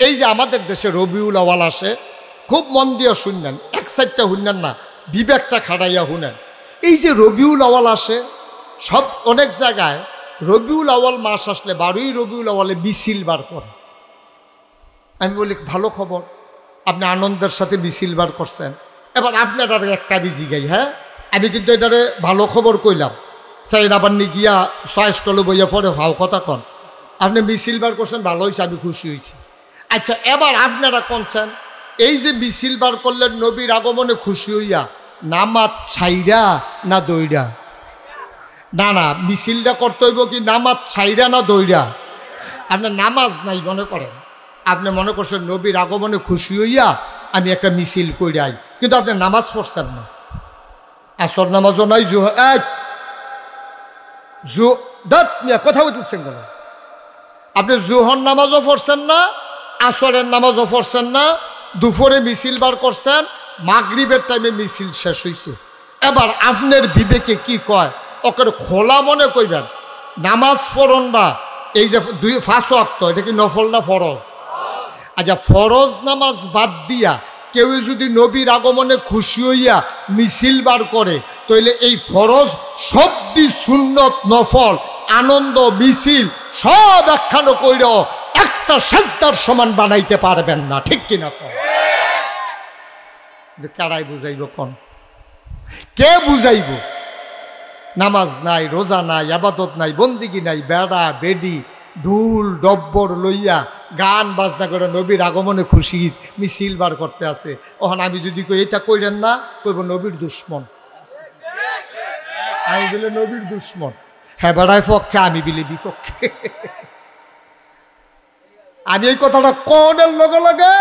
এই যে আমাদের দেশে রবিউল আওয়াল আসে, খুব মন দিয়ে শুনলেন, এক সাইডটা শুনলেন না, বিবেকটা খাটাইয়া শুনেন। এই যে রবিউল আওয়াল আসে, সব অনেক জায়গায় রবিউল আওয়াল মাস আসলে 12ই রবিউল আওয়ালে মিছিল বার করে। আমি বলি ভালো খবর, আপনি আনন্দের সাথে মিছিল বার করছেন। এবার আপনার একটা বিজি গাই, হ্যাঁ আমি কিন্তু এটারে ভালো খবর কইলাম, সাইন আবার নি গিয়া ছয়স্টলে বইয়া পরে ভাও কথা কন। আপনি মিছিল বার করছেন, ভালো হয়েছে, আমি খুশি হয়েছি। আচ্ছা এবার আপনারা কোনছেন, এই যে মিছিল বার করলেন নবীর আগমনে খুশি হইয়া, নামাজ ছাইরা না দইরা? না না, মিছিলটা করতে হইব কি নামাজ ছাইরা না দইরা? আপনার নামাজ নাই মনে করেন, আপনি মনে করছেন নবীর আগমনে খুশি হইয়া আমি একটা মিছিল কইরাই, কিন্তু আপনি নামাজ পড়ছেন না। আসর নামাজও নাই, কথা বলছেন কেন? আপনি জোহর নামাজও পড়ছেন না, আসরের নামাজও পড়ছেন না, দুপুরে মিছিল বার করছেন, মাগরিবের টাইমে মিছিল শেষ হয়েছে। এবার আপনার বিবেকে কি কয়, ওকে খোলা মনে কইবেন নামাজ পড়ন না, এই যে 5 ওয়াক্ত, এটা কি নফল না ফরজ? আচ্ছা ফরজ নামাজ বাদ দিয়া কেউ যদি নবীর আগমনে খুশি হইয়া মিছিল বার করে, তাইলে এই ফরজ সবদি সুন্নত নফল আনন্দ মিছিল সব একখানো কইর একটা সাজদার সমান বানাইতে পারবেন না, ঠিক কিনা? কারাই বুঝাইব কোন? কে বুঝাইব? নামাজ নাই, রোজা নাই, আবাদত নাই, বন্দিগি নাই, বেড়া বেডি ঢুল ডব্বর লইয়া গান বাজনা করে নবীর আগমনে খুশি মিছিল বার করতে আছে। ওখান আমি যদি কই এটা কইরেন না, কইব নবীর দুশ্মন। আমি বলে নবীর দুশ্মন, হ্যাঁ বেড়ায় পক্ষে, আমি বলি বিপক্ষে। আমি এই কথাটা কোনের লগে লগে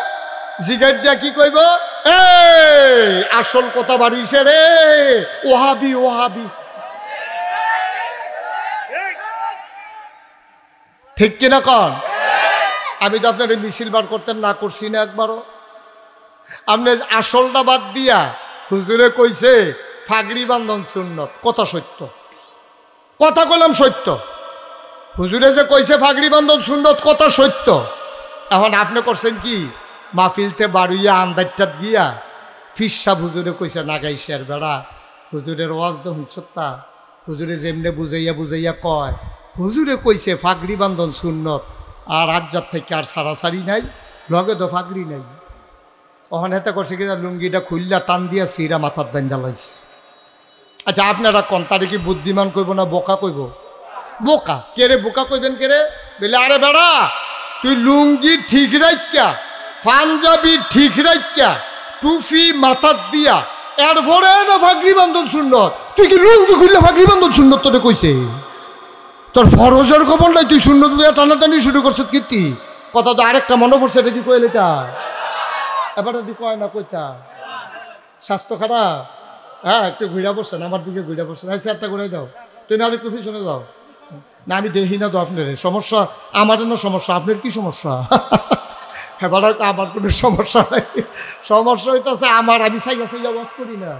জিগার দিয়া কি কইব, এই আসল কথা বাড়িছে রে, ওহাবি ওহাবি, ঠিক কিনা কন? আমি তো আপনার মিছিল বার করতেন না করছি না একবারও। আপনি আসলটা বাদ দিয়া হুজুরে কইছে ফাগড়ি বান্ধন সুন্নত, কথা সত্য, কথা কইলাম সত্য। হুজুরে যে কইছে ফাগড়ি বান্ধন সুন্নত, কথা সত্য। এখন আপনি করছেন কি, মাহফিলতে বাড়ুইয়া আন্দাজটাত গিয়া ফিরসা হুজুরে কইছে নাগাইশের বেড়া, হুজুরের ওয়াজ তো হুঁচতা, হুজুরে যেমনে বুঝাইয়া বুঝাইয়া কয়, হুজুরে কইছে ফাগড়ি বান্ধন সুন্নত, আর রাজ্জার থেকে আর সারাসারি নাই, লগে তো ফাগড়ি নাই। ওখানে হেতে করছে কি, লুঙ্গিটা খুললা টান দিয়া সিরা মাথাত বান্ধা লাইছে। আচ্ছা আপনারা কোন তারে কি বুদ্ধিমান কইব না বোকা কইব? বোকা। কে রে বোকা কইবেন কে রে? বলে আরে বেড়া তুই লুঙ্গি ঠিক রাখিয়া, পাঞ্জাবি ঠিক রাখিয়া, টুফি মাথাত দিয়া এরপরে না ফাগড়ি বান্ধন সুন্নত, তুই কি লুঙ্গি খুললে ফাগড়ি বান্ধন সুন্নত তোরে কইছে? তোর ফরজের খবর নাই, তুই সুন্নত দিয়া টানাটানি শুরু করছিস কীর্তি। কথা তো আরেকটা মনে পড়ছে, এটা কি কইলে তা এবার তুই কয় না কইতা স্বাস্থ্য খারাপ, হ্যাঁ একটু ঘুরা পড়ছেন, আমার দিকে ঘুরা পড়ছেন, আচ্ছা একটা ঘুরাই দাও, তুমি আরেকটু পিছনে যাও। না আমি দেখি না তো আপনার সমস্যা, আমার না সমস্যা, আপনার কি সমস্যা? এবার আমার কোনো সমস্যা নাই, সমস্যা হইতেছে আমার, আমি সাইয়া সাইয়া ওয়াজ করি না।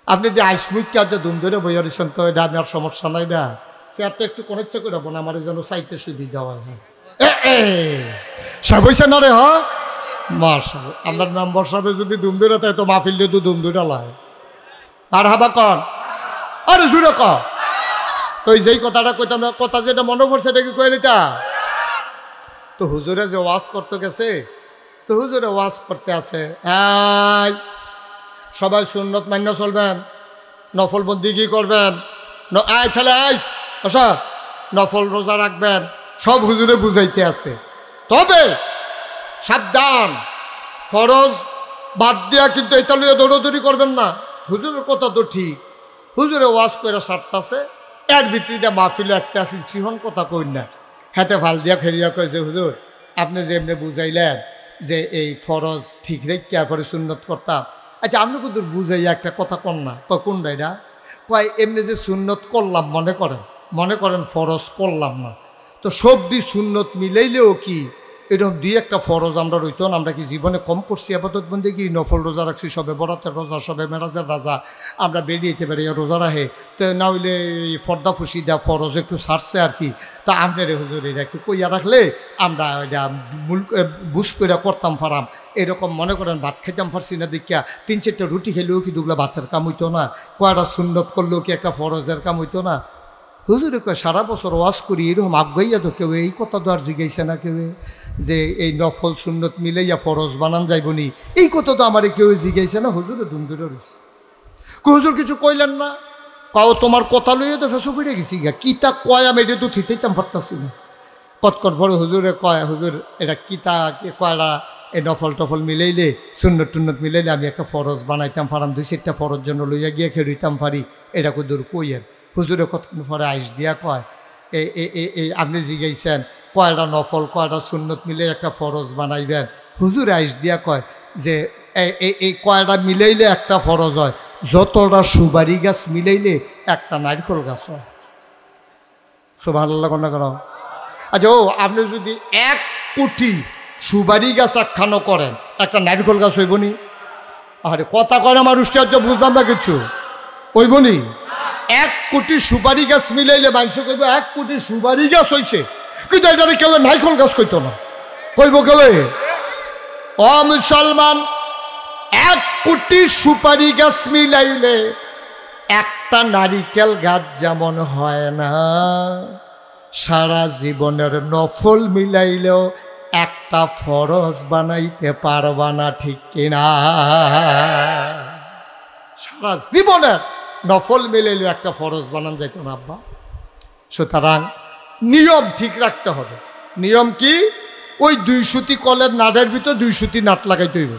আপনি যে আইসমুখকে আজ দুম ধরে বইয়া দিচ্ছেন, তো এটা আমি আর সমস্যা নাই না, চেয়ারটা একটু কনেকচা করে রাখবো না, আমার যেন চাইতে সুবিধা হয়। সব হয়েছে না রে? হ্যাঁ মার্শাল, আপনার মেম্বার সাহেব যদি দুম ধরে তাই তো মাহফিল দিয়ে তো দুম ধরে লাই আর হাবা কন, আরে জুড়ে ক। তো যেই কথাটা কইতাম, কথা যেটা মনে পড়ছে এটা কি কইলিতা? তো হুজুরে যে ওয়াজ করতে গেছে, তো হুজুরে ওয়াজ করতে আছে, সবাই সুন্নত মান্য চলবেন, নফল বন্দি কি করবেন, আয় ছেলে আয় আসা, নফল রোজা রাখবেন, সব হুজুরে বুঝাইতে আছে। তবে সাবধান, ফরজ বাদ দিয়া কিন্তু এটা লইয়া দৌড়দৌড়ি করবেন না। হুজুরের কথা তো ঠিক, হুজুরে ওয়াজ করে সারতাছে, এর ভিতরে মাহফিলে একটা আছে সিহন কথা কই না, হাতে ভাল দিয়া ফেরিয়া কয় যে হুজুর আপনি যে এমনি বুঝাইলেন যে এই ফরজ ঠিক রেখে পরে সুন্নত করতাম, আচ্ছা আপনি কিন্তু বুঝাইয়া একটা কথা কন না। কয় কোনটা এটা? কয় এমনি যে সুন্নত করলাম, মনে করেন ফরজ করলাম না, তো সবদি সুন্নত মিলাইলেও কি এরকম দুই একটা ফরজ আমরা রইতো না। আমরা কি জীবনে কম করছি আবাদত বন্দেগি? নফল রোজা রাখছি, সবে বরাতের রোজা, সবে মেরাজের রাজা আমরা বেরিয়েতে পারি রোজা রাখে। তো না হইলে এই ফর্দা ফুসি দেওয়া ফরজ একটু ছাড়ছে আর কি। তা আপনার হুজুর এটা একটু কইয়া রাখলে আমরা এটা বুঝ করে করতাম ফারাম। এরকম মনে করেন ভাত খাইতাম পারছি না দেখিয়া 3-4টা রুটি খেলেও কি দুগুলা ভাতের কাম হইতো না? কয়টা সুন্নত করলেও কি একটা ফরজের কাম হইতো না? হুজুরে কয় সারা বছর ওয়াজ করি এরকম আগাইয়া তো কেউ এই কথা তো আর জিগাইছে না কেউ যে এই নফল সুন্নত মিলাইয়া ফরজ বানান যাইবনি, এই কথা তো আমার কেউ জিগাইছে না। হুজুরে দুম ধরে রয়েছে। হুজুর কিছু কইলেন না? কাও তোমার কথা লইয়া তো ফেসো ফিরে গেছি গা, কিতা কয় আমি এটা তো ঠিকইতাম পারতাছি না। কতকট ভরে হুজুরে কয়, হুজুর এটা কিতা কয়রা এই নফল টফল মিলাইলে সুন্নত টুন্নত মিলাইলে আমি একটা ফরজ বানাইতাম পারাম, 2-4টা ফরজ জন্য লইয়া গিয়ে খেলইতাম পারি, এটা দূর কইয়ের। হুজুরে কতক্ষণ পরে আইস দিয়া কয় এই আপনি জিগাইছেন কয়টা নফল কয়টা সুন্নত মিলে একটা ফরজ বানাইবেন। হুজুরে আইস দিয়া কয় যে এই কয়টা মিলাইলে একটা ফরজ হয়, যতটা সুপারি গাছ মিলাইলে একটা নারকেল গাছ হয়। সুবহানাল্লাহ কন্যা করো। আচ্ছা ও আপনি যদি 1 কোটি সুপারি গাছ একখানো করেন, একটা নারকেল গাছ হইবনি? আরে কথা কয় আমার উষ্টার্য বুঝলাম না কিছু, হইবনি? 1 কোটি সুপারি গাছ মিলাইলে মানুষ কইব 1 কোটি সুপারি গাছ হইছে, কিন্তু এটা কেউ নারকেল গাছ কইতো না। কইব কেউ ও মুসলমান, 1 কোটি সুপারি গাছ মিলাইলে একটা নারিকেল গাছ যেমন হয় না, সারা জীবনের নফল মিলাইলেও একটা ফরজ বানাইতে পারবা না, ঠিক কিনা? সারা জীবনের নফল মিলাইলেও একটা ফরজ বানান যাইত না আব্বা। সুতরাং নিয়ম ঠিক রাখতে হবে। নিয়ম কি? ওই 2 সুতি কলের নাটের ভিতর 2 সুতি নাট লাগাইতে হইব।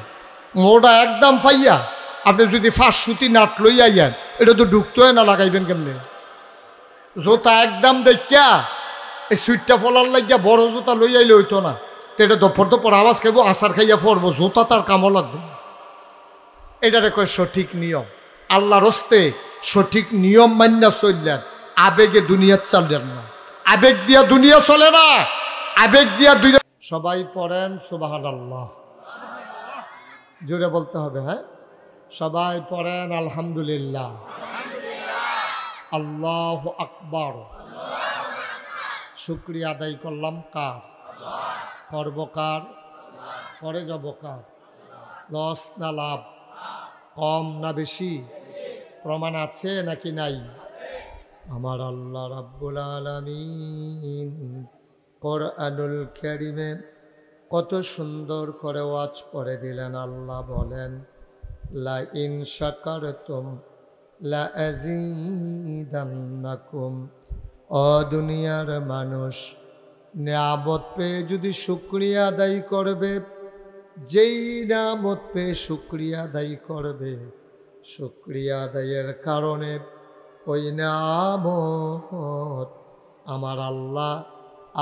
মোটা একদম পাইয়া আপনি যদি 5 সুতি নাট লইয়া যান, এটা তো ঢুকতে হয় না, লাগাইবেন কেমনে? জোতা একদম দেখিয়া এই সুইটটা ফলার লাগিয়া বড় জোতা লইয়াইলে হইতো না, তো এটা দপর আওয়াজ খাইব, আচার খাইয়া পড়বো, জোতা তার কামও লাগবে। এটারে কয় সঠিক নিয়ম। আল্লাহর হস্তে সঠিক নিয়ম মান্যা চললেন, আবেগে দুনিয়া চললেন না। আবেগ দিয়া দুনিয়া চলে না, আবেগ দিয়া দুনিয়া। সবাই পড়েন সুবহানাল্লাহ, জোরে বলতে হবে। হ্যাঁ, সবাই পড়েন আলহামদুলিল্লাহ, আল্লাহু আকবার। শুকরিয়া আদায় করলাম কার? করব কার? করে যাব কার? লস না লাভ? কম না বেশি? প্রমাণ আছে নাকি নাই? আমার আল্লাহ রাব্বুল আলামিন কোরআনুল কারীমে কত সুন্দর করে ওয়াজ করে দিলেন। আল্লাহ বলেন, লা ইন শাকারতুম লা আযীদান্নাকুম। ও দুনিয়ার মানুষ, নিয়ামত পেয়ে যদি শুকরিয়া আদায় করবে, যেই নিয়ামত পেয়ে শুকরিয়া আদায় করবে, শুকরিয়া আদায়ের কারণে ওই নিয়ামত আমার আল্লাহ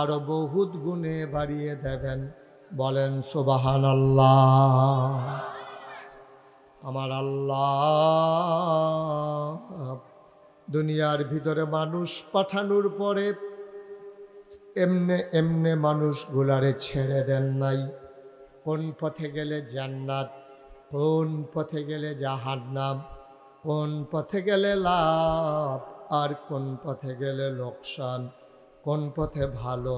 আরো বহুত গুণে বাড়িয়ে দেবেন। বলেন সুবহানাল্লাহ। আমার আল্লাহ দুনিয়ার ভিতরে মানুষ পাঠানোর পরে এমনে এমনে মানুষগুলারে ছেড়ে দেন নাই। কোন পথে গেলে জান্নাত, কোন পথে গেলে জাহান্নাম, কোন পথে গেলে লাভ আর কোন পথে গেলে লোকসান, কোন পথে ভালো,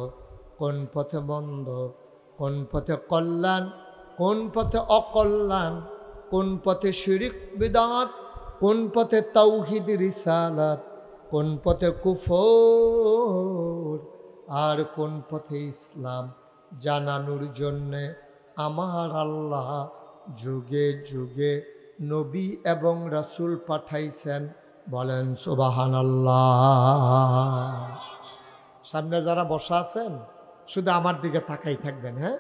কোন পথে মন্দ, কোন পথে কল্যাণ, কোন পথে অকল্যাণ, কোন পথে শিরিক বিদআত, কোন পথে তাওহীদ রিসালাত, কোন পথে কুফর আর কোন পথে ইসলাম জানানোর জন্যে আমার আল্লাহ যুগে যুগে নবী এবং রাসূল পাঠাইছেন। বলেন সুবহানাল্লাহ। সামনে যারা বসা আছেন শুধু আমার দিকে তাকাই থাকবেন, হ্যাঁ?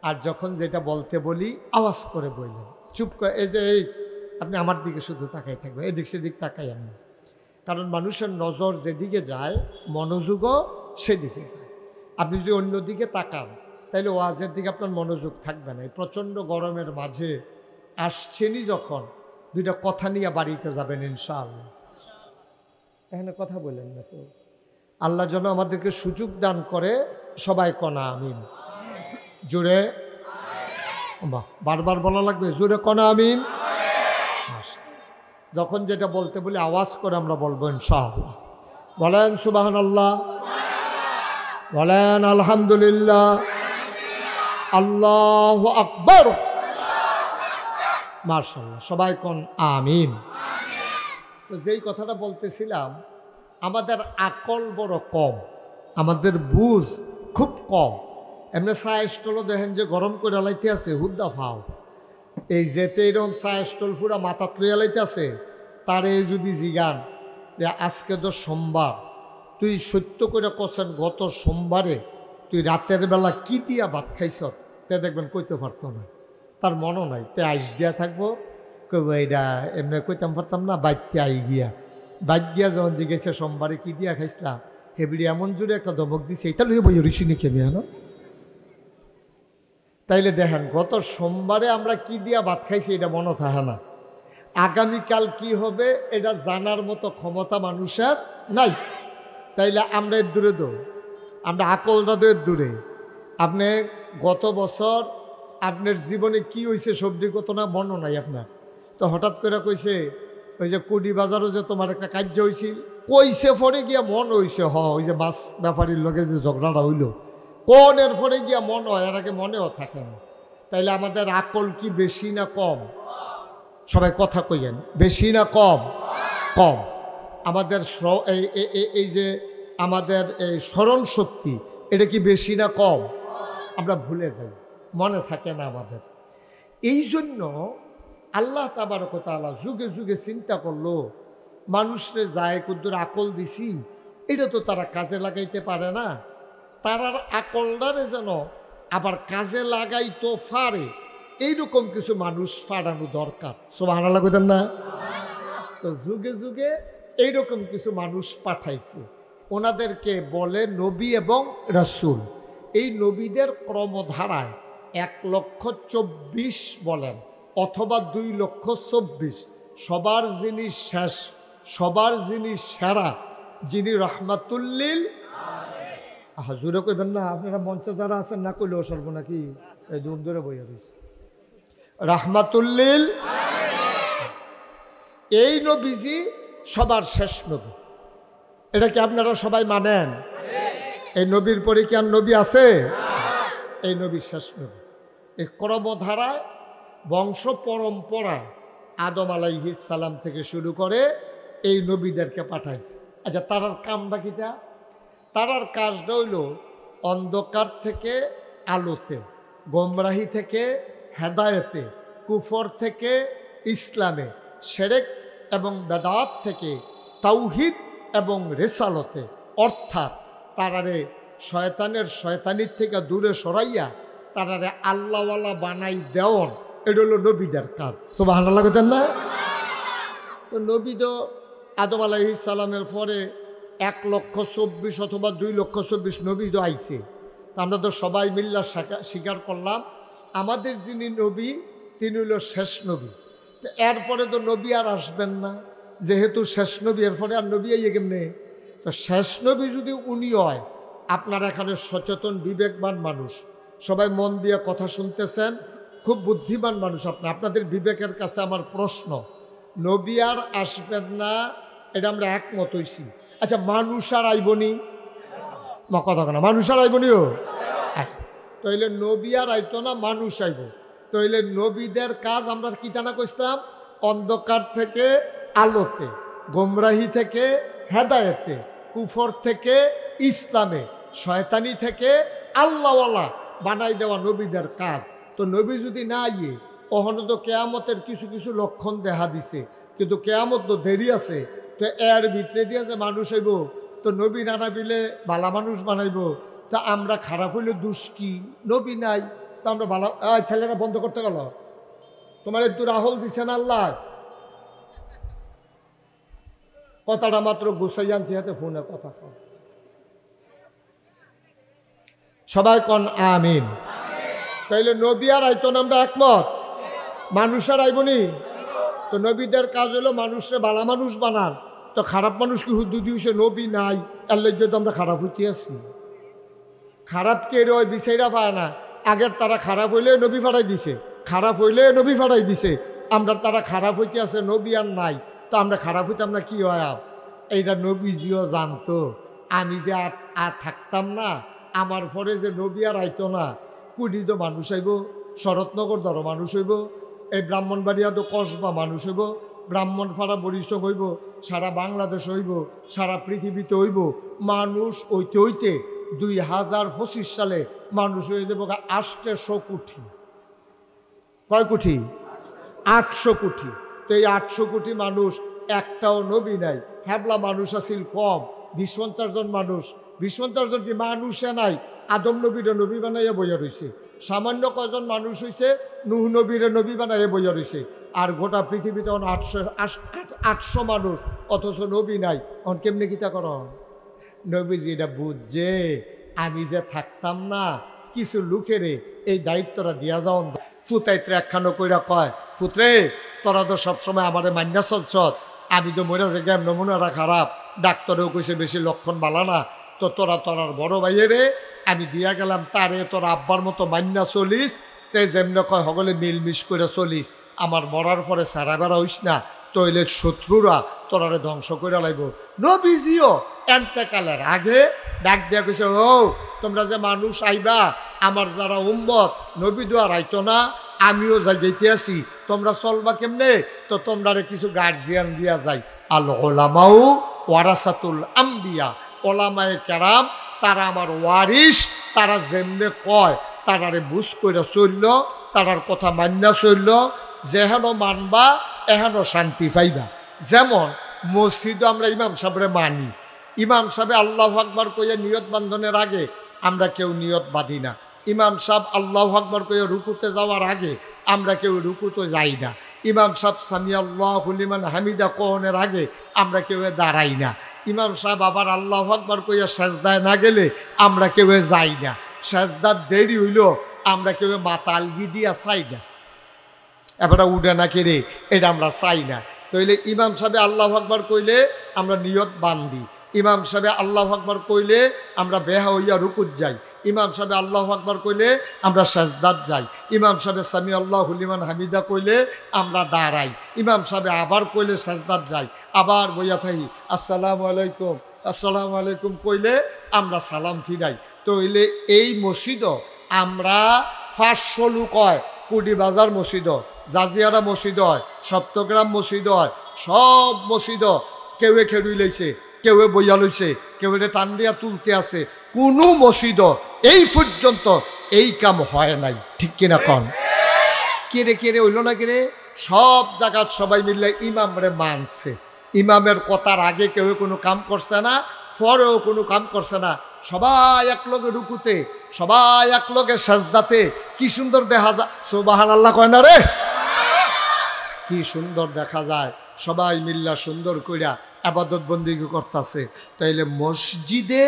আর যখন যেটা বলতে বলি আওয়াজ করে বললেন, চুপ করে এই যে এই আপনি আমার দিকে শুধু তাকাই থাকবেন, এদিক সেদিক তাকাই আমি। কারণ মানুষের নজর যেদিকে যায় মনোযোগও সেদিকে যায়। আপনি যদি অন্যদিকে তাকান তাহলে ওয়াজের দিকে আপনার মনোযোগ থাকবে না। এই প্রচণ্ড গরমের মাঝে আসছেনই যখন, 2টা কথা নিয়ে বাড়িতে যাবেন ইনশাআল্লাহ। এখানে কথা বলেন না তো। আল্লাহ যেন আমাদেরকে সুযোগ দান করে, সবাই কনা আমিন। জোরে বাহ, বারবার বলা লাগবে, জোরে কোন আমিন। যখন যেটা বলতে বলি আওয়াজ করে আমরা বলবো ইনশাআল্লাহ। বলেন সুবহানাল্লাহ, বলেন আলহামদুলিল্লাহ, আল্লাহু আকবার। মাশাআল্লাহ, সবাই কোন আমিন। তো যেই কথাটা বলতেছিলাম, আমাদের আকল বড় কম, আমাদের বুঝ খুব কম। এমনি চা স্টলও দেখেন যে গরম করে লাইতে আছে হুদ্দা ফাও, এই যেতে এরকম চা স্টল পুরা মাথাত লইয়া লাইতে আছে, তারে যদি জিগান যে আজকে তো সোমবার, তুই সত্য করে কছেন গত সোমবারে তুই রাতের বেলা কি দিয়া ভাত খাইছ, তে দেখবেন কইতে পারতো না, তার মনও নাই, তে আইস দিয়া থাকবো, কইব এইটা এমনি কইতাম পারতাম না, বাইতে আই গিয়া বাইক দিয়া যখন জিগেছে সোমবারে কি দিয়া খাইছিলাম, হেবিড়ি এমন জোরে একটা ধমক দিছে, এটা লইয়ে বই ঋষি নিখে মেয়ানো। তাইলে দেখেন গত সোমবারে আমরা কি দিয়া ভাত খাইছি এটা মনে থাকে না, আগামীকাল কি হবে এটা জানার মতো ক্ষমতা মানুষের নাই। তাইলে আমরা এর দূরে দৌড়, আমরা আকলটা তো এর দূরে। আপনি গত বছর আপনার জীবনে কি হয়েছে সবজি কত না মনে নাই আপনার, তো হঠাৎ করে কইছে ওই যে কুডি বাজারও যে তোমার একটা কার্য হয়েছিল, কইছে পরে গিয়া মন হয়েছে, ওই যে মাছ ব্যাপারীর লগে যে ঝগড়াটা হইল, কোনের পরে গিয়া মন হয়, এর আগে মনেও থাকে না। তাইলে আমাদের আকল কি বেশি না কম? সবাই কথা কইয়েন, বেশি না কম? কম। আমাদের এই যে আমাদের এই স্মরণ শক্তি, এটা কি বেশি না কম? আমরা ভুলে যাই, মনে থাকে না আমাদের। এই জন্য আল্লাহ তাবারক ওয়া তাআলা যুগে যুগে চিন্তা করলো, মানুষরে যায় কুদ্দুর আকল দিছি, এটা তো তারা কাজে লাগাইতে পারে না, তারার আকলটারে যেন আবার কাজে লাগাইতো পারে, এইরকম কিছু মানুষ পাঠানো দরকার। সুবহানাল্লাহ কইতেন না? তো যুগে যুগে এইরকম কিছু মানুষ পাঠাইছে, ওনাদেরকে বলে নবী এবং রাসূল। এই নবীদের ক্রমধারায় 1,24,000 বলেন অথবা 2,24,000, সবার যিনি শেষ, সবার যিনি সেরা, যিনি রহমাতুল্লিল, হাজুরে কইবেন না, আপনারা মঞ্চে যারা আছেন না কইলেও সর্ব নাকি এই দূর ধরে বইয়া রয়েছে রাহমাতুল্লিল। এই নবীজি সবার শেষ নবী, এটা কি আপনারা সবাই মানেন? এই নবীর পরে কি আর নবী আছে? এই নবী শেষ নবী। এই ক্রমধারায় বংশ পরম্পরায় আদম আলাইহিস সালাম থেকে শুরু করে এই নবীদেরকে পাঠাইছে। আচ্ছা, তারার কামটা কিটা? তারার কাজটা হইল অন্ধকার থেকে আলোতে, গোমরাহি থেকে হেদায়েতে, কুফর থেকে ইসলামে, শিরক এবং বেদাত থেকে তাওহীদ এবং রিসালতে, অর্থাৎ তারারে শয়তানির থেকে দূরে সরাইয়া তারারে আল্লাহওয়ালা বানাই দেওয়ান, এটা হলো নবীদের কাজ। সুবহানাল্লাহ কইতেন না? তো নবী তো আদম আলাইহিস সালামের পরে 1,24,000 অথবা 2,24,000 নবী তো আইছে। তা আমরা তো সবাই মিল্লা স্বীকার করলাম আমাদের যিনি নবী তিনি হলো শেষ নবী। তো এরপরে তো নবী আর আসবেন না, যেহেতু শেষ নবী, এরপরে আর নবী আইয়ে কেমনে? তো শেষ নবী যদি উনি হয়, আপনারা এখানে সচেতন বিবেকবান মানুষ, সবাই মন দিয়ে কথা শুনতেছেন, খুব বুদ্ধিমান মানুষ আপনাদের বিবেকের কাছে আমার প্রশ্ন, নবী আর আসবেন না এটা আমরা একমত হইছি। আচ্ছা, মানুষ আর আইবনি? কথা কেনা মানুষ আর আইবনিও? তাইলে নবী আর আইতো না, মানুষ আইব। তাইলে নবীদের কাজ আমরা কি জানা কইতাম? অন্ধকার থেকে আলোতে, গোমরাহি থেকে হেদায়েতে, কুফর থেকে ইসলামে, শয়তানি থেকে আল্লাহওয়ালা বানাই দেওয়া নবীদের কাজ। তো নবী যদি না আইয়ে, ওখানে তো কেয়ামতের কিছু কিছু লক্ষণ দেখা দিছে, কিন্তু কেয়ামত তো দেরি আছে। তো এর ভিতরে দিয়েছে মানুষ হইব, তো নবী না নাবিলে ভালা মানুষ বানাইব। তা আমরা খারাপ হইলে দোষ কি? নবী নাই, তো আমরা ভালো ছেলেরা বন্ধ করতে গেল, তোমার একটু রাহল দিছে না আল্লাহ? কথাটা মাত্র গুছাই আনছি হাতে, ফোনে কথা কন, সবাই কন আমিন। তাইলে নবী আর আইতো না, আমরা একমত। মানুষ আর আইবনি? তো নবীদের কাজ হলো মানুষরে ভালো মানুষ বানান। তো খারাপ মানুষ কি হুদ্দুদি হইছে? নবী নাই, এর লেগে তো আমরা খারাপ হইতে আছি। খারাপকে রয় বিচাইরা পায় না, আগের তারা খারাপ হইলে নবী ফাটাই দিছে, খারাপ হইলে নবী ফাটাই দিছে। আমরা তারা খারাপ হইতে আছে, নবী আর নাই, তো আমরা খারাপ হইতাম না কি হয়? এইটা নবীজিও জানতো আমি যে আর থাকতাম না, আমার পরে যে নবী আর আইতো না, কুড়িত মানুষ আইব, শরৎনগর ধরো মানুষ হইব, এই ব্রাহ্মণবাড়িয়া তো কসবা মানুষ হইব, ব্রাহ্মণপাড়া বরিশাল হইব, সারা বাংলাদেশ হইব, সারা পৃথিবীতে হইব। মানুষ হইতে হইতে 2025 সালে মানুষ হয়ে যাবো 800 কোটি। কয় কোটি? 800 কোটি। তো এই 800 কোটি মানুষ, একটাও নবী নাই। হ্যাবলা মানুষ আছিল কম, 20-50 জন মানুষ। 20-50 জন কি মানুষে নাই, আদম নবীরে নবী বানাইয়া বইয়া রয়েছে। সামান্য কজন মানুষ হয়েছে, নূহ নবীরে নবী বানাইয়া বইয়া রয়েছে। আর গোটা পৃথিবীতে 800 মানুষ, অথচ নবী নাই। অন কেমনে কিতা কর? নবীজি এটা বুঝছে আমি যে থাকতাম না, কিছু লোকেরে এই দায়িত্বটা দিয়া যাও। ফুতাইত্রে একখানো কইরা কয়, পুত্রে তোরা তো সবসময় আমাদের মান্যা চলছ, আমি তো মরে যে গেম নমুনাটা খারাপ, ডাক্তারেও কইছে বেশি লক্ষণ বালা না, তো তোরা তোরার বড় ভাইয়েরে আমি দিয়া গেলাম, তারে তোরা আব্বার মতো মান্যা চলিস, তে যেমন কয় হগলে মিলমিশ করে চলিস, আমার মরার পরে সারা বেড়া হইস না, তইলে শত্রুরা তোরারে ধ্বংস করে লাইব। নবীজিও এন্তেকালের আগে ডাক দিয়া কইছে, ও তোমরা যে মানুষ আইবা, আমার যারা উম্মত, নবী দুয়ার আইতো না, আমিও যাই যেতে আছি, তোমরা চলবা কেমনে? তো তোমরা কিছু গার্জিয়ান দিয়া যায়। আল ওলামাউ ওয়ারাসাতুল আম্বিয়া, ওলামায়ে কেরাম তারা আমার ওয়ারিস, তারা যেমনে কয় তারারে বুঝ করে চলল, তারার কথা মান্যা চলল, যেহেন মানবা এহেন শান্তি পাইবা। যেমন মসজিদে আমরা ইমাম সাহেবরে মানি, ইমাম সাহেব আল্লাহু আকবার কইয়া নিয়ত বান্ধনের আগে আমরা কেউ নিয়ত বাঁধি না। ইমাম সাহেব আল্লাহু আকবার কইয়া রুকুতে যাওয়ার আগে আমরা কেউ রুকুতে যাই না। ইমাম সাহেব সামি আল্লাহু লিমান হামিদা কোহনের আগে আমরা কেউ দাঁড়াই না। ইমাম সাহেব আবার আল্লাহু আকবার কইয়া সেজদায় না গেলে আমরা কেউ যাই না। সেজদার দেরি হইল আমরা কেউ মাথা আলগি দিয়া চাই না, এবারে উঠে না কেড়ে, এটা আমরা চাই না। তাইলে ইমাম সাহেব আল্লাহু আকবার কইলে আমরা নিয়ত বান্ধি, ইমাম সাহেব আল্লাহু আকবার কইলে আমরা বেহা হইয়া রুকুত যাই, ইমাম সাহেব আল্লাহু আকবার কইলে আমরা সাজদাত যাই, ইমাম সাহেব সামি আল্লাহু লিমান হামিদা কইলে আমরা দাঁড়াই, ইমাম সাহেব আবার কইলে সাজদাত যাই, আবার বইয়া থাকি আসসালামু আলাইকুম আসসালামু আলাইকুম কইলে আমরা সালাম ফিরাই। তইলে এই মসজিদ আমরা 500 লোক হয়, কুডি বাজার মসজিদ, জাজিয়ারা মসজিদ হয়, সপ্তগ্রাম মসজিদ হয়, সব মসজিদ কেউয়ে খেড়ুই লইছে, কেউ বইয়া লইছে, কেউ টান দিয়া তুলতে আছে, কোনো মসজিদ এই পর্যন্ত এই কাম হয় নাই। ঠিক কিনা কন? কেড়ে কেড়ে হইল না কেড়ে? সব জায়গার সবাই মিললে ইমামরে মানছে, ইমামের কথার আগে কেউ কোনো কাম করছে না, পরেও কোনো কাম করছে না, সবাই এক লগে রুকুতে, সবাই এক লগে সাজদাতে। কি সুন্দর দেখা যায়, সুবহানাল্লাহ কয় না রে? কি সুন্দর দেখা যায়, সবাই মিল্লা সুন্দর কইরা আবাদত বন্দিগি করতেছে। তাইলে মসজিদে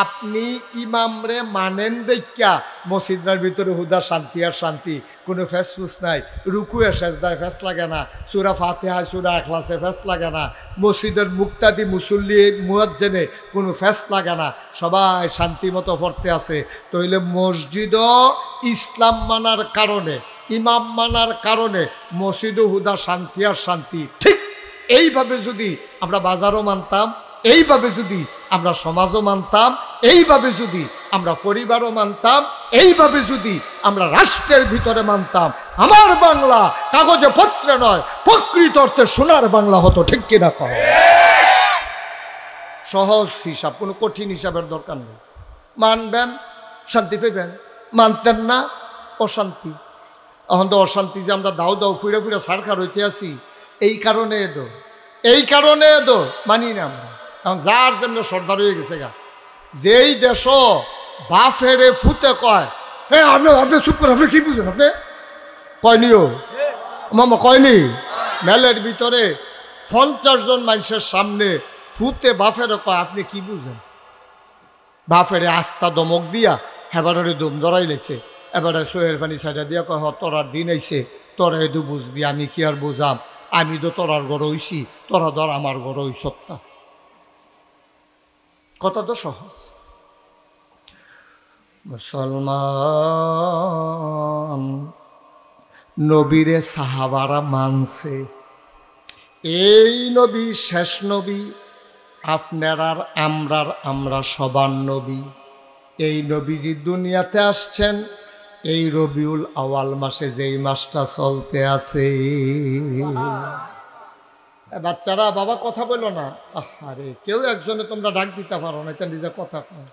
আপনি ইমামরে মানেন দেখা মসজিদের ভিতরে হুদা শান্তি আর শান্তি, কোনো ফেসফুস নাই, রুকুয়ে সেজদায় ফেস লাগে না, সূরা ফাতিহায় সূরা ইখলাসে ফেস লাগে না, মসজিদের মুক্তাদি মুসল্লি মুয়াজ্জিনে কোনো ফেস লাগে না, সবাই শান্তি মতো পড়তে আছে। তাইলে মসজিদও ইসলাম মানার কারণে, ইমাম মানার কারণে মসজিদও হুদা শান্তি আর শান্তি। ঠিক এইভাবে যদি আমরা বাজারও মানতাম, এইভাবে যদি আমরা সমাজও মানতাম, এইভাবে যদি আমরা পরিবারও মানতাম, এইভাবে যদি আমরা রাষ্ট্রের ভিতরে মানতাম, আমার বাংলা কাগজে পত্রে নয় প্রকৃত অর্থে সোনার বাংলা হতো। ঠিক কিনা কহ? সহজ হিসাব, কোনো কঠিন হিসাবের দরকার নেই। মানবেন শান্তি পাইবেন, মানতেন না অশান্তি। এখন তো অশান্তি যে আমরা দাও দাও ফুড়ে ফুড়ে সারখার হইতে আছি, এই কারণে এদো, এই কারণে এদো মানি না আমরা। এখন যার জন্য সর্দার হয়ে গেছে গা, যেই দেশ বাফেরে ফুতে কয়, হ্যাঁ আপনি আপনি চুপ করে, আপনি কি বুঝেন? আপনি কয়নিও মামা কয়নি, মেলের ভিতরে 50 জন মানুষের সামনে ফুতে বাফেরে কয়, আপনি কি বুঝেন? বাফেরে আস্থা দমক দিয়া হেবারে দম ধরাই লেছে, এবারে সোহের পানি সাইডা দিয়া কয়, তোরার দিন আইছে, তোরা এদু বুঝবি, আমি কি আর বুঝাম, আমি তো তোরার গড় হইছি, তোরা ধর আমার গড় হই সত্তা। কথা তো সহজ। মুসলমান নবীরে সাহাবারা মানছে। এই নবী শেষ নবী, আপনার আর আমরা সবার নবী। এই নবীজি দুনিয়াতে আসছেন এই রবিউল আওয়াল মাসে, যেই মাসটা চলতে আছে। বাচ্চারা বাবা কথা বলো না, আরে কেউ একজনে তোমরা ডাক দিতে পারো না, এটা নিজে কথা কয়।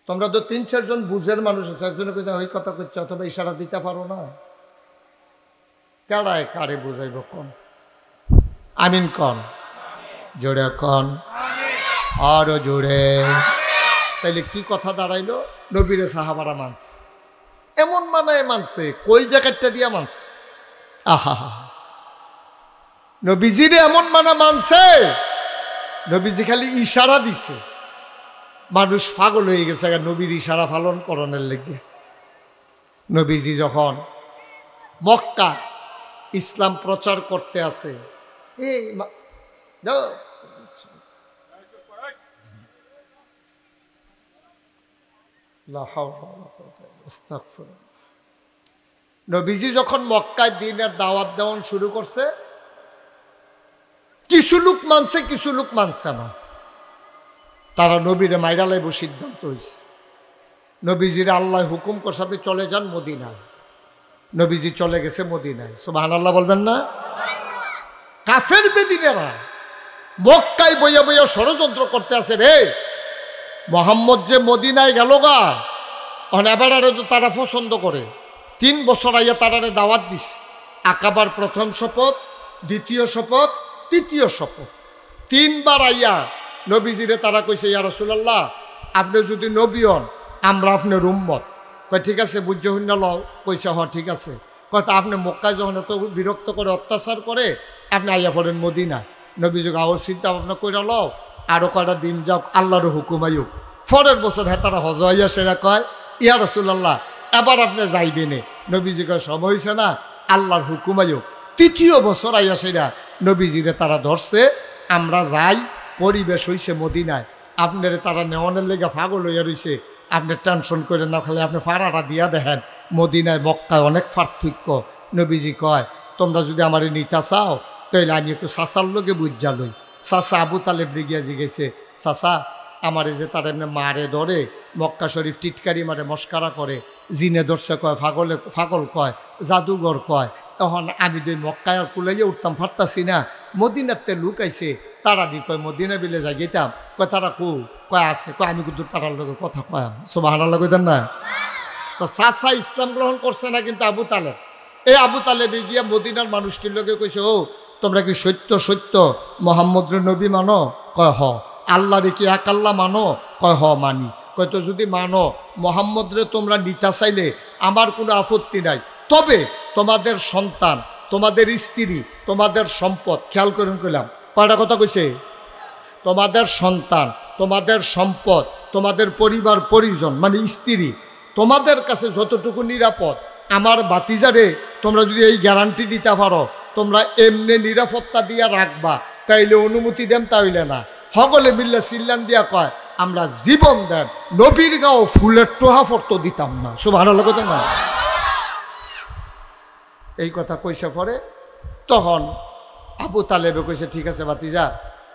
তোমরা তো 3-4 জন বুঝের মানুষ আছে, একজনে কইছে ওই কথা করছে, অথবা ইশারা দিতে পারো না। কারায় কারে বুঝাইব কন? আমিন কন, জোরে কন, আরো জোরে। তাইলে কি কথা দাঁড়াইলো? নবীরে সাহাবারা মানছে, এমন মানায় মানছে, কই জ্যাকেটটা দিয়া মানছে। আহা, নবীজিরে এমন মানা মানছে, নবীজি খালি ইশারা দিছে, মানুষ পাগল হয়ে গেছে নবীর ইশারা পালন করণের লেগে। নবীজি যখন মক্কা ইসলাম প্রচার করতে আছে, এই নবীজি যখন মক্কায় দ্বীনের দাওয়াত দেওয়ান শুরু করছে, কিছু লোক মানছে কিছু লোক মানছে না। তারা নবীরে মাইরা লাইব সিদ্ধান্ত হয়েছে। নবীজির আল্লাহ হুকুম করছে আপনি চলে যান মদিনায়। নবীজি চলে গেছে মদিনায়। সুবহানাল্লাহ বলবেন না? কাফের বেদিনেরা মক্কায় বইয়া বইয়া ষড়যন্ত্র করতে আছে, রে মোহাম্মদ যে মদিনায় গেল গা, অনেবারে তো তারা পছন্দ করে। 3 বছর আইয়া তারারে দাওয়াত দিছে। আকাবার প্রথম শপথ, দ্বিতীয় শপথ, তৃতীয় শপথ, 3 বার আইয়া নবীজিরে তারা কইছে, ইয়া রাসূলুল্লাহ আপনি যদি নবী হন আমরা আপনার উম্মত। কয় ঠিক আছে, বুঝে হইনা লও। কইছে হ ঠিক আছে। কথা আপনি মক্কায় যখন এত বিরক্ত করে অত্যাচার করে, আপনি আইয়া পড়েন মদিনায়। নবীজি আওয়ার চিন্তা ভাবনা কইরা লও, আরো কয়টা দিন যাও, আল্লাহর হুকুম আইও। পরের বছর তারা হজ হইয়া সেরা কয়, ইয়া রাসূলুল্লাহ এবার আপনি যাইবেনে। নবীজি কয় সময় হয়েছে না, আল্লাহর হুকুম আইও। 3য় বছর আইয়া সেরা নবীজিরে তারা ধরছে, আমরা যাই, পরিবেশ হইছে মদিনায়, আপনারে তারা নেওয়ানের লেগে পাগল হইয়া রইছে। আপনি টেনশন করে না, খালি আপনি ফাড়াটা দিয়া দেখেন, মদিনায় মক্কায় অনেক পার্থক্য। নবীজি কয় তোমরা যদি আমার নিতা চাও তাইলে আমি একটু চাচার লোকে বুঝা লই। চাচা আবু তালেব গিয়া জিগেছে, চাচা আমারে যে তার এমনি মারে ধরে, মক্কা শরীফ টিটকারি মারে, মস্কারা করে, জিনে ধরছে কয়, ফাগল কয়, জাদুঘর কয়। তখন আমি দুই মক্কায় আর কুলাইয়া উঠতাম, ফারতাছি না। মদিনাতে লুক আইছে, তারা দি কয় মদিনা বিলে যাই গেতাম। কয় তারা কয় আছে, কয় আমি কিন্তু তারার লোকের কথা কয়াম। সুবহানাল্লাহ কইতেন না? তো চাচা ইসলাম গ্রহণ করছে না, কিন্তু আবু তালেব, এই আবু তালেবে গিয়া মদিনার মানুষটির লোকে কইছে, ও তোমরা কি সত্য সত্য মোহাম্মদ নবী মানো? কয় হ। আল্লাহ রে কি এক আল্লাহ মানো? কয় হ মানি। কয় তো যদি মানো মোহাম্মদ রে তোমরা নিতা চাইলে আমার কোনো আপত্তি নাই, তবে তোমাদের সন্তান, তোমাদের স্ত্রী, তোমাদের সম্পদ, খেয়াল করেন কইলাম কয়টা কথা কইছে, তোমাদের সন্তান, তোমাদের সম্পদ, তোমাদের পরিবার পরিজন মানে স্ত্রী, তোমাদের কাছে যতটুকু নিরাপদ, আমার বাতিজারে তোমরা যদি এই গ্যারান্টি দিতে পারো তোমরা এমনি নিরাপত্তা দিয়া রাখবা, তাইলে অনুমতি দেন, তাইলে না। সকলে মিল্লা চিল্লান দিয়া কয় আমরা জীবন দেন, নবীর গাও ফুলের টোহা ফটো দিতাম না। সুবহানাল্লাহ কথা না? এই কথা কইসে পরে তখন আবু তালেবে কইছে, ঠিক আছে বাতিজা,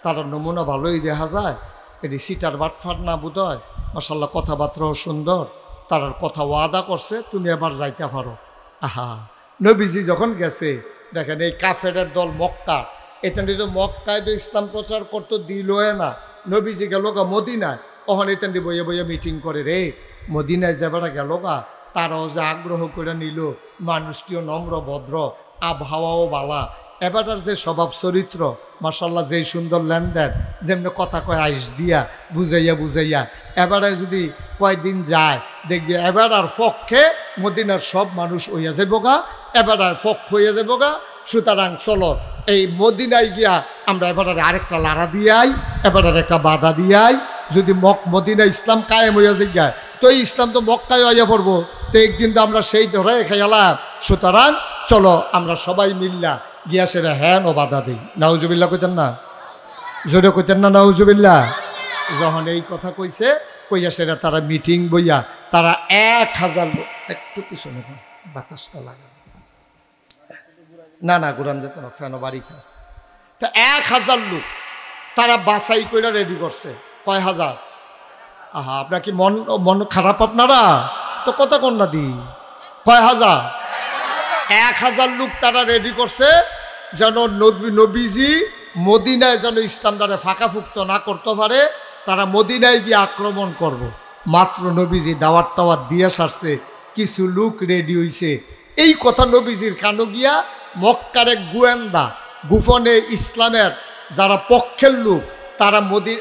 তার নমুনা ভালোই দেখা যায়, এটি সিটার বাটফার না বোধ হয়, মাশাআল্লাহ কথাবার্তাও সুন্দর, তার কথা ওয়াদা করছে, তুমি এবার যাইতে পারো। আহা, নবীজি যখন গেছে দেখেন এই কাফেরের দল মক্কা, এখানে তো মক্কায় তো ইসলাম প্রচার করতো দিল না। নবীজি গেল গা মদিনায়, ওখানে এখানে বইয়ে বইয়ে মিটিং করে, রে মদিনায় যাবারা গেল গা, তারাও যে আগ্রহ করে নিল, মানুষটিও নম্র ভদ্র, আবহাওয়াও বালা, এবারটার যে স্বভাব চরিত্র মাশাআল্লাহ, যেই সুন্দর লেনদেন, যেমনি কথা কয় আইস দিয়া বুঝাইয়া বুঝাইয়া, এবারে যদি কয়দিন যায় দেখবি এবার আর পক্ষে মদিনার সব মানুষ হইয়া যাইব গা, এবার আর পক্ষ হইয়া যাইব গা। সুতরাং চলো এই মদিনায় গিয়া আমরা এবার আরেকটা লাড়া দিয়াই, এবার আর একটা বাধা দিয়াই, যদি মদিনা ইসলাম কায়েম হইয়া যাই, তো এই ইসলাম তো মক্কায় হইয়া পড়বো, তো একদিন তো আমরা সেই ধরে খেয়ালাম। সুতরাং চলো আমরা সবাই মিল্লা গিয়া সেটা হ্যান ও বাধা দিই। নাউজুবিল্লাহ কইতেন না? জোরে কইতেন না নাউজুবিল্লাহ? যখন এই কথা কইছে কইয়া সেটা তারা মিটিং বইয়া তারা 1000 লোক, একটু পিছনে বাতাসটা লাগা না না ঘুরান যেত না, ফ্যানও বাড়ি খা। তা 1000 লোক তারা বাছাই করে রেডি করছে। কয় হাজার? আহা, আপনার কি মন মন খারাপ আপনারা? তো কথা কোন না দি, কয় হাজার? 1000 লোক তারা রেডি করছে যেন নবীজি মদিনায় যেন ইসলামটারে ফাঁকাফুক্ত না করতে পারে। তারা মদিনায় গিয়ে আক্রমণ করব। মাত্র নবীজি দাওয়াত টাওয়াত দিয়ে সারছে, কিছু লোক রেডি হইছে। এই কথা নবীজির কানো গিয়া মক্কার এক গোয়েন্দা গোপনে ইসলামের যারা পক্ষের লোক তারা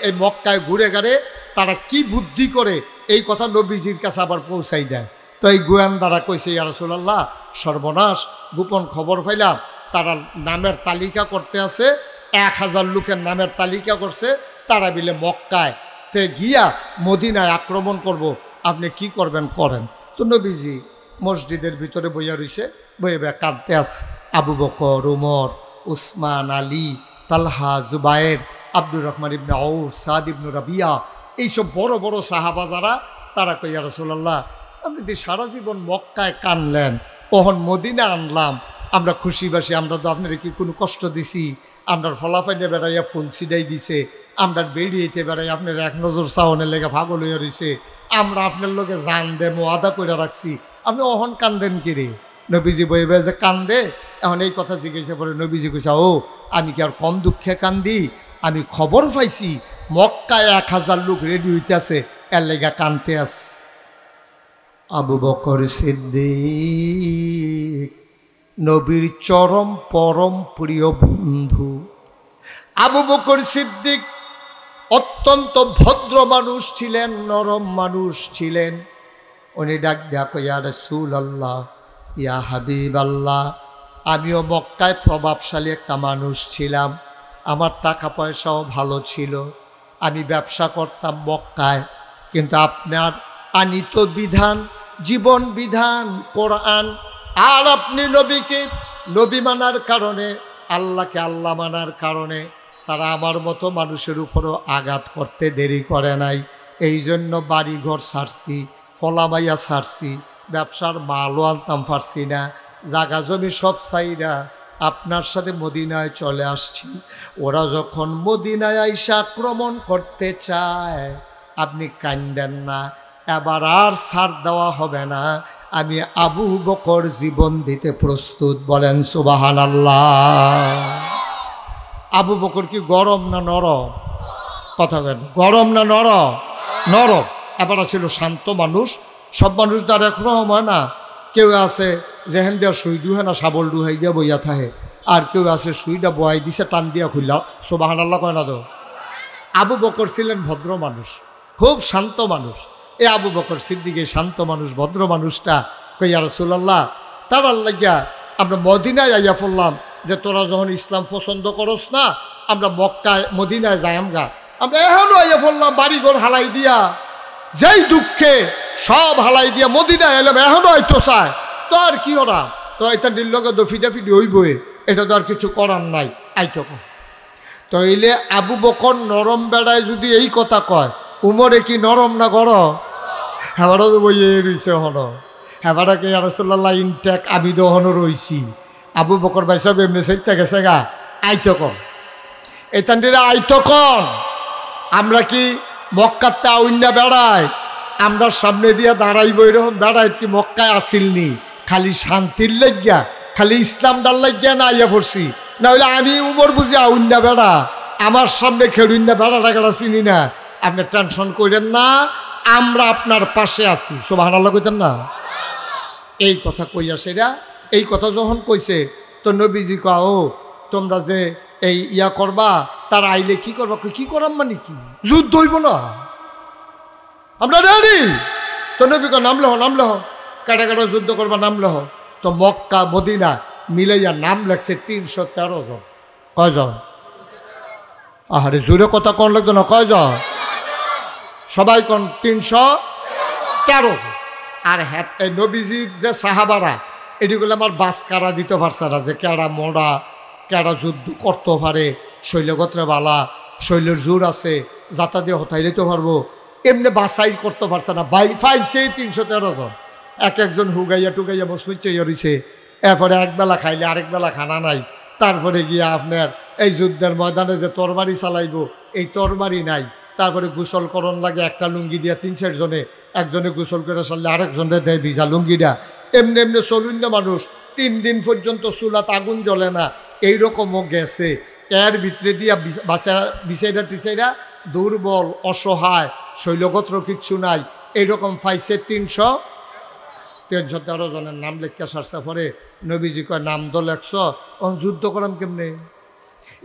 এই মক্কায় ঘুরে ঘাড়ে তারা কি বুদ্ধি করে এই কথা নবীজির কাছে আবার পৌঁছাই দেয়। তো এই গোয়েন্দারা কইছে, ইয়া রাসূলুল্লাহ, সর্বনাশ, গোপন খবর পাইলাম তারা নামের তালিকা করতে আছে, 1000 লোকের নামের তালিকা করছে, তারা মিলে মক্কায় তে গিয়া মদিনায় আক্রমণ করব, আপনি কি করবেন করেন। তো নবীজি মসজিদের ভিতরে বইয়া রইছে, বইয়ে বইয়া কাঁদতে আছে। আবু বকর, উমর, উসমান, আলী, তালহা, জুবায়ের, আব্দুর রহমান ইবনে আউফ, সাদ ইবনে রাবিয়া, এইসব বড় বড় সাহাবা যারা, তারা কই, ইয়া রাসূলুল্লাহ, আপনি যদি সারা জীবন মক্কায় কানলেন, ওহন মদিনা আনলাম, আমরা খুশিবাসী, আমরা তো আপনার কি কোনো কষ্ট দিছি? আমরা ফলাফাইনে বেড়াইয়া ফুল ছিটাই দিছে, আমরা বেরিয়েতে বেড়াই আপনার এক নজর চাওনের লেগে পাগল হইয়া রয়েছে, আমরা আপনার লোকে জান দে মোয়াদা করে রাখছি, আপনি অহন কান্দেন কিরে? নবীজি বই যে কান্দে। এখন এই কথা জিজ্ঞেসে পরে নবীজি কইসা, ও আমি কি আর কম দুঃখে কান্দি? আমি খবর পাইছি মক্কায় 1000 লোক রেডি হইতেছে, এর লেগা কানতে আস। আবু বকর সিদ্দিক নবীর চরম পরম প্রিয় বন্ধু। আবু বকর সিদ্দিক অত্যন্ত ভদ্র মানুষ ছিলেন, নরম মানুষ ছিলেন। উনি ডাক দেয়া কই, ইয়া রাসূলুল্লাহ, ইয়া হাবিবাল্লাহ, আমিও মক্কায় প্রভাবশালী একটা মানুষ ছিলাম, আমার টাকা পয়সাও ভালো ছিল, আমি ব্যবসা করতাম মক্কায়, কিন্তু আপনার আনিত বিধান, জীবন বিধান কোরআন, আর আপনি নবীকে নবী মানার কারণে, আল্লাহকে আল্লাহ মানার কারণে তারা আমার মতো মানুষের উপরও আঘাত করতে দেরি করে নাই। এই জন্য বাড়িঘর ছাড়ছি, ফলামাইয়া ছাড়ছি, ব্যবসার মালও আনতাম পারছি না, জাগা জমি সব চাইরা আপনার সাথে মদিনায় চলে আসছি। ওরা যখন মদিনায় আইসা আক্রমণ করতে চায়, আপনি কান্দেন না, এবার আর ছাড় দেওয়া হবে না, আমি আবু বকর জীবন দিতে প্রস্তুত। বলেন সুবহানাল্লাহ। আবু বকর কি গরম না নরম? কথা কেন, গরম না নরম? নরম। এবার ছিল শান্ত মানুষ। সব মানুষ তার একরকম হয় না। কেউ আছে যেহেন দিয়া সুই ডুহে না, শাবল ডুহাই দিয়া বইয়া থাকে, আর কেউ আছে সুইটা বয়াই দিছে, টান দিয়া খুললা। সুবহানাল্লাহ কয় না তো? আবু বকর ছিলেন ভদ্র মানুষ, খুব শান্ত মানুষ। এ আবু বকর সিদ্দিক এই শান্ত মানুষ, ভদ্র মানুষটা কই, ইয়া রাসূলুল্লাহ, তার লাগিয়া আমরা মদিনায় আইয়া পড়লাম যে তোরা যখন ইসলাম পছন্দ করস না, আমরা মক্কায় মদিনায় যাই, আমরা এখনো আইয়া পড়লাম বাড়িঘর হালাই দিয়া, যেই দুঃখে সব হালাই দিয়া মদিনায় এলাম, এখনো হয়তো চায়, তো আর কি ওরা তো এটা নির্লগে দফিডাফিডি হইবই, এটা তো আর কিছু করার নাই, আইতো। তো এইলে আবু বকর নরম বেড়ায় যদি এই কথা কয়, উমরে কি নরম না গরম? হেবারও তো বইয়ে রইছে হন, হেবারাকে ইয়া রাসূলুল্লাহ ইনটেক, আমি তো হনো রইছি। আবু বকর ভাই সব এমনি সেটা গেছে গা, আইতো কন, এতানটিরা আইতো কন। আমরা কি মক্কাতে আউন্না বেড়াই? আমরা সামনে দিয়া দাঁড়াইব এরকম বেড়াই কি মক্কায় আসিলনি? খালি শান্তির লাগিয়া, খালি ইসলাম ডাল লাগিয়া না আইয়া পড়ছি? না হইলে আমি উমর বুঝি আউন্না বেড়া, আমার সামনে খেলুন্না বেড়া টাকাটা চিনি না। আপনি টেনশন করেন না, আমরা আপনার পাশে আছি। সুবহানাল্লাহ কইতেন না? এই কথা কইয়া সেরা, এই কথা যখন কইছে তো নবীজি কয়, ও তোমরা যে এই ইয়া করবা, তারা আইলে কি করবা? কি করাম মানে কি? যুদ্ধ হইব না, আমরা রেডি। তো নবী কয়, নামলে হ, কাটা কাটা যুদ্ধ করবা, নামলে হ। তো মক্কা মদিনা মিলাইয়া নাম লাগছে 313 জন। কয়জন? আহারে জোরে কথা কোন লাগতো না, কয়জন? সবাই কোন 313। আর হ্যাঁ, এই নবীজির যে সাহাবারা, এটিগুলো আমার বাস কারা দিতে পারছে না, যে কেডা মোড়া, কেডা যুদ্ধ করতে পারে, শৈলগত্রে বালা, শৈলের জোর আছে, যাতা দিয়ে হতাইলেতে পারবো, এমনি বাছাই করতে পারছে না, পাইছে 313 জন। এক একজন হুগাইয়া টুগাইয়া মসমুচ্ছে রইছে। এরপরে একবেলা খাইলে আরেক বেলা খানা নাই। তারপরে গিয়ে আপনার এই যুদ্ধের ময়দানে যে তরবারি চালাইব, এই তরবারি নাই। তারপরে গোসল করণ লাগে একটা লুঙ্গি দিয়া 3-4 জনে, একজনে গোসল করে সারলে আরেকজনে দেয় ভিজা লুঙ্গিটা। এমনি এমনি চলুন না মানুষ, 3 দিন পর্যন্ত চুলাত আগুন জ্বলে না, এইরকমও গেছে। এর ভিতরে দিয়া বিছাইরা টিছাইরা দুর্বল অসহায় শৈলগত্র কিচ্ছু নাই, এইরকম পাইছে 313 জনের নাম লেখা সারছে। পরে নবীজি কয় নাম তো লেখছ, যুদ্ধ করাম কেমনে?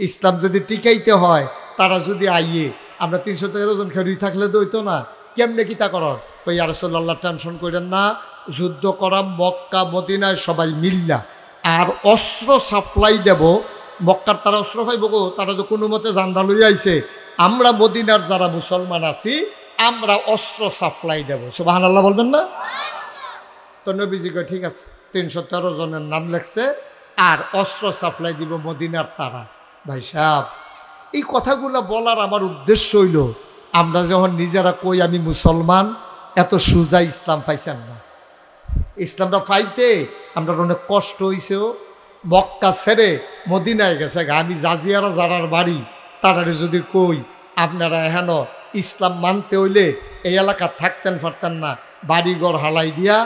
ইসলাম যদি টিকাইতে হয়, তারা যদি আইয়ে আমরা 313 জন খেড়ি থাকলে তো হইতো না, কেমনে কিতা করার? ওই ইয়া রাসূলুল্লাহ টেনশন করেন না, যুদ্ধ করাম মক্কা মদিনায় সবাই মিল্লা, আর অস্ত্র সাপ্লাই দেব। মক্কার তারা অস্ত্র পাইব গো, তারা তো কোনো মতে জান্ডা লইয়া আইছে, আমরা মদিনার যারা মুসলমান আছি আমরা অস্ত্র সাপ্লাই দেব। সুবহানাল্লাহ বলবেন না? তো নবীজি কয় ঠিক আছে, 313 জনের নাম লেখছে, আর অস্ত্র সাপ্লাই দিব মদিনার তারা। ভাই সাহেব, এই কথাগুলো বলার আমার উদ্দেশ্য হইল, আমরা যখন নিজেরা কই আমি মুসলমান, এত সোজা ইসলাম পাইছেন না। ইসলামটা পাইতে আমরা অনেক কষ্ট হইছেও। মক্কা ছেড়ে মদিনায় গেছে। আমি জাজিয়ারা যারার বাড়ি, তারারে যদি কই আপনারা হেন ইসলাম মানতে হইলে এই এলাকা থাকতেন পারতেন না, বাড়িঘর হালাই দিয়া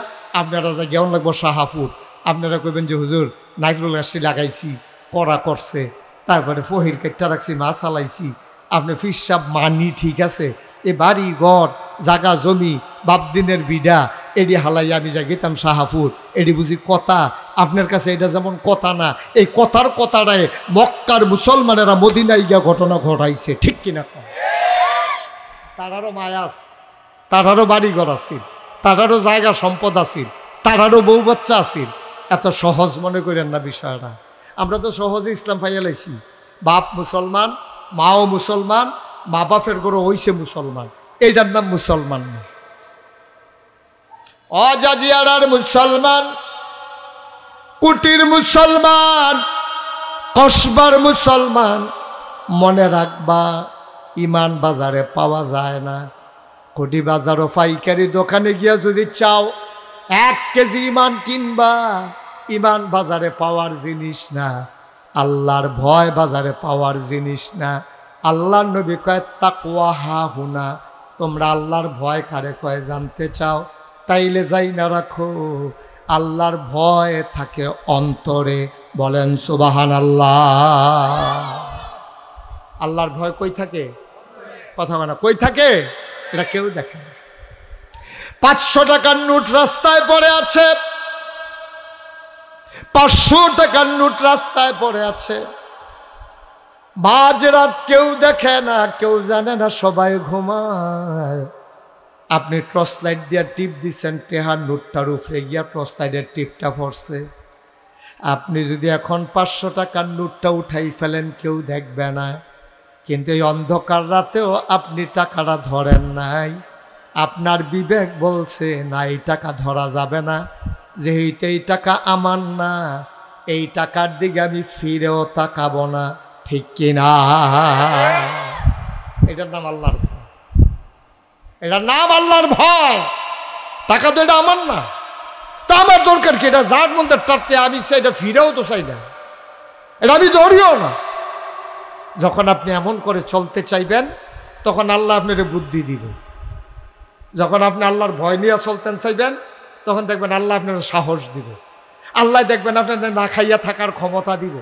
আপনারা যা গেউন লাগবো শাহাপুর, আপনারা কইবেন যে হুজুর নাইট্রোল গাছটি লাগাইছি, করা করছে, তারপরে ফহির কেটটা রাখছি, মাছ হালাইছি, আপনি ফিরসাব মানি ঠিক আছে, এ বাড়ি ঘর জাগা জমি বাপদিনের বিডা এডি হালাই আমি যা গেতাম শাহাপুর, এডি বুঝি কথা? আপনার কাছে এটা যেমন কথা না, এই কথার কথাটায় মক্কার মুসলমানেরা মদিনায় গিয়া ঘটনা ঘটাইছে, ঠিক কিনা? তারারও মায়া আছে, তারারও বাড়িঘর আছে, তারারও জায়গা সম্পদ আছে, তারারও বউ বাচ্চা আছে। এত সহজ মনে করেন না বিষয়টা। আমরা তো সহজে ইসলাম পাইয়া লাইছি, বাপ মুসলমান, মাও মুসলমান, মা বাপের গরো হইছে মুসলমান, এইটার নাম মুসলমান না। অজাজিয়ার মুসলমান, কুটির মুসলমান, কসবার মুসলমান, মনে রাখবা ইমান বাজারে পাওয়া যায় না। কোটি বাজার ও পাইকারি দোকানে গিয়া যদি চাও 1 কেজি ইমান কিনবা, ইমান বাজারে পাওয়ার জিনিস না, আল্লাহর ভয় বাজারে পাওয়ার জিনিস না। আল্লাহর নবী কয় তাকওয়া হা হুনা, তোমরা আল্লাহর ভয় কারে কয় জানতে চাও? তাইলে যাই না রাখো, আল্লাহর ভয় থাকে অন্তরে। বলেন সুবহানাল্লাহ। আল্লাহর ভয় কই থাকে? কথা বলে না, কই থাকে? এটা কেউ দেখে না। 500 টাকার নোট রাস্তায় পড়ে আছে, 500 টাকার নোট রাস্তায় পড়ে আছে, মাঝরাত কেউ দেখে না, কেউ জানে না, সবাই ঘুমায়। আপনি টর্চ লাইট দিয়ে টিপ দিচ্ছেন, টেহার নোটটার উপরে গিয়া টর্চ লাইটের টিপটা পড়ছে। আপনি যদি এখন 500 টাকার নোটটা উঠাই ফেলেন, কেউ দেখবে না, কিন্তু এই অন্ধকার রাতেও আপনি টাকাটা ধরেন নাই। আপনার বিবেক বলছে না, এই টাকা ধরা যাবে না, যেহেতু এই টাকা আমার না, এই টাকার দিকে আমি ফিরেও তাকাবো না, ঠিক কিনা? এটার নাম আল্লাহর ভয়, এটার নাম আল্লাহর ভয়। টাকা তো এটা আমার না, তা আমার দরকার কি? এটা যার মধ্যে টাটতে আমি সেটা ফিরেও তো চাই না, এটা আমি ধরিও না। যখন আপনি এমন করে চলতে চাইবেন, তখন আল্লাহ আপনার বুদ্ধি দিব। যখন আপনি আল্লাহর ভয় নিয়ে চলতেন চাইবেন, তখন দেখবেন আল্লাহ আপনার সাহস দিব। আল্লাহ দেখবেন আপনার না খাইয়া থাকার ক্ষমতা দিব।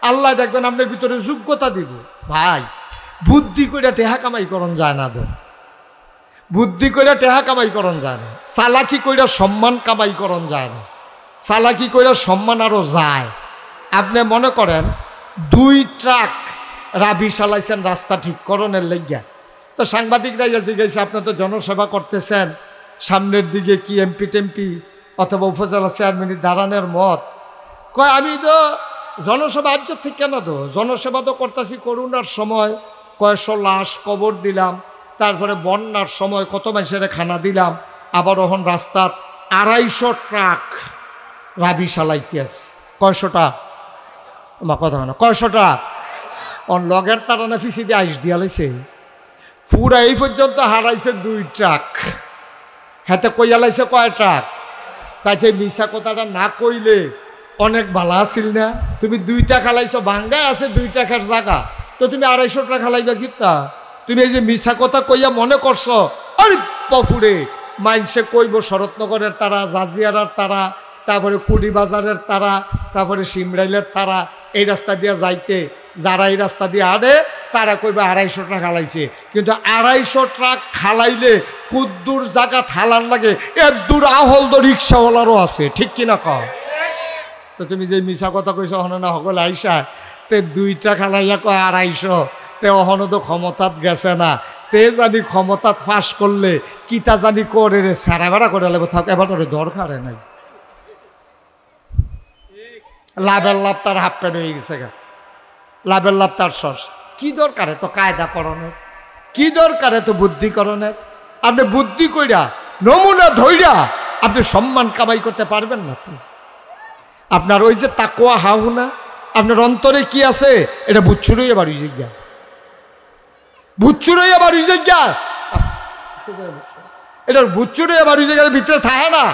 আল্লাহ দেখবেন আপনার ভিতরে যোগ্যতা দিব। ভাই, বুদ্ধি করে টেহা কামাই করন যায় না, তো বুদ্ধি করে টেহা কামাই করন যায় না, চালাকি করে সম্মান কামাই করন যায় না, চালাকি করে সম্মান আরও যায়। আপনি মনে করেন 2 ট্রাক রাবি চালাইছেন রাস্তা ঠিক করণের লাগিয়া, তো সাংবাদিকরা জিজ্ঞাসা আপনি তো জনসেবা করতেছেন, সামনের দিকে কি এমপি টেমপি অথবা উপজেলা চেয়ারম্যানের দাঁড়ানোর মত? কয় আমি তো জনসেবা আজ ঠিক কেন, তো জনসেবা তো করতেছি করোনার সময় কয়েকশো লাশ কবর দিলাম, তারপরে বন্যার সময় কত মানুষের খানা দিলাম, আবার ওখান রাস্তার 250 ট্রাক রাবি চালাইতে আছে। কয়শোটা? আমার কথা না, কয়শোটা? অন লগের তারা না ফিসি দিয়ে আইস দিয়া লাইছে, পুরা এই পর্যন্ত হারাইছে 2 ট্রাক, হাতে কইয়া লাইছে কয় ট্রাক। তাই যে মিশা কথাটা না কইলে অনেক ভালো আছিল না। তুমি 2 টাকা লাইছো, ভাঙ্গায় আছে 2 টাকার জায়গা, তো তুমি 250 টাকা লাইবা কিতা? তুমি এই যে মিশা কথা কইয়া মনে করছো আরে পফুরে মাইনসে কইব শরৎনগরের তারা, জাজিয়ারার তারা, তারপরে কুড়িবাজারের তারা, তারপরে সিমরাইলের তারা, এই রাস্তা দিয়ে যাইতে যারা এই রাস্তা দিয়ে আড়ে তারা কইবে 250 টাকা খালাইছে। কিন্তু 250 ট্রাক খালাইলে কুদ্দুর জায়গা থালার লাগে, এর দূর আহল তো রিক্সাওয়ালারও আছে, ঠিক কিনা কও? তো তুমি যে মিশা কথা কইছো হনে না সকল আইসা তে 2 টাকা খালাইয়া কয় 250, তে অহনো তো ক্ষমতাত গেছে না, তে জানি ক্ষমতাত ফাঁস করলে কিতা জানি করে রে সারা বেড়া করে লাগবে, থাক এবার তোর দরকার নাই। লাভের লাভ তার হাফ প্যান্ট হয়ে গেছে গা, লাভের লাভ তার সস। কি দরকারে তো কায়দা করণের, কি দরকারে তো বুদ্ধিকরণের? আপনি বুদ্ধি কইরা নমুনা ধইরা আপনি সম্মান কামাই করতে পারবেন না। তো আপনার ওই যে তাকওয়া হাহুনা, আপনার অন্তরে কি আছে এটা বুচ্ছুরই আবার ওই জায়গা, বুচ্ছুরই আবার ওই জায়গা, এটা বুচ্ছুরই আবার ওই জায়গার ভিতরে থাকে না।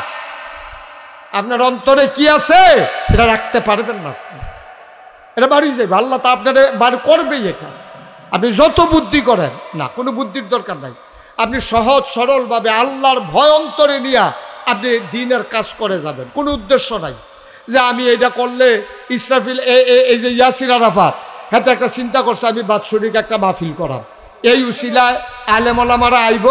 আপনার অন্তরে কি আছে এটা রাখতে পারবেন না, এটা বাড়ি যাবে। আল্লাহ তা আপনার বার করবেই। এটা আপনি যত বুদ্ধি করেন না, কোনো বুদ্ধির দরকার নাই। আপনি সহজ সরলভাবে আল্লাহর ভয় অন্তরে নিয়ে আপনি দিনের কাজ করে যাবেন, কোনো উদ্দেশ্য নাই যে আমি এটা করলে ইসরাফিল এই যে ইয়াসির আরাফাত হ্যাঁ একটা চিন্তা করছে আমি বাৎসরিক একটা মাহফিল করাম, এই উসিলায় আলেম ওলামারা আইব,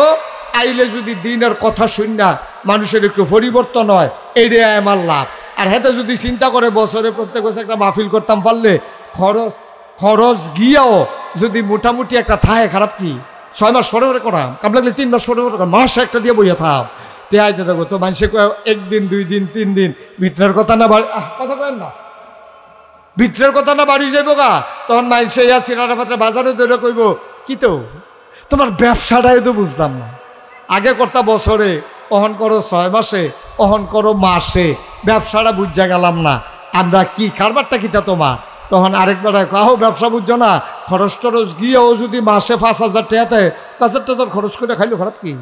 আইলে যদি দিনের কথা শুননা মানুষের একটু পরিবর্তন হয় এইটাই আমার লাভ। আর হেতে যদি চিন্তা করে বছরে প্রত্যেক বছর একটা মাহফিল করতাম পারলে খরচ গিয়াও যদি মোটামুটি একটা থাকে, খারাপ কি 6 মাস সরে করাম, কাম লাগলে 3 মাস সরে করাম, মাস একটা দিয়ে বইয়া থাম তে আইতে থাকবো। তো মানুষে 1 দিন 2 দিন 3 দিন ভিতরের কথা না কথা বলেন না, ভিতরের কথা না বাড়ি যাইব গা, তখন মানুষে ইয়া সিনারাফাতের বাজারে ধরে কইব কি তো তোমার ব্যবসাটাই তো বুঝলাম না, আগে করতা বছরে, অহন করো 6 মাসে, অহন করো মাসে, ব্যবসাটা বুঝা গেলাম না, আমরা কি কারবারটা কিতা তোমার? তখন আরেকবার কাহো ব্যবসা বুঝছো না, খরচ টরচ গিয়েও যদি মাসে 5,000 টাকাতে 5,000 খরচ করে খাইলো খারাপ কি?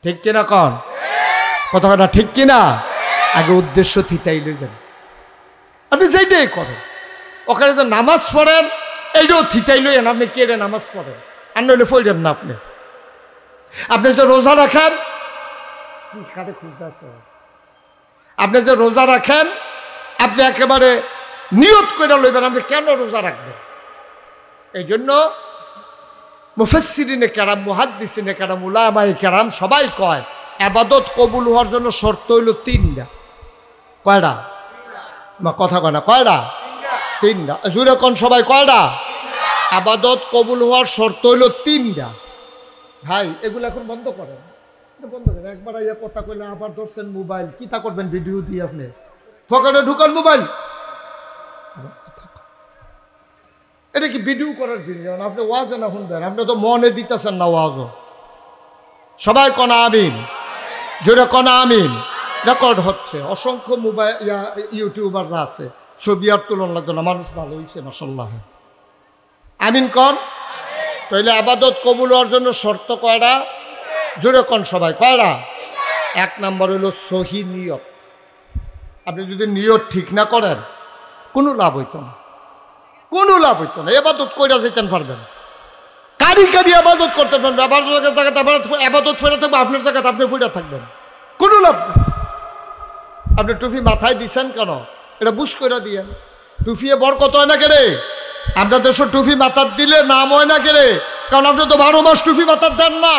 ঠিক কিনা কন কথা কথা, ঠিক কিনা? আগে উদ্দেশ্য থিতাই লই যান, আপনি যেইটাই করেন ওখানে যে নামাজ পড়েন এইটাও থিতাই লইয়েন, আপনি কে রে নামাজ পড়েন আর নইলে পড়েন না। আপনি যে রোজা রাখেন, আপনি যে রোজা রাখেন আপনি একেবারে নিয়ত করে লইবেন আপনি কেন রোজা রাখবেন। এই জন্য মুফাসসিরিনে কেরাম, মুহাদ্দিসিনে কেরাম, উলামায়ে কেরাম সবাই কয় ইবাদত কবুল হওয়ার জন্য শর্ত হইল 3টা। কয়টা? কথা কয় না, কয়টা? 3টা। জুড়ে কোন সবাই কয়টা? ইবাদত কবুল হওয়ার শর্ত হইল 3টা। ভাই এগুলো এখন বন্ধ করেন, বন্ধ করেন। একবার ইয়ে কথা কইলে আবার ধরছেন মোবাইল, কি তা করবেন? ভিডিও দিয়ে আপনি পকেটে ঢুকান মোবাইল, এটা কি ভিডিও করার জিনিস? আপনি ওয়াজে না শুনবেন, আপনি তো মনে দিতেছেন না ওয়াজও। সবাই কনা আমিন, জোরে কনা আমিন। রেকর্ড হচ্ছে, অসংখ্য মোবাইল ইউটিউবাররা আছে, ছবি আর তুলন লাগতো না, মানুষ ভালো হয়েছে মাশাআল্লাহ। আমিন কন। তাইলে আবাদত কবুল হওয়ার জন্য শর্ত কয়টা? জোরে কন সবাই, কয়টা? 1 নম্বর হলো সহি নিয়ত। আপনি যদি নিয়ত ঠিক না করেন কোনো লাভ হইতো না, কোনো লাভ হইতো না। এবাদত কইরা যেতেন পারবেন, কারি কারি আবাদত করতে পারবেন, আবাদত ফেরা থাকবে আপনার জায়গাতে, আপনি ফুটা থাকবেন, কোনো লাভ নেই। আপনি টুপি মাথায় দিচ্ছেন কেন? এটা বুঝ করে দিয়েন। টুপিয়ে বরকত হয় না কেড়ে? আপনার দেশের টুপি মাথার দিলে নাম হয় না কেড়ে? কারণ আপনি তো 12 মাস টুপি মাথার দেন না,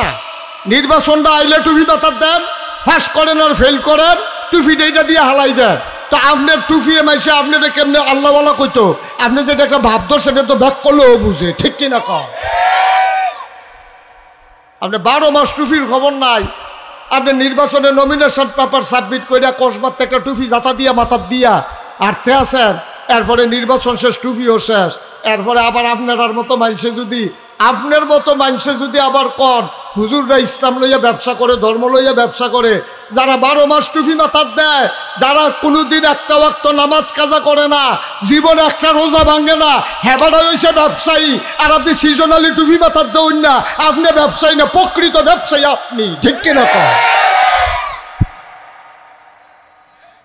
নির্বাচনটা আইলে টুপি মাথার দেন, পাস করেন আর ফেল করেন, টুপি এইটা দিয়ে হালাই দেন। তো আপনার টুপিয়ে মাইছে আপনারা কেমনে আল্লাহওয়ালা কইতো? আপনি যেটা একটা ভাব ধরছেন সেটা তো ব্যাক করলেও বুঝে, ঠিক কিনা কম? আপনি 12 মাস টুপির খবর নাই, আপনি নির্বাচনে নমিনেশন পেপার সাবমিট করে কসবার থেকে টুপি জাতা দিয়া মাথার দিয়া আর্থে আছেন, এরপরে নির্বাচন শেষ, টুপিও শেষ। এরপরে আবার আপনার মতো মানুষে যদি আবার কন হুজুররা ইসলাম লইয়া ব্যবসা করে, ধর্ম লইয়া ব্যবসা করে, যারা 12 মাস টুপি মাথার দেয়, যারা কোনোদিন একটা ওয়াক্ত নামাজ কাজা করে না, জীবনে একটা রোজা ভাঙে না, হেবাটা হয়েছে ব্যবসায়ী। আর আপনি সিজনালি টুপি মাথার দেউন না, আপনি ব্যবসায়ী না, প্রকৃত ব্যবসায়ী আপনি, ঠিক কিনা কর?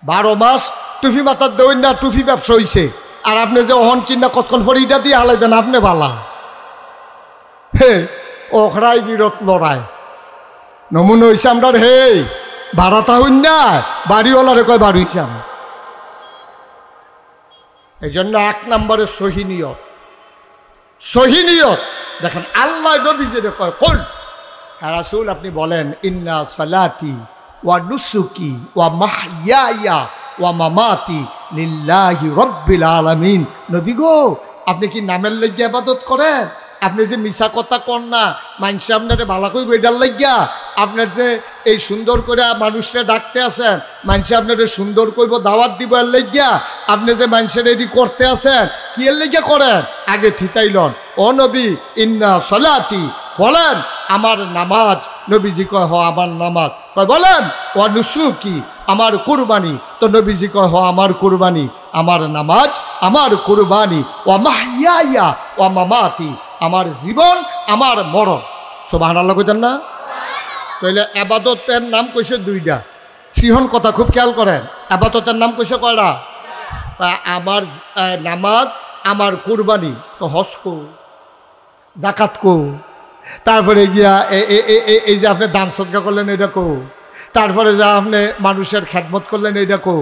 12 মাস টুপি মাথার দেউন না, টুপি ব্যবসা হইছে, আর আপনি যে অহন কিনা কতক্ষণ পরে ইটা দিয়ে হালাইবেন, আপনি বালা হে ওখরাই গিরত লড়াই নমুনা হইছে আমরা। হে ভাড়াটা হইন না, বাড়িওয়ালারে কয় বাড়িছাম। এই জন্য 1 নম্বরে সহিনিয়ত। সহিনিয়ত দেখেন, আল্লাহ নবীজিরে কয় কুল হ্যাঁ রাসূল আপনি বলেন, ইন্না সালাতি ওয়া নুসুকি ওয়া মাহইয়ায়া ওয়া মামাতি লিল্লাহি রাব্বিল আলামিন। নবী গো, আপনি কি নামের লাগিয়া ইবাদত করেন? আপনি যে মিছা কথা কন না, মানুষে আপনারে ভালো কইব এটার লাগিয়া, আপনার যে এই সুন্দর করে মানুষটা ডাকতে আছেন, মানুষে আপনারে সুন্দর কইব দাওয়াত দিব এর লাগিয়া, আপনি যে মানুষের এটি করতে আছেন কি এর লাগিয়া করেন? আগে থিতাইলন। ও নবী, ইন্না সালাতি বলেন আমার নামাজ। নবীজি কয় হ আমার নামাজ। কয় বলেন ও নুসুকি আমার কুরবানি। তো নবীজি কয় হ আমার কুরবানি, আমার নামাজ, আমার কুরবানি, ও মাহইয়ায়া ও মামাতি, আমার জীবন, আমার মরণ। সুবহানাল্লাহ কইতেন না? তাইলে আবাদতের নাম কইছে 2টা। সিহন কথা খুব খেয়াল করেন, আবাদতের নাম কইছে কয়টা? আমার নামাজ, আমার কুরবানি। তো হজ কো, যাকাত কো, তারপরে গিয়া এই যে আপনি দান সদকা করলেন এটা কো, তারপরে যা আপনি মানুষের খেদমত করলেন এটা কো,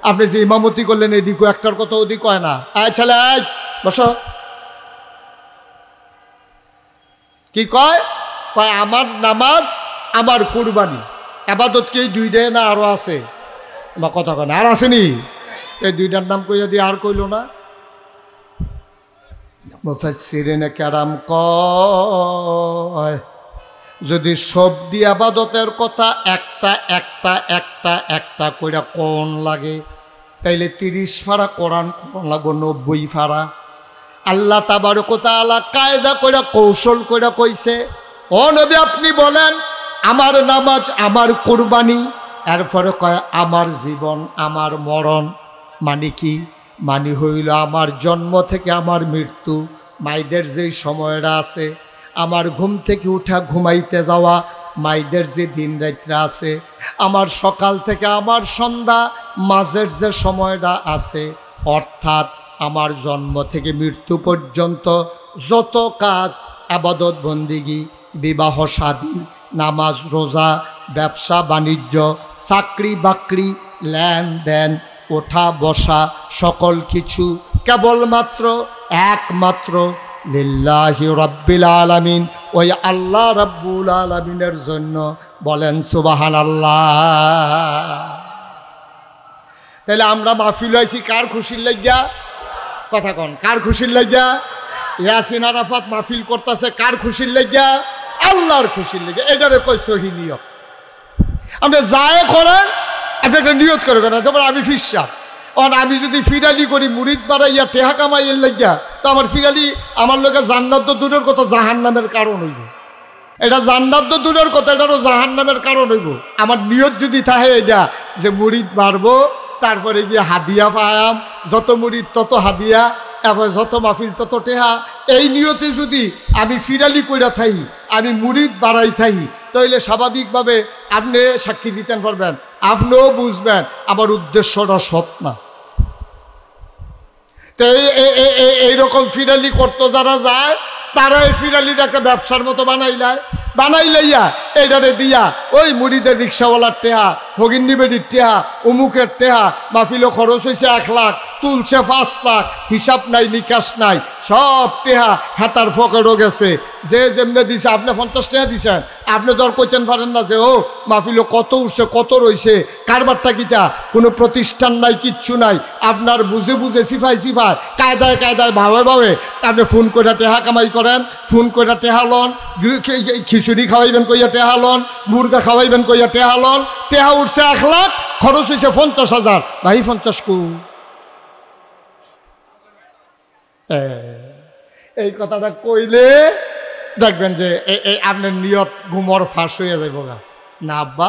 আপনি যে ইমামতি করলেন এদিক একটার কথা ওদিক কয় না। ছেলে বসো, কি কয়? কয় আমার নামাজ, আমার কুরবানি। আবাদত কি 2টাই না আরো আছে? আমার কথা কয় না আর আসেনি? এই 2টার নাম কইয়া দিয়ে আর কইল না। মুফাসসিরিনে কেরাম কয় যদি সব দিয়ে আবাদতের কথা একটা একটা একটা একটা কইরা কোন লাগে, তাইলে 30 ফারা কোরআন কোরআন লাগো 90 ফারা। আল্লাহ তাবারক ওয়া তাআলা কায়দা কইরা কৌশল কইরা কইছে, ও নবী আপনি বলেন আমার নামাজ, আমার কুরবানি, এরপরে কয় আমার জীবন, আমার মরণ। মানে কি? মানে হইল আমার জন্ম থেকে আমার মৃত্যু, মাইদের যেই সময়টা আছে, আমার ঘুম থেকে উঠা ঘুমাইতে যাওয়া, মাইদের যে দিন রাত্রা আছে, আমার সকাল থেকে আমার সন্ধ্যা, মাঝের যে সময়টা আছে, অর্থাৎ আমার জন্ম থেকে মৃত্যু পর্যন্ত যত কাজ, আবাদত বন্দিগি, বিবাহ শাদী, নামাজ রোজা, ব্যবসা বাণিজ্য, চাকরি বাকরি, লেনদেন, ওঠা বসা, সকল কিছু কেবলমাত্র একমাত্র লিল্লাহি রাব্বিল আলামিন, ওই আল্লাহ রাব্বুল আলামিনের জন্য। বলেন সুবহানাল্লাহ। তাহলে আমরা মাহফিল হয়েছি কার খুশির লাগিয়া? কথা কন, কার খুশির লাগিয়া? ইয়াসিন আরাফাত মাহফিল করতেছে কার খুশির লাগিয়া? আল্লাহর খুশির লাগিয়া। এটারে কই সহি নিয়ত। আপনি যায় করেন, আপনি একটা নিয়ত করে করেন। যেমন আমি ফিরসাব, আমি যদি ফিরালি করি মুরিদ বাড়াইয়া টেহা কামাইয়ের লাগিয়া, তো আমার ফিরালি আমার লোকে জান্নাত তো দূরের কথা, জাহান্নামের কারণ হইব। এটা জান্নাত তো দূরের কথা, এটারও জাহান্নামের কারণ হইব। আমার নিয়ত যদি থাকে এটা যে মুরিদ বাড়বো, তারপরে গিয়ে হাদিয়া পায়াম, যত মুরিদ তত হাদিয়া, এরপরে যত মাহফিল তত টেহা, এই নিয়তে যদি আমি ফিরালি কইরা থাই, আমি মুরিদ বাড়াই থাই, তাইলে স্বাভাবিকভাবে আপনি সাক্ষী দিতেন পারবেন, আপনিও বুঝবেন আমার উদ্দেশ্যটা সৎ না। তো এইরকম ফিরালি করতো যারা যায়, তারা এই ফিরালির একটা ব্যবসার মতো বানাইলাইয়া এইটারে দিয়া ওই মুড়িদের রিক্সাওয়ালার টেহা, হগিন্নি বেডির টেহা, অমুকের টেহা, মাহফিলও খরচ হয়েছে 1 লাখ, তুলছে 5 লাখ, হিসাব নাই নিকাশ নাই, সব টেহা হাতার ফকেটও গেছে। যে যেমনে দিছে, আপনি 50 টাকা দিছেন, আপনি তো আর কইতেন পারেন না যে ও মাহফিলও কত উঠছে কত রয়েছে, কারবারটা কিটা, কোনো প্রতিষ্ঠান নাই, কিচ্ছু নাই। আপনার বুঝে বুঝে সিফাই কায়দায় কায়দায় ভাবে আপনি ফোন করে টেহা কামাই করেন, ফোন করে টেহা লন, খিচুড়ি খাওয়াইবেন কইয়া টেহা লন, মুরগা খাওয়াইবেন কইয়া টেহা লন, টেহা উঠছে 1 লাখ, খরচ হয়েছে 50,000। ভাই 50 কু, এই কথাটা কইলে দেখবেন যে এই আপনার নিয়ত গুমর ফাঁস হয়ে যাইব গা। না আব্বা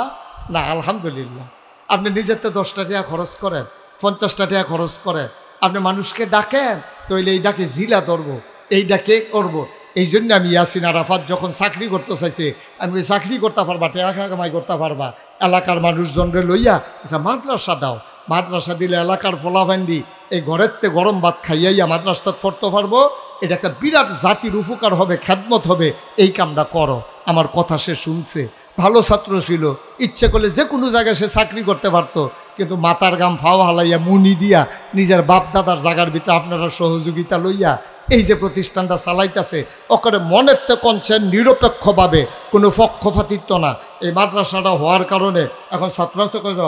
না, আলহামদুলিল্লাহ। আপনি নিজের তো 10টা টাকা খরচ করেন, 50টা টাকা খরচ করেন, আপনি মানুষকে ডাকেন, তইলে এই ডাকে জিলা ধরবো, এই ডাকে করবো। এই জন্য আমি ইয়াসিন আরাফাত যখন চাকরি করতে চাইছে, আমি চাকরি করতে পারবা, টাকা কামাই করতে পারবা, এলাকার মানুষজনরে লইয়া একটা মাদ্রাসা দাও, মাদ্রাসা দিলে এলাকার ফলাফান্ডি এই ঘরেরতে গরম ভাত খাইয়াইয়া মাদ্রাসা পড়তে পারবো, এটা একটা বিরাট জাতির উপকার হবে, খেদমত হবে, এই কামটা করো। আমার কথা সে শুনছে, ভালো ছাত্র ছিল, ইচ্ছে করলে যে কোনো জায়গায় সে চাকরি করতে পারতো, কিন্তু মাথার গাম ফাওয়া হালাইয়া মুনি দিয়া নিজের বাপ দাদার জায়গার ভিতরে আপনারা সহযোগিতা লইয়া এই যে প্রতিষ্ঠানটা চালাইতেছে, ওখানে মনের তো কনসেন নিরপেক্ষভাবে, কোনো পক্ষপাতিত্ব না। এই মাদ্রাসাটা হওয়ার কারণে এখন ছাত্র কত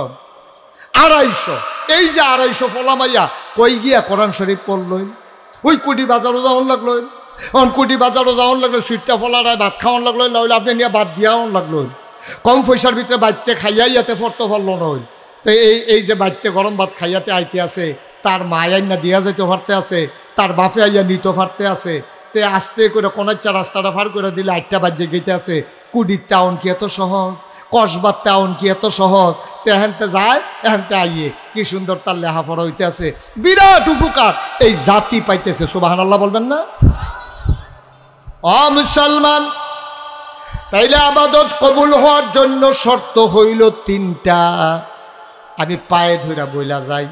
250, এই যে 250 ফলামাইয়া কই গিয়া কোরআন শরীফ পড়লই, ওই কুটি বাজারও যাওয়ান লাগলো, কুটি বাজারও যাওয়ান লাগলো, সুইটটা ফলারায় ভাত খাওয়ান লাগলো, নইলে আপনি নিয়ে ভাত দিয়াওয়ান লাগলো, কম পয়সার ভিতরে বাইতে খাইয়া ইয়াতে ফরতে পারলো নয়। তো এই যে বাইতে গরম ভাত খাইয়াতে আইতে আছে, তার মায় আইনা দিয়া যাইতে পারতে আছে, তার বাপে আইয়া নিতে পারতে আছে, তে আস্তে করে কোনাচ্চা রাস্তাটা পার করে দিলে 8টা বাজে গেতে আছে। কুডির টাউন কি এত সহজ, কসবার টাউন কি এত সহজ? তো এখানতে যায়, এখানতে আইয়ে কি সুন্দর তার লেখাপড়া হইতে আছে, বিরাট উপকার এই জাতি পাইতেছে। সুবহানাল্লাহ বলবেন না? ও মুসলমান, তাইলে আবাদত কবুল হওয়ার জন্য শর্ত হইল 3টা। আমি পায়ে ধইরা বইলা যাই,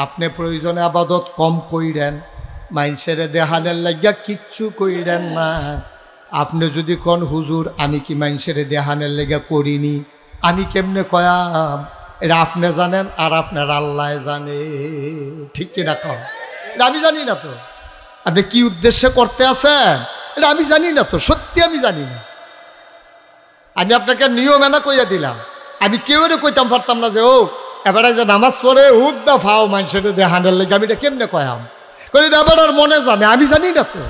আপনি প্রয়োজনে আবাদত কম কইরেন, মাইনসেরে দেহানের লাগিয়া কিচ্ছু কইরেন না। আপনি যদি কোন হুজুর আমি কি মাইনসেরে দেহানের লেগা করিনি, আমি কেমনে কয়াম? এটা আপনি জানেন আর আপনার আল্লাহ জানে, ঠিক কিনা কম? এটা আমি জানি না তো, আপনি কি উদ্দেশ্যে করতে আছেন এটা আমি জানি না তো, সত্যি আমি জানি না। আমি আপনাকে নিয়ম এনা কইয়া দিলাম, আমি কেউ কইতাম পারতাম না যে ও এবারে যে নামাজ পড়ে হুক দা ফাও মানুষের দেহানের লেগে, আমি এটা কেমনে কয়াম? কই এবার আর মনে জানে, আমি জানি না তো,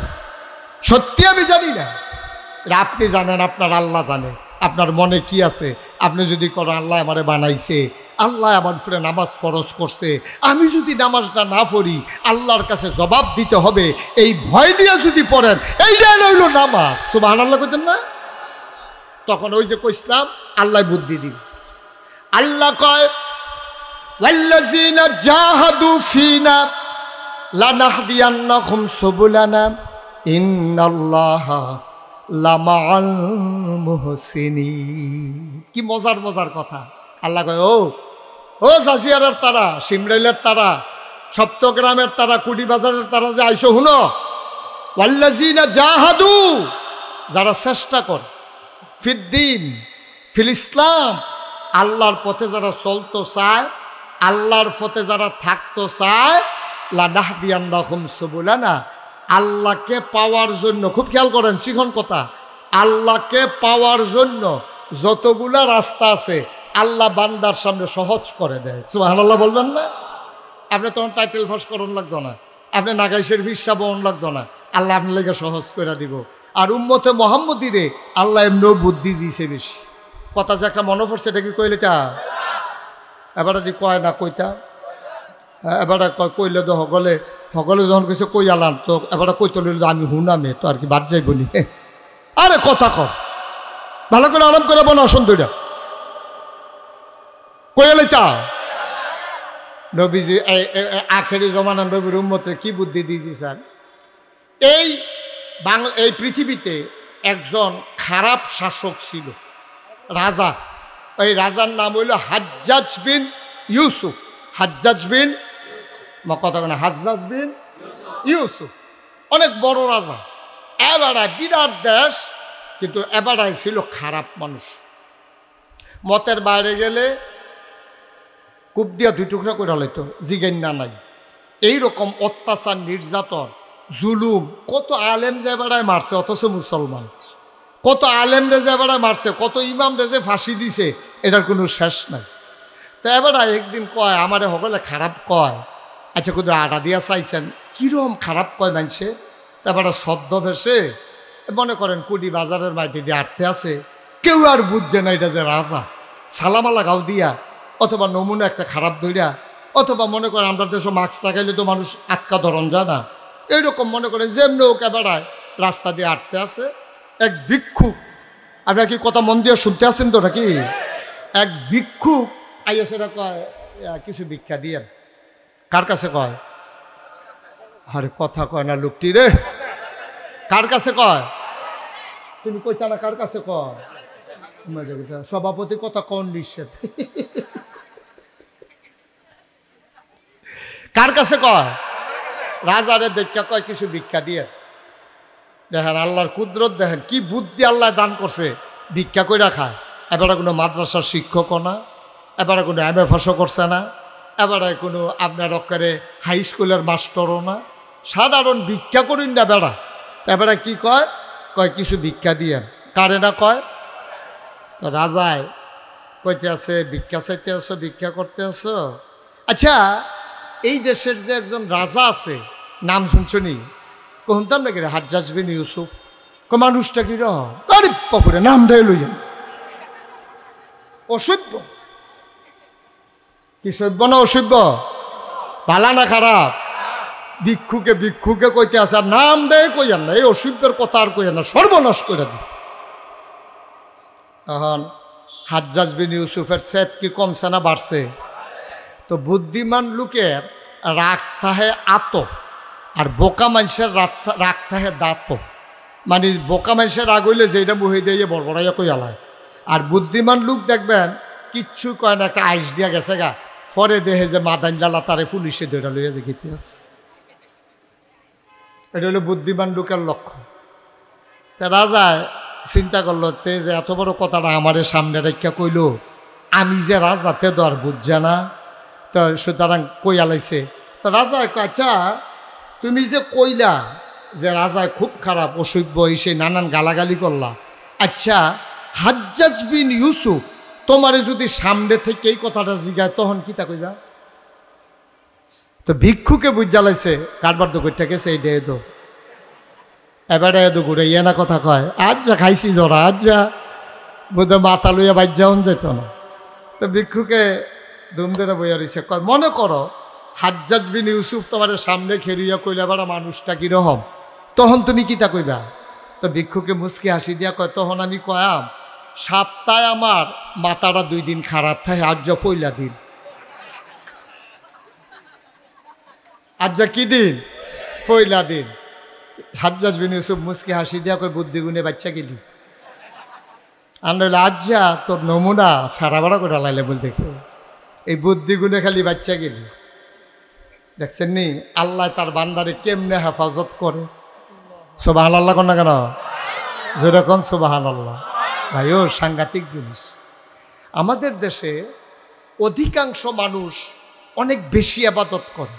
সত্যি আমি জানি না। এটা আপনি জানেন, আপনার আল্লাহ জানে আপনার মনে কি আছে। আপনি যদি করেন আল্লাহ আমারে বানাইছে, আল্লাহ আমার উপরে নামাজ ফরজ করছে, আমি যদি নামাজটা না পড়ি আল্লাহর কাছে জবাব দিতে হবে, এই ভয় নিয়ে যদি পড়েন, এইটাই রইল নামাজ। সুবহানাল্লাহ কইতেন না? তখন ওই যে কইসলাম আল্লাহ বুদ্ধি দিন। আল্লাহ কয় ওয়াল্লাযীনা জাহাদু ফীনা লানাহদিয়ান্নাহুম সুবুলানা ইন্নাল্লাহা লামাআল মুহসিনিন। কি মজার মজার কথা। আল্লাহ কয় ও জাজিয়ারের তারা, সিমরাইলের তারা, সপ্তগ্রামের তারা, কুড়ি বাজারের তারা যে আইসো, হুনো ওয়াল্লাযীনা জাহাদু, যারা চেষ্টা করে, ফিদ্দিন ফিল ইসলাম, আল্লাহর পথে যারা চলতে চায়, আল্লাহর পথে যারা থাকতে চায়, লানাহদিয়ান্নাহুম সুবুলানা, আল্লাহকে পাওয়ার জন্য, খুব খেয়াল করেন শিখন কথা, আল্লাহকে পাওয়ার জন্য যতগুলা রাস্তা আছে আল্লাহ বান্দার সামনে সহজ করে দেয়। সুবহানাল্লাহ বলবেন না? আপনি তখন টাইটেল ফাঁস করুন লাগতো না, আপনি নাগাইশের হিসাব বহন লাগতো না, আল্লাহ আপনার লেগে সহজ করে দিব। আর উম্মতে মোহাম্মদীরে আল্লাহ এমনিও বুদ্ধি দিয়েছে বেশি। কথা যে একটা মনে পড়ছে, এটা কি কইলে তা এবারে দি কয় না কইতা, এবারে কইলে তো সকলে যখন কইছে কই আলাম, তো এবারে কইতে লইল আমি হুনামে তো আর কি বাদ যাই বলি। আরে কথা কর, ভালো করে আরাম করে বলো, সুন্দরটা কইলে তা নবীজি আখেরি জমানা নবীর উম্মতের কি বুদ্ধি দিয়ে দিয়েছেন। এই পৃথিবীতে একজন খারাপ শাসক ছিল, রাজা। ওই রাজার নাম হইল হাজ্জাজ বিন ইউসুফ। হাজ্জাজ বিন কথা না, হাজ্জাজ বিন ইউসুফ অনেক বড় রাজা, এবারে বিরাট দেশ, কিন্তু এবারে ছিল খারাপ মানুষ। মতের বাইরে গেলে কূপ দিয়া 2 টুকরা করে হলাইতো, জিজ্ঞেন না নাই। এইরকম অত্যাচার, নির্যাতন, জুলুম, কত আলেম যে বেড়ায় মারছে অথচ মুসলমান, কত আলেম রে যে বেড়ায় মারছে, কত ইমাম রে যে ফাঁসি দিছে, এটার কোনো শেষ নাই। তো এবার একদিন কয় আমারে সকলে খারাপ কয়, আচ্ছা কিন্তু আটা দিয়া চাইছেন কিরম খারাপ কয় মানছে। তারপরে সদ্য ভেসে মনে করেন কুড়ি বাজারের মাইতে দিয়ে আটতে আছে, কেউ আর বুঝছে না এটা যে রাজা, সালামালা গাও দিয়া, অথবা নমুনা একটা খারাপ ধইরা, অথবা মনে করেন আমরা দেশে মাস্ক লাগাইলে তো মানুষ আটকা ধরন যায় না, এইরকম মনে করেন যেমনি ওকে বেড়ায় রাস্তা দিয়ে আটতে আছে। এক ভিক্ষুক, আপনারা কি কথা মন দিয়ে শুনতে আছেন তো নাকি? এক ভিক্ষুক আইয়া সেটা কয় কিছু ভিক্ষা দিয়েন। কার কাছে কয়? আরে কথা কয় না লোকটি রে। কার কাছে কয়? তুমি কইতা না কার কাছে কয়? সভাপতি কথা কোন নিষেধ? কার কাছে কয়? রাজারে দেখা কয় কিছু ভিক্ষা দিয়ে। দেখেন আল্লাহর কুদরত, দেখেন কি বুদ্ধি আল্লাহ দান করছে, ভিক্ষা করে খায়। এবারে কোনো মাদ্রাসার শিক্ষকও না, এবারে কোনো MFSও করছে না, এবারে কোনো আপনার অক্কারে হাই স্কুলের মাস্টারও না, সাধারণ ভিক্ষা করেন না বেড়া। এবারে কি কয়? কয় কিছু ভিক্ষা দিয়ে। কারে না কয়? তো রাজায় কইতে আছে ভিক্ষা চাইতে আসো, ভিক্ষা করতে আসো। আচ্ছা, এই দেশের যে একজন রাজা আছে, নাম শুনছনি? কহতাম নাকি রে, হাজ্জাজ বিন ইউসুফ। মানুষটা কি রপুরে নামটাই লইলেন। অসভ্য। কি সভ্য না অসভ্য? ভালা না খারাপ? ভিক্ষুকে কইতে আছে আর নাম দেয় কইয়ান না, এই অসভ্যের কথা আর কইয়ান না, সর্বনাশ করে দিস। এখন হাজ্জাজ বিন ইউসুফের সেট কি কমছে না বাড়ছে? তো বুদ্ধিমান লোকের রাগ থাহে আত, আর বোকা মানুষের রাগ থাহে দাঁত। মানে বোকা মানুষের রাগ হইলে যেটা মুহে দিয়ে বড়বড়াইয়া কই আলায়, আর বুদ্ধিমান লোক দেখবেন কিচ্ছু কয় না, একটা আইস দিয়া গেছে গা, পরে দেহে যে মাদান জ্বালা তারে পুলিশে ধরে লইয়া যে গিতিহাস। এটা হলো বুদ্ধিমান লোকের লক্ষ্য। তা রাজায় চিন্তা করলো, তে যে এত বড় কথাটা আমার সামনে রেখা কইল, আমি যে রাজাতে তো আর বুঝছে না, তো সুতরাং কই আলাইছে। তো রাজায় কয়, আচ্ছা তুমি যে কইলা যে রাজায় খুব খারাপ, অসভ্য, এসে নানান গালাগালি করলা, আচ্ছা হাজ্জাজ বিন ইউসুফ তোমারে যদি সামনে থেকে এই কথাটা জিগায় তখন কি তা কইবা? তো ভিক্ষুকে বুঝ জ্বালাইছে, কারবার তো করতে গেছে এই ডে দো, এবারে এদো ঘুরে ইয়ে না কথা কয়, আজ যা খাইছি জরা, আজ যা বোধহয় মাথা লইয়া বাইর যাওন যেত না। তো ভিক্ষুকে ধুমধেরা বইয়া রয়েছে, কয় মনে করো হাজ্জাজ বিন ইউসুফ তোমার সামনে খেরিয়া কইলা বাড়া মানুষটা কিরকম, তখন তুমি কিতা কইবা? তো ভিক্ষুকে মুচকি হাসি দিয়া কয়, তখন আমি কয়াম সপ্তাহে আমার মাথাটা 2 দিন খারাপ থাকে, আজ যা পয়লা দিন। আজ যা কি দিন? পয়লা দিন। হাজ্জাজ বিন ইউসুফ মুচকি হাসি দিয়া কয়, বুদ্ধি গুণে বাচ্চা গেলি। আনলে আজ যা তোর নমুনা সারা বাড়া করে লাইলে বল দেখো, এই বুদ্ধি গুণে খালি বাচ্চা গেলি। দেখছেন নি আল্লাহ তার বান্দারে কেমনে হেফাজত করে। সুবহানাল্লাহ কোন না কেন? যেরকম সুবহানাল্লাহ। ভাই ও সাংঘাতিক জিনিস। আমাদের দেশে অধিকাংশ মানুষ অনেক বেশি ইবাদত করে,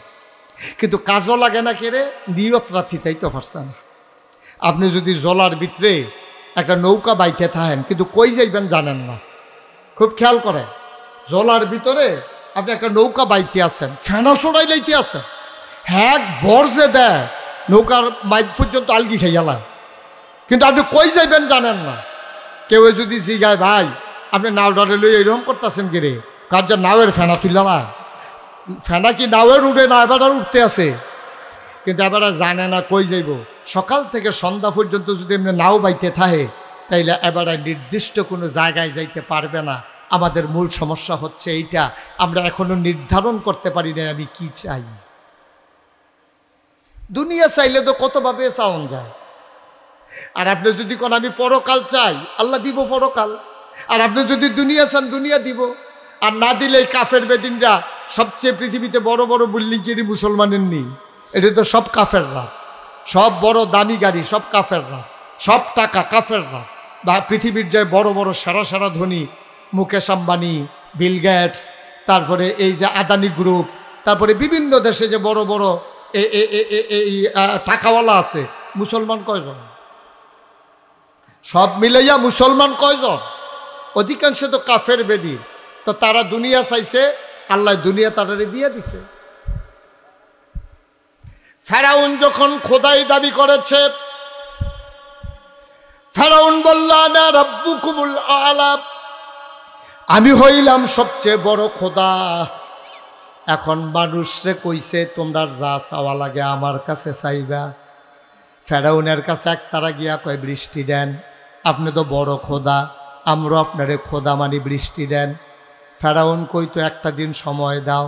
কিন্তু কাজও লাগে না, কেড়ে নিয়ত রাখিতেই তো পারছে না। আপনি যদি জলার ভিতরে একটা নৌকা বাইতে থাকেন, কিন্তু কই যাইবেন জানেন না, খুব খেয়াল করেন। জলার ভিতরে আপনি একটা নৌকা বাইতে আছেন, ফেনা চড়াই লাইতে আছেন, হ্যাঁ বর যে দেয় নৌকার মাইক পর্যন্ত আলগি খাইয়ালায়, কিন্তু আপনি কই যাইবেন জানেন না। কেউ যদি জিগায়, ভাই আপনি নাওডারে লই এরকম করতেছেন কি রে, কার যা নাওয়ের ফেনা তুললা, ফেনা কি নাওয়ের উঠে না, এবার উঠতে আছে, কিন্তু এবার জানে না কই যাইব। সকাল থেকে সন্ধ্যা পর্যন্ত যদি এমনি নাও বাইতে থাকে, তাইলে এবার নির্দিষ্ট কোনো জায়গায় যাইতে পারবে না। আমাদের মূল সমস্যা হচ্ছে এইটা, আমরা এখনো নির্ধারণ করতে পারি না আমি কি চাই। দুনিয়া চাইলে তো কতভাবে চাওন যায়। আর আপনি যদি কোন আমি পরকাল চাই, আল্লাহ দিব পরকাল। আর আপনি যদি দুনিয়া চান, দুনিয়া দিব। আর না দিলে কাফের বেদিনরা সবচেয়ে পৃথিবীতে বড় বড় বিল্ডিং মুসলমানের নেই, এটা তো সব কাফেররা, সব বড় দামি গাড়ি সব কাফেররা, সব টাকা কাফেররা। বা পৃথিবীর যে বড় বড় সারা ধনী, মুকেশ আম্বানি, বিল গেটস, তারপরে এই যে আদানি গ্রুপ, তারপরে বিভিন্ন দেশে যে বড় বড় এই টাকাওয়ালা আছে, মুসলমান কয়জন? সব মিলাইয়া মুসলমান কয়জন? অধিকাংশ তো কাফের বেদি। তো তারা দুনিয়া চাইছে, আল্লাহ দুনিয়া তারারে দিয়ে দিছে। ফেরাউন যখন খোদাই দাবি করেছে, ফেরাউন বলল আনা রাব্বুকুমুল আলা, আমি হইলাম সবচেয়ে বড় খোদা। এখন মানুষরে কইছে তোমরা যা চাওয়া লাগে আমার কাছে চাইবা। ফেরাউনের কাছে এক তারা গিয়া কয় বৃষ্টি দেন, আপনি তো বড় খোদা, আমরা আপনারে খোদা মানি, বৃষ্টি দেন। ফেরাউন কইতো একটা দিন সময় দাও।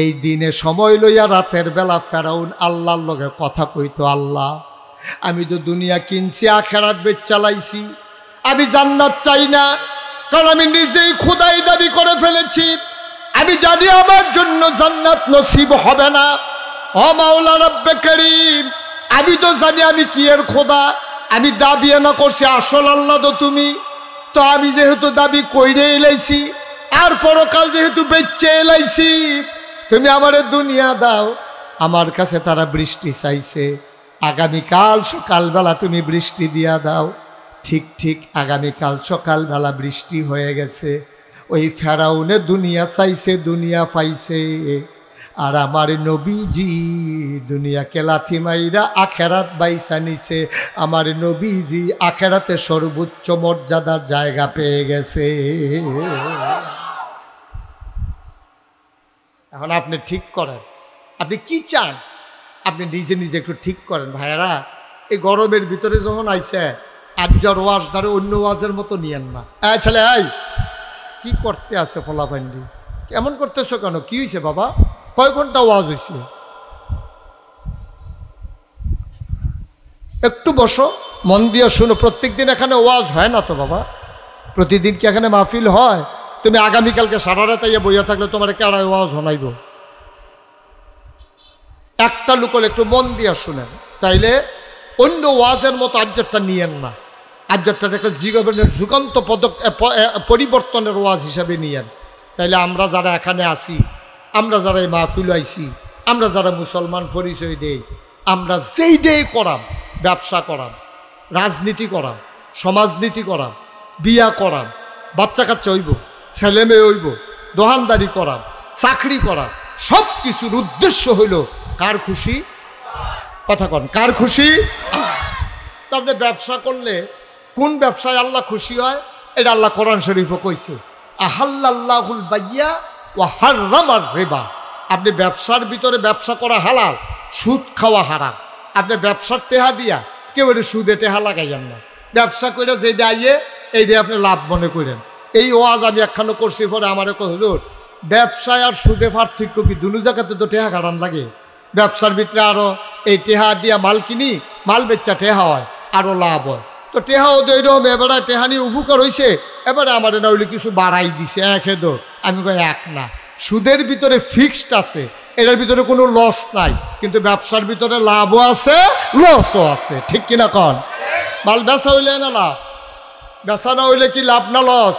এই দিনে সময় লইয়া রাতের বেলা ফেরাউন আল্লাহর লগে কথা কইতো, আল্লাহ আমি তো দুনিয়া কিনছি, আখেরাত বেচালাইছি, আমি জান্নাত চাই না, কারণ আমি নিজেই খোদাই দাবি করে ফেলেছি, আমি জানি আমার জন্য জান্নাত নসিব হবে না। ও মাওলা রব্বে করিম, আমি তো জানি আমি কি এর খোদা, আমি দাবি না করছি আসল আল্লাহ তো তুমি, তো আমি যেহেতু দাবি কইরে এলাইছি আর পরকাল যেহেতু বেচে এলাইছি, তুমি আমারে দুনিয়া দাও। আমার কাছে তারা বৃষ্টি চাইছে, আগামীকাল সকালবেলা তুমি বৃষ্টি দিয়া দাও। ঠিক ঠিক আগামীকাল সকালবেলা বৃষ্টি হয়ে গেছে। ওই ফেরাউনে দুনিয়া চাইছে, দুনিয়া পাইছে, আর আমার নবীজি দুনিয়াকে লাথি মাইরা আখেরাত বাইসা নিছে। আমার নবীজি আখেরাতে সর্বোচ্চ মর্যাদার জায়গা পেয়ে গেছে। এখন আপনি ঠিক করেন, আপনি কি চান, আপনি নিজে নিজে একটু ঠিক করেন। ভাইয়ারা, এই গরমের ভিতরে যখন আইছে, আজ্জার ওয়াজ ধরে অন্য ওয়াজের মতো নিয়েন না। ছেলে আই কি করতে আছে ফলাফান্ডি, কেমন করতেছো কেন, কি হয়েছে বাবা, কয় ঘন্টা ওয়াজ হয়েছে, একটু বসো, মন দিয়ে শুনো। প্রত্যেক দিন এখানে ওয়াজ হয় না তো বাবা, প্রতিদিন কি এখানে মাহফিল হয়? তুমি আগামীকালকে সারা রাত ইয়ে বইয়া থাকলে তোমার কেড়ায় ওয়াজ শোনাইব? একটা লোকল একটু মন দিয়া শুনেন, তাইলে অন্য ওয়াজের মতো আজ্জারটা নিয়েন না। আজ্জারটা একটা জীবনের যুগান্ত পরিবর্তনের ওয়াজ হিসাবে নিয়েন। তাইলে আমরা যারা এখানে আসি, আমরা যারা এই মাহফিল আইছি, আমরা যারা মুসলমান পরিচয় দেই, আমরা যেই ডেই করাম, ব্যবসা করাম, রাজনীতি করাম, সমাজনীতি করাম, বিয়া করাম, বাচ্চা কাচ্চা হইব, ছেলে মেয়ে হইব, দোকানদারি করাম, চাকরি করাম, সব কিছুর উদ্দেশ্য হইল কার খুশি? কথা কন, কার খুশি? তাহলে ব্যবসা করলে কোন ব্যবসায় আল্লাহ খুশি হয়? এটা আল্লাহ কোরআন শরীফও কইছে, আহাল্লাল্লাহুল বাইয়া ওয়া হাররামার রিবা। আপনি ব্যবসার ভিতরে ব্যবসা করা হালাল, সুদ খাওয়া হারাম। আপনি ব্যবসার টেহা দিয়া কেউ এটা সুদে টেহা লাগাইয়েন না। ব্যবসা করে যেটা আইয়ে এইটা আপনি লাভ মনে করেন। এই ওয়াজ আমি একখানো করছি, পরে আমার হুজুর ব্যবসায় আর সুদে পার্থক্য কি? দুনো জায়গাতে তো টেহা কাটান লাগে। ব্যবসার ভিতরে আরও এই টেহা দিয়া মাল কিনি, মাল বেচা টেহা হয়, আরও লাভ হয়। তো টেহাও তো এইরকম, এবারে টেহা নিয়ে উপকার হয়েছে, এবারে আমার না হইলে কিছু বাড়াই দিছে, এদো আমি কই এক না। সুদের ভিতরে ফিক্সড আছে, এটার ভিতরে কোনো লস নাই, কিন্তু ব্যবসার ভিতরে লাভও আছে, লসও আছে। ঠিক কিনা কন? মাল বেচা হইলে না লাভ, বেচা না হইলে কি লাভ না লস?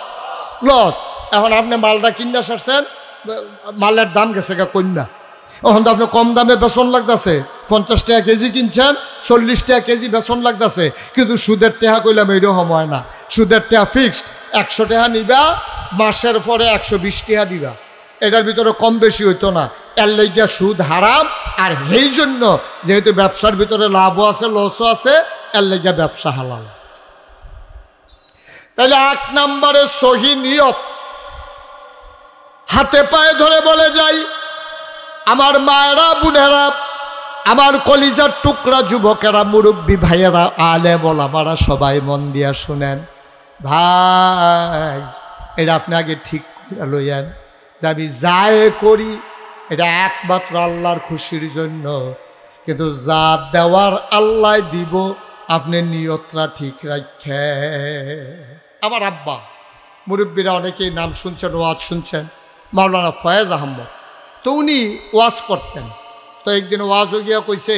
লস। এখন আপনি মালটা কিনা সারছেন, মালের দাম গেছে গা কন্যা, এখন তো আপনি কম দামে বেতন লাগতেছে, 50 টাকা কেজি কিনছেন, 40 টাকা কেজি বেতন লাগতেছে, কিন্তু সুদের টেহা কইলাম এইরকম হয় না। সুদের টেহা ফিক্সড, 100 টাকা নিবা, মাসের পরে 120 টাকা দিবা, এটার ভিতরে কম বেশি হইতো না। এর লইগা সুদ হারাম। আর এই জন্য যেহেতু ব্যবসার ভিতরে লাভও আছে, লসও আছে, এর লইগা ব্যবসা হালাল। তাহলে 1 নম্বরে সহি নিয়ত। হাতে পায়ে ধরে বলে যাই, আমার মায়েরা, বোনেরা, আমার কলিজার টুকরা যুবকেরা, মুরব্বী ভাইয়েরা, আলেম ওলামারা, সবাই মন দিয়া শুনেন। ভাই, এটা আপনি আগে ঠিক করে লইয়েন যে আমি যাই করি এটা একমাত্র আল্লাহর খুশির জন্য, কিন্তু যা দেওয়ার আল্লাহ দিব, আপনি নিয়তটা ঠিক রাখে। আমার আব্বা, মুরব্বীরা অনেকেই নাম শুনছেন, ওয়াজ শুনছেন, মাওলানা ফয়েজ আহমদ। তো উনি ওয়াজ করতেন। তো একদিন ওয়াজ গিয়া কইছে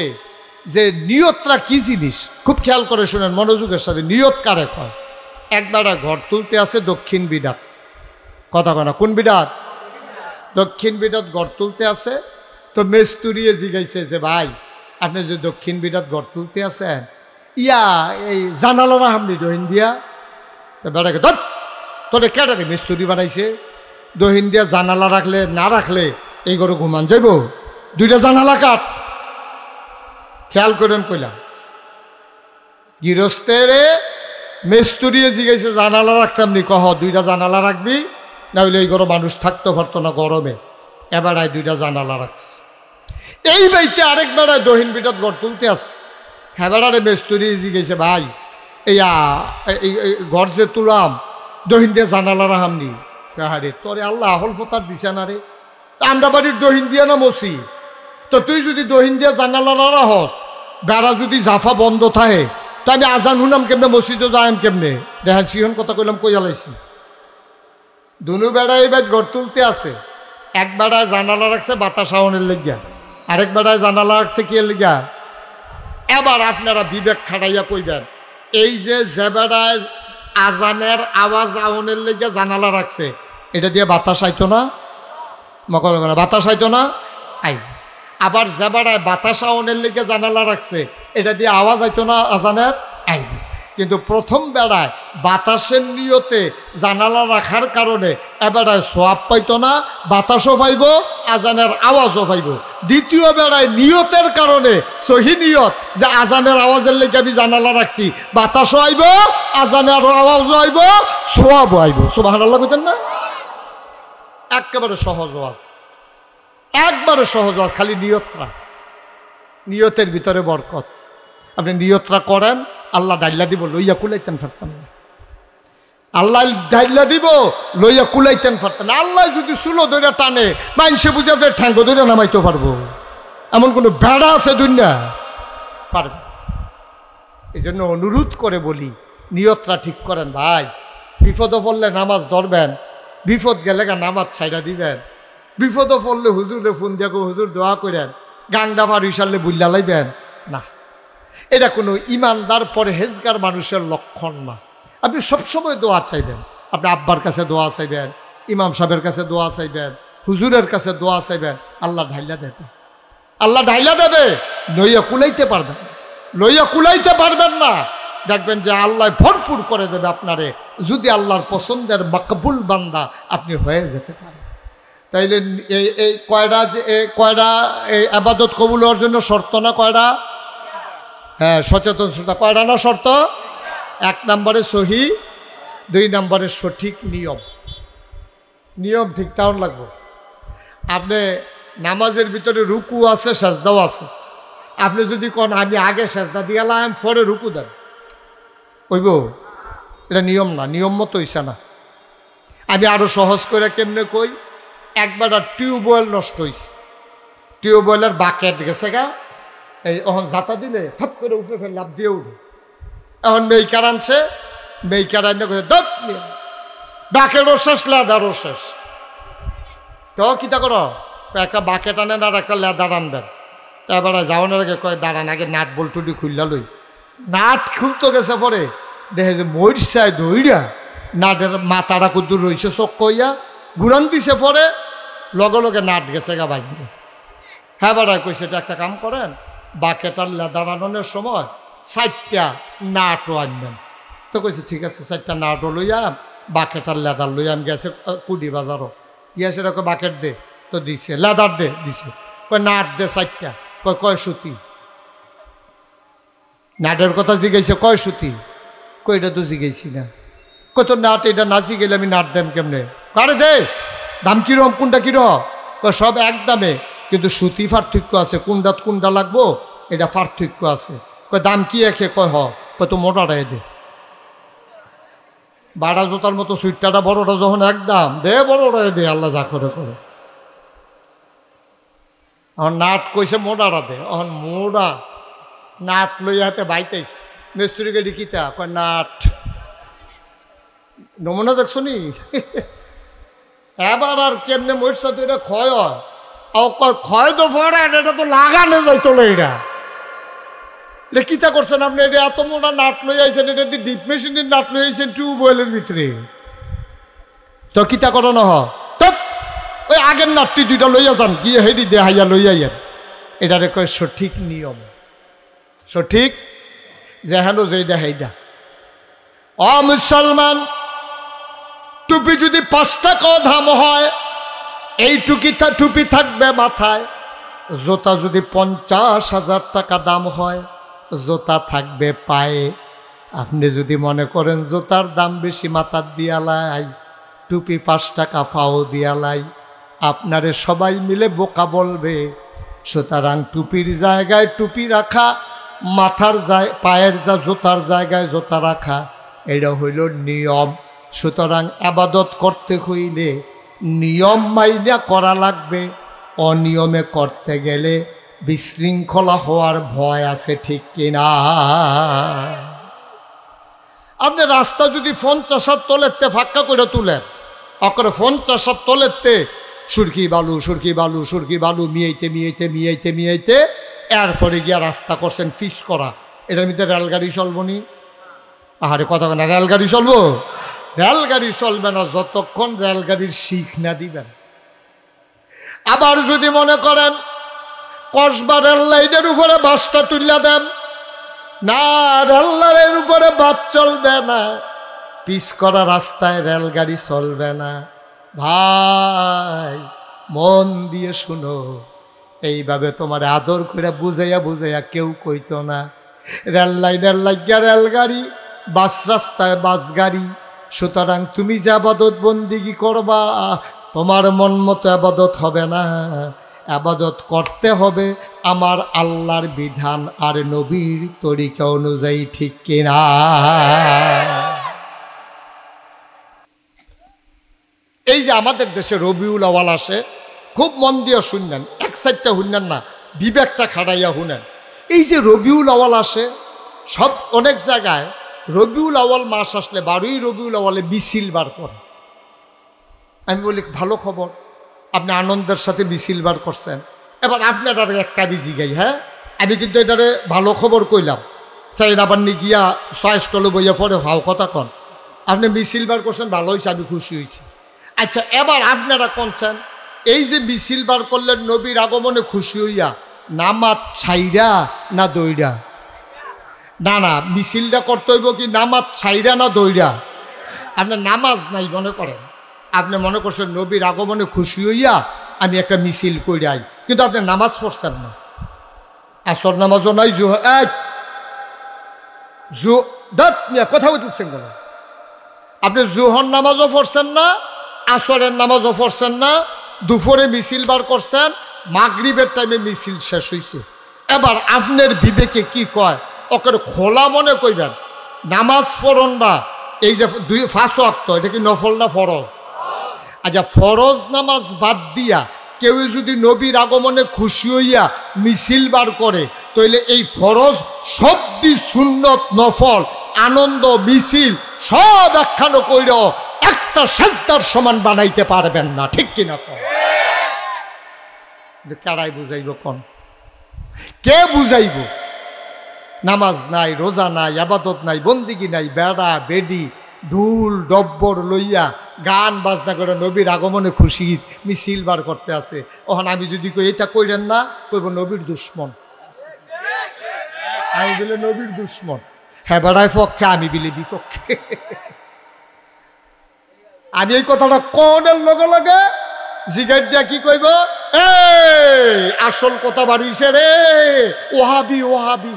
যে নিয়তটা কি জিনিস, খুব খেয়াল করে শুনেন মনোযোগের সাথে। নিয়ত কারে কয়? একবার ঘর তুলতে আছে দক্ষিণ বিডাত, কথা কয় না, কোন বিডাত? দক্ষিণ বিডাত ঘর তুলতে আছে। তো মেস্তুরিয়ে জিগাইছে যে ভাই, আপনি যে দক্ষিণ বিডাত ঘর তুলতে আছেন, ইয়া এই জানালারা হামনি দহিন দিয়া? তো বেড়াকে ধর, তোরে কেটারে মিস্তুরি বানাইছে? দহিন দিয়া জানালা রাখলে না রাখলে এই ঘরে ঘুমান যাইব? 2টা জানালা কাট। খেয়াল করেন কইলাম, গৃহস্থেরে মেস্তুরিয়ে জিগাইছে জানালা রাখতাম নি? কহ 2টা জানালা রাখবি, না হইলে এই ঘরে মানুষ থাকতে পারতো না গরমে। এবারায় 2টা জানালা রাখছে। এই বাড়িতে আরেক বেড়ায় দহিন বিটাত ঘর তুলতে আছে। হেবারে মেস্তরি জিগেছে ভাই এইয়া ঘর যে তুলাম দহিন দিয়ে জানালা রাহামনি রে তোরে আল্লাহ আহল ফোতার দিছে না রে আমরা বাড়ির দহিন দিয়ে না মসি তো তুই যদি দহিন দিয়ে জানালা রাহস বেড়া যদি জাফা বন্ধ থাকে তো আমি আজান শুনাম কেমনে মসজিদে যাইম কেমনে দেখান সিহন কথা কইলাম কই আলাইছি দুনু বেড়া এইবার ঘর তুলতে আছে এক বেড়ায় জানালা রাখছে বাতাস আওয়ানের লেগিয়া আরেক বেড়ায় জানালা রাখছে কি লেগিয়া এবার আপনারা বিবেক খাটাইয়া কইবেন এই যে বেড়ায় আজানের আওয়াজ আওয়ানের লেগিয়া জানালা রাখছে এটা দিয়ে বাতাস আইতো না বাতাস আইতো না আই আবার যে বেড়ায় বাতাস আওয়ানের লেগে জানালা রাখছে এটা দিয়ে আওয়াজ আইতো না আজানের আই কিন্তু প্রথম বেড়ায় বাতাসের নিয়তে জানালা রাখার কারণে এবেড়ায় সোয়াব পাইতো না বাতাসও পাইব আজানের আওয়াজও পাইব দ্বিতীয় বেড়ায় নিয়তের কারণে সহি নিয়ত যে আজানের আওয়াজের লেগে আমি জানালা রাখছি বাতাসও আইব আজানের আওয়াজও আইব সোয়াবও আইব সুবহানাল্লাহ কইতেন না একেবারে সহজ ওয়াজ একবারে সহজ ওয়াজ খালি নিয়তরা নিয়তের ভিতরে বরকত আপনি নিয়তরা করেন আল্লাহ ডাইলা দিব লইয়া কুলাইতেন পারতেন না আল্লাহ ডাইলা দিব লইয়া কুলাইতেন পারতেন না আল্লাহ যদি চুলো ধরে টানে মাইনসে বুঝে আপনার ঠ্যাঙ্গ ধরে নামাইতে পারবো এমন কোনো বেড়া আছে দুনিয়া পারবে এই জন্য অনুরোধ করে বলি নিয়তরা ঠিক করেন ভাই বিপদও পড়লে নামাজ ধরবেন বিপদ গেলে নামাজ ছাইড়া দিবেন বিপদও পড়লে হুজুরে ফোন দেখো হুজুর দোয়া করেন গাংডা পার হিসালে বুল্লা লাইবেন না এটা কোনো ইমানদার পরহেজগার মানুষের লক্ষণ না আপনি সবসময় দোয়া চাইবেন আপনি আব্বার কাছে দোয়া চাইবেন ইমাম সাহেবের কাছে দোয়া চাইবেন হুজুরের কাছে দোয়া চাইবেন আল্লাহ ঢাইলা দেবে আল্লাহ ঢাইলা দেবে লইয়া কুলাইতে পারবেন না দেখবেন যে আল্লাহ ভরপুর করে দেবে আপনারে যদি আল্লাহর পছন্দের মাকবুল বান্দা আপনি হয়ে যেতে পারেন তাইলে এই কয়টা এই আবাদত কবুল হওয়ার জন্য শর্ত না কয়টা হ্যাঁ সচেতন শ্রোতা কয়টা না শর্ত এক নম্বরে সহি দুই নম্বরে সঠিক নিয়ম ঠিক তেমন লাগবে আপনি নামাজের ভিতরে রুকু আছে সেজদাও আছে আপনি যদি কোন আমি আগে সেজদা দিয়ালাম পরে রুকু দেন ওইব এটা নিয়ম না নিয়ম মতো হইছে না আমি আরো সহজ করে কেমনে কই একবার টিউবওয়েল নষ্ট হয়েছে টিউবওয়েলের বাকেট গেছে গা এই এখন জাতা দিলে ফট করে উপরে ফেলে লাভ দিয়ে উঠে এখন মেইকার আনছে মেইকার আনলে দত বাকেটও শেষ লেদারও শেষ তো কিতা করো একটা বাকেট আনেন আর একটা লেদার আনবেন তারপরে যাওয়ানোর আগে কয় দাঁড়ান আগে নাট বল্টুটি খুললা লই নাট খুলতে গেছে পরে দেখে যে মরিচায় দইরা নাটের মাথাটা কুদ্দুর রয়েছে চোখ কইয়া ঘুরান দিছে পরে লগে লগে নাট গেছে গা বাইকে হ্যাঁ বাড়ায় কইছে এটা একটা কাম করেন বাকেটার লেদার আননের সময় 4টা নাটও আনবেন তো কইছে ঠিক আছে 4টা নাটও লইয়া বাকেটার লেদার লইয়া আমি গেছে কুডি বাজারও গিয়েছে এরকম বাকেট দে তো দিছে লেদার দে দিছে কয় নাট দে 4টা কয় সুতি নাটের কথা জিগাইছে কয় সুতি কয়টা তো জিগাইছি না কত নাট এটা নাচি গেলে আমি নাট দেম কেমনে কারে দে দাম কিরম কোনটা কিরম সব এক দামে কিন্তু সুতি পার্থক্য আছে কোনটা লাগবো এটা পার্থক্য আছে কয় দাম কি একে কয় কত মোটাটাই দে বাড়া জোতার মতো সুইটটা বড়টা যখন এক দাম দে বড়টাই দে আল্লাহ যা করে করে এখন নাট কইছে মোটাটা দে এখন মোটা নাট লইয়া হাতে বাইতেছ মিস্ত্রিকে ডিকিতা কয় নাট নমুনা দেখছো নি এবার আর কেমনে মরছা তো এটা ক্ষয় হয় ক্ষয় তো পড়ে এটা তো লাগানো যায় চলে এটা কিতা করছেন আপনি এটা এত মোটা নাট লই আইছেন এটা দিয়ে ডিপ মেশিনের নাট লই আইছেন টিউবওয়েলের ভিতরে তো কিতা করো না ওই আগের নাটটি 2টা লইয়া যান গিয়ে হেডি দেহাইয়া লইয়া যান এটারে কয় সঠিক নিয়ম সঠিক যেহেন যেইটা হেইডা মুসলমান টুপি যদি 5 টাকা দাম হয় এই টুপি থাকবে মাথায় জোতা যদি 50,000 টাকা দাম হয় জোতা থাকবে পায়ে আপনি যদি মনে করেন জোতার দাম বেশি মাথার দিয়ালাই টুপি 5 টাকা পাও দিয়ালাই আপনারে সবাই মিলে বোকা বলবে সুতরাং টুপির জায়গায় টুপি রাখা মাথার পায়ের জুতার জায়গায় জুতা রাখা, এটা হইল নিয়ম। সুতরাং আবাদত করতে হইলে নিয়ম মাইনা করা লাগবে। অনিয়মে করতে গেলে বিশৃঙ্খলা হওয়ার ভয় আছে, ঠিক কিনা? আপনি রাস্তা যদি 50 তলেতে ফাঁকা করে তুলেন, অকরে 50 তলেতে সুরকি বালু সুরকি বালু সুরকি বালু মিয়াইতে এরপরে গিয়া রাস্তা করছেন ফিস করা, এটার মধ্যে রেলগাড়ি চলবো নি? আহারে কথা না, রেলগাড়ি চলবো? রেলগাড়ি চলবে না যতক্ষণ রেলগাড়ির শিখ না দিবেন। আবার যদি মনে করেন কসবা রেল লাইনের উপরে বাসটা তুলিয়া দেন, না, রেল লাইনের উপরে বাস চলবে না, পিস করা রাস্তায় রেলগাড়ি চলবে না। ভাই মন দিয়ে শুনো, এইভাবে তোমার আদর করে বুঝাইয়া কেউ কইতো না। রেল লাইনের লাগিয়া রেলগাড়ি, বাস রাস্তায় বাস গাড়ি। সুতরাং তুমি যে আবাদত বন্দিগি করবা, তোমার মন মতো আবাদত হবে না। আবাদত করতে হবে আমার আল্লাহর বিধান আর নবীর তরিকা অনুযায়ী, ঠিক কিনা? এই যে আমাদের দেশে রবিউল আওয়াল আসে, খুব মন দিয়ে শুনলেন, এক সাইডটা শুনলেন না, বিবেকটা খাটাইয়া শুনেন। এই যে রবিউল আওয়াল আসে, সব অনেক জায়গায় রবিউল আওয়াল মাস আসলে 12ই রবিউল আওয়ালে মিছিল বার করে। আমি বলি ভালো খবর, আপনি আনন্দের সাথে মিছিল বার করছেন। এবার আপনার আর একটা বিজি গাই, হ্যাঁ আমি কিন্তু এটারে ভালো খবর কইলাম, সাইন আবার নি গিয়া ছয়স্টলে বইয়া পরে ভাও কথা কন। আপনি মিছিল বার করছেন, ভালো হয়েছে, আমি খুশি হয়েছি। আচ্ছা এবার আপনারা কোনছেন, এই যে মিছিল বার করলেন নবীর আগমনে খুশি হইয়া, নামাজ ছাইরা না দইরা? না না, মিছিলটা করতে হইব কি নামাজ ছাইরা না দইরা? আপনার নামাজ নাই মনে করেন, আপনি মনে করছেন নবীর আগমনে খুশি হইয়া আমি একটা মিছিল কইরাই, কিন্তু আপনি নামাজ পড়ছেন না। আসর নামাজও নাই, কথা বলছেন কেন? আপনি জোহর নামাজও পড়ছেন না, আসরের নামাজও পড়ছেন না, দুপুরে মিছিল বার করছেন, মাগরিবের টাইমে মিছিল শেষ হয়েছে। এবার আপনার বিবেকে কি কয়, ওকে খোলা মনে কইবেন নামাজ পড়ন না, এই যে 5 ওয়াক্ত, এটা কি নফল না ফরজ? আচ্ছা ফরজ নামাজ বাদ দিয়া কেউ যদি নবীর আগমনে খুশি হইয়া মিছিল বার করে, তাইলে এই ফরজ সবদি সুন্নত নফল আনন্দ মিছিল সব একখানো কইর একটা সেজদার সমান বানাইতে পারবেন না, ঠিক কিনা? কারাই বুঝাইব কোন? কে বুঝাইব? নামাজ নাই, রোজা নাই, আবাদত নাই, বন্দিগি নাই, বেড়া বেডি ঢুল ডব্বর লইয়া গান বাজনা করে নবীর আগমনে খুশি মিছিল বার করতে আছে। ওখানে আমি যদি কই এটা কইরেন না, কইব নবীর দুশ্মন। আমি বলে নবীর দুশ্মন, হ্যাঁ বেড়ায় পক্ষে, আমি বিলে বিপক্ষে। আমি এই কথাটা কোনের লগে লগে জিগার দিয়া কি কইব, এই আসল কথা বাড়িছে রে, ওহাবি ওহাবি,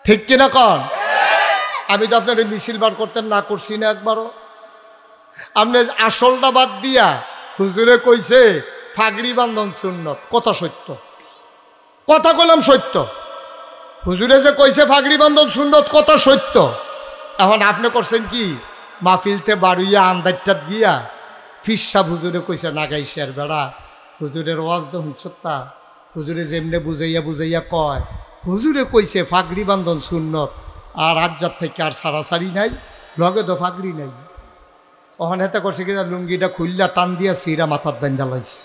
ঠিক কিনা কন? আমি তো আপনার মিছিল বার করতেন না করছি না একবারও। আপনি আসলটা বাদ দিয়া হুজুরে কইছে ফাগড়ি বান্ধন সুন্নত, কথা সত্য, কথা কইলাম সত্য। হুজুরে যে কইছে ফাগড়ি বান্ধন সুন্নত, কথা সত্য। এখন আপনি করছেন কি, মাহফিলতে বাড়ুইয়া আন্দাজটাত গিয়া ফিরসাব হুজুরে কইছে নাগাইশের বেড়া, হুজুরের ওয়াজ তো হুঁচতা, হুজুরে যেমনে বুঝাইয়া কয়, হুজুরে কইছে ফাগড়ি বান্ধন সুন্নত, আর আজ্জার থেকে আর সারাসারি নাই, লগে তো ফাগড়ি নাই। ওখানে হেতে করছে কি, লুঙ্গিটা খুললা টান দিয়া সিরা মাথার বেন্দা লাইছে।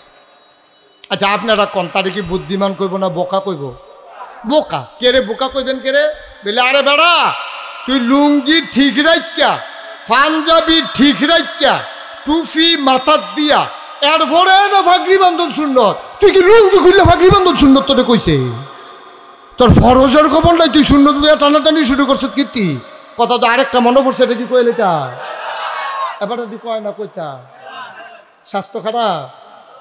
আচ্ছা আপনারা কোন তারে কি বুদ্ধিমান কইব না বোকা কইব? বোকা। কেরে বোকা কইবেন কেরে? বলে আরে বেড়া তুই লুঙ্গি ঠিক রাখিয়া, পাঞ্জাবি ঠিক রাখিয়া, টুপি মাথার দিয়া, এরপরে না ফাগড়ি বান্ধন সুন্নত, তুই কি লুঙ্গি খুললে ফাগড়ি বান্ধন সুন্নত তোরে কইছে? তোর ফরজের খবর নাই, তুই শূন্য দিয়া টানাটানি শুরু করছ কীর্তি। কথা তো আরেকটা মনে পড়ছে, এটা কি কইলে তা এবার যদি কয় না কইতা স্বাস্থ্য খারাপ,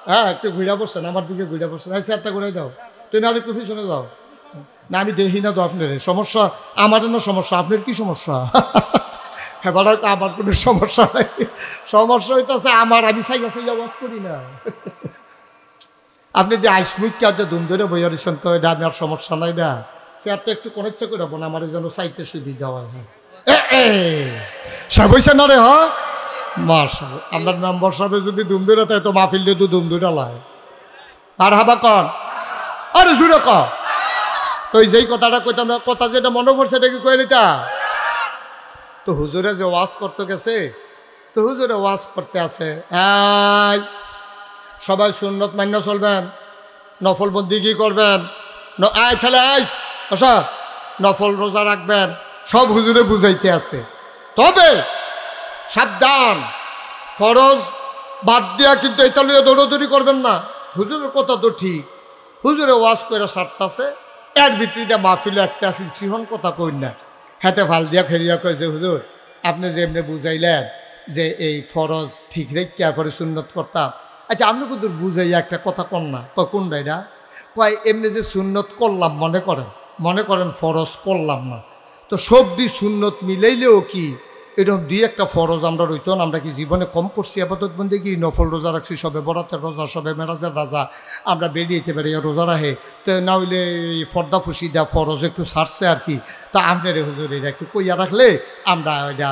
হ্যাঁ একটু ঘুরা পড়ছেন, আমার দিকে ঘুরা পড়ছেন, আচ্ছা একটা ঘুরাই দাও, তুমি আরেক কিছু শুনে যাও না, আমি দেখি না তো আপনার সমস্যা, আমার না সমস্যা, আপনার কি সমস্যা? এবার আমার কোনো সমস্যা নাই, সমস্যা হইতেছে আমার, আমি সাইয়া সাইয়া ওয়াজ করি না। আপনি যে আইসমুখকে আজ দুম ধরে বইয়া দিচ্ছেন তো এটা আমি আর সমস্যা নাই না, চেয়ারটা একটু কনেচ্ছে করে না আমার যেন চাইতে সুবিধা হয়। হ্যাঁ বইছে না রে, হ্যাঁ মার্শাল আপনার মেম্বার সাহেব যদি দুম ধরে তাই তো মাহফিল দিয়ে তো দুম ধরে লাগে। আর হাবা কন, আরে জুড়ে ক তো যেই কথাটা কইতাম না, কথা যেটা মনে পড়ছে এটা কি কয়ে নিতা। তো হুজুরে যে ওয়াজ করতে গেছে, তো হুজুরে ওয়াজ করতে আছে, সবাই সুন্নত মান্য চলবেন, নফল বন্দি কি করবেন, আয় ছেলে আয় আচ্ছা নফল রোজা রাখবেন, সব হুজুরে বুঝাইতে আছে। তবে সাবধান, ফরজ বাদ দিয়া কিন্তু এটা লিয়ে দৌড়দৌড়ি করবেন না। হুজুরের কথা তো ঠিক, হুজুরে ওয়াজ করে সারতাছে, এর ভিতরে মাহফিলে একটা আছে সিহন কথা কই না, হাতে ভাল দিয়া ফেরিয়া কয় যে হুজুর আপনি যে এমনি বুঝাইলেন যে এই ফরজ ঠিক রেখে পরে সুন্নত করতাম। আচ্ছা আপনি কিন্তু বুঝাইয়া একটা কথা কন না, কয় কোনটা এটা, কয় এমনি যে সুন্নত করলাম মনে করেন ফরজ করলাম না, তো সব দিয়ে সুন্নত মিলাইলেও কি এরকম দুই একটা ফরজ আমরা রইতো না, আমরা কি জীবনে কম করছি আপাতত বন্ধে কি নফল রোজা রাখছি, সবে বরাতের রোজা, সবে মেরাজের রাজা আমরা বেরিয়েতে পারি রোজা রাখে, তো না হইলে ফর্দা ফুসি দেওয়া ফরজ একটু ছাড়ছে আর কি। তা আপনার হুজুর এটা একটু কইয়া রাখলে আমরা এটা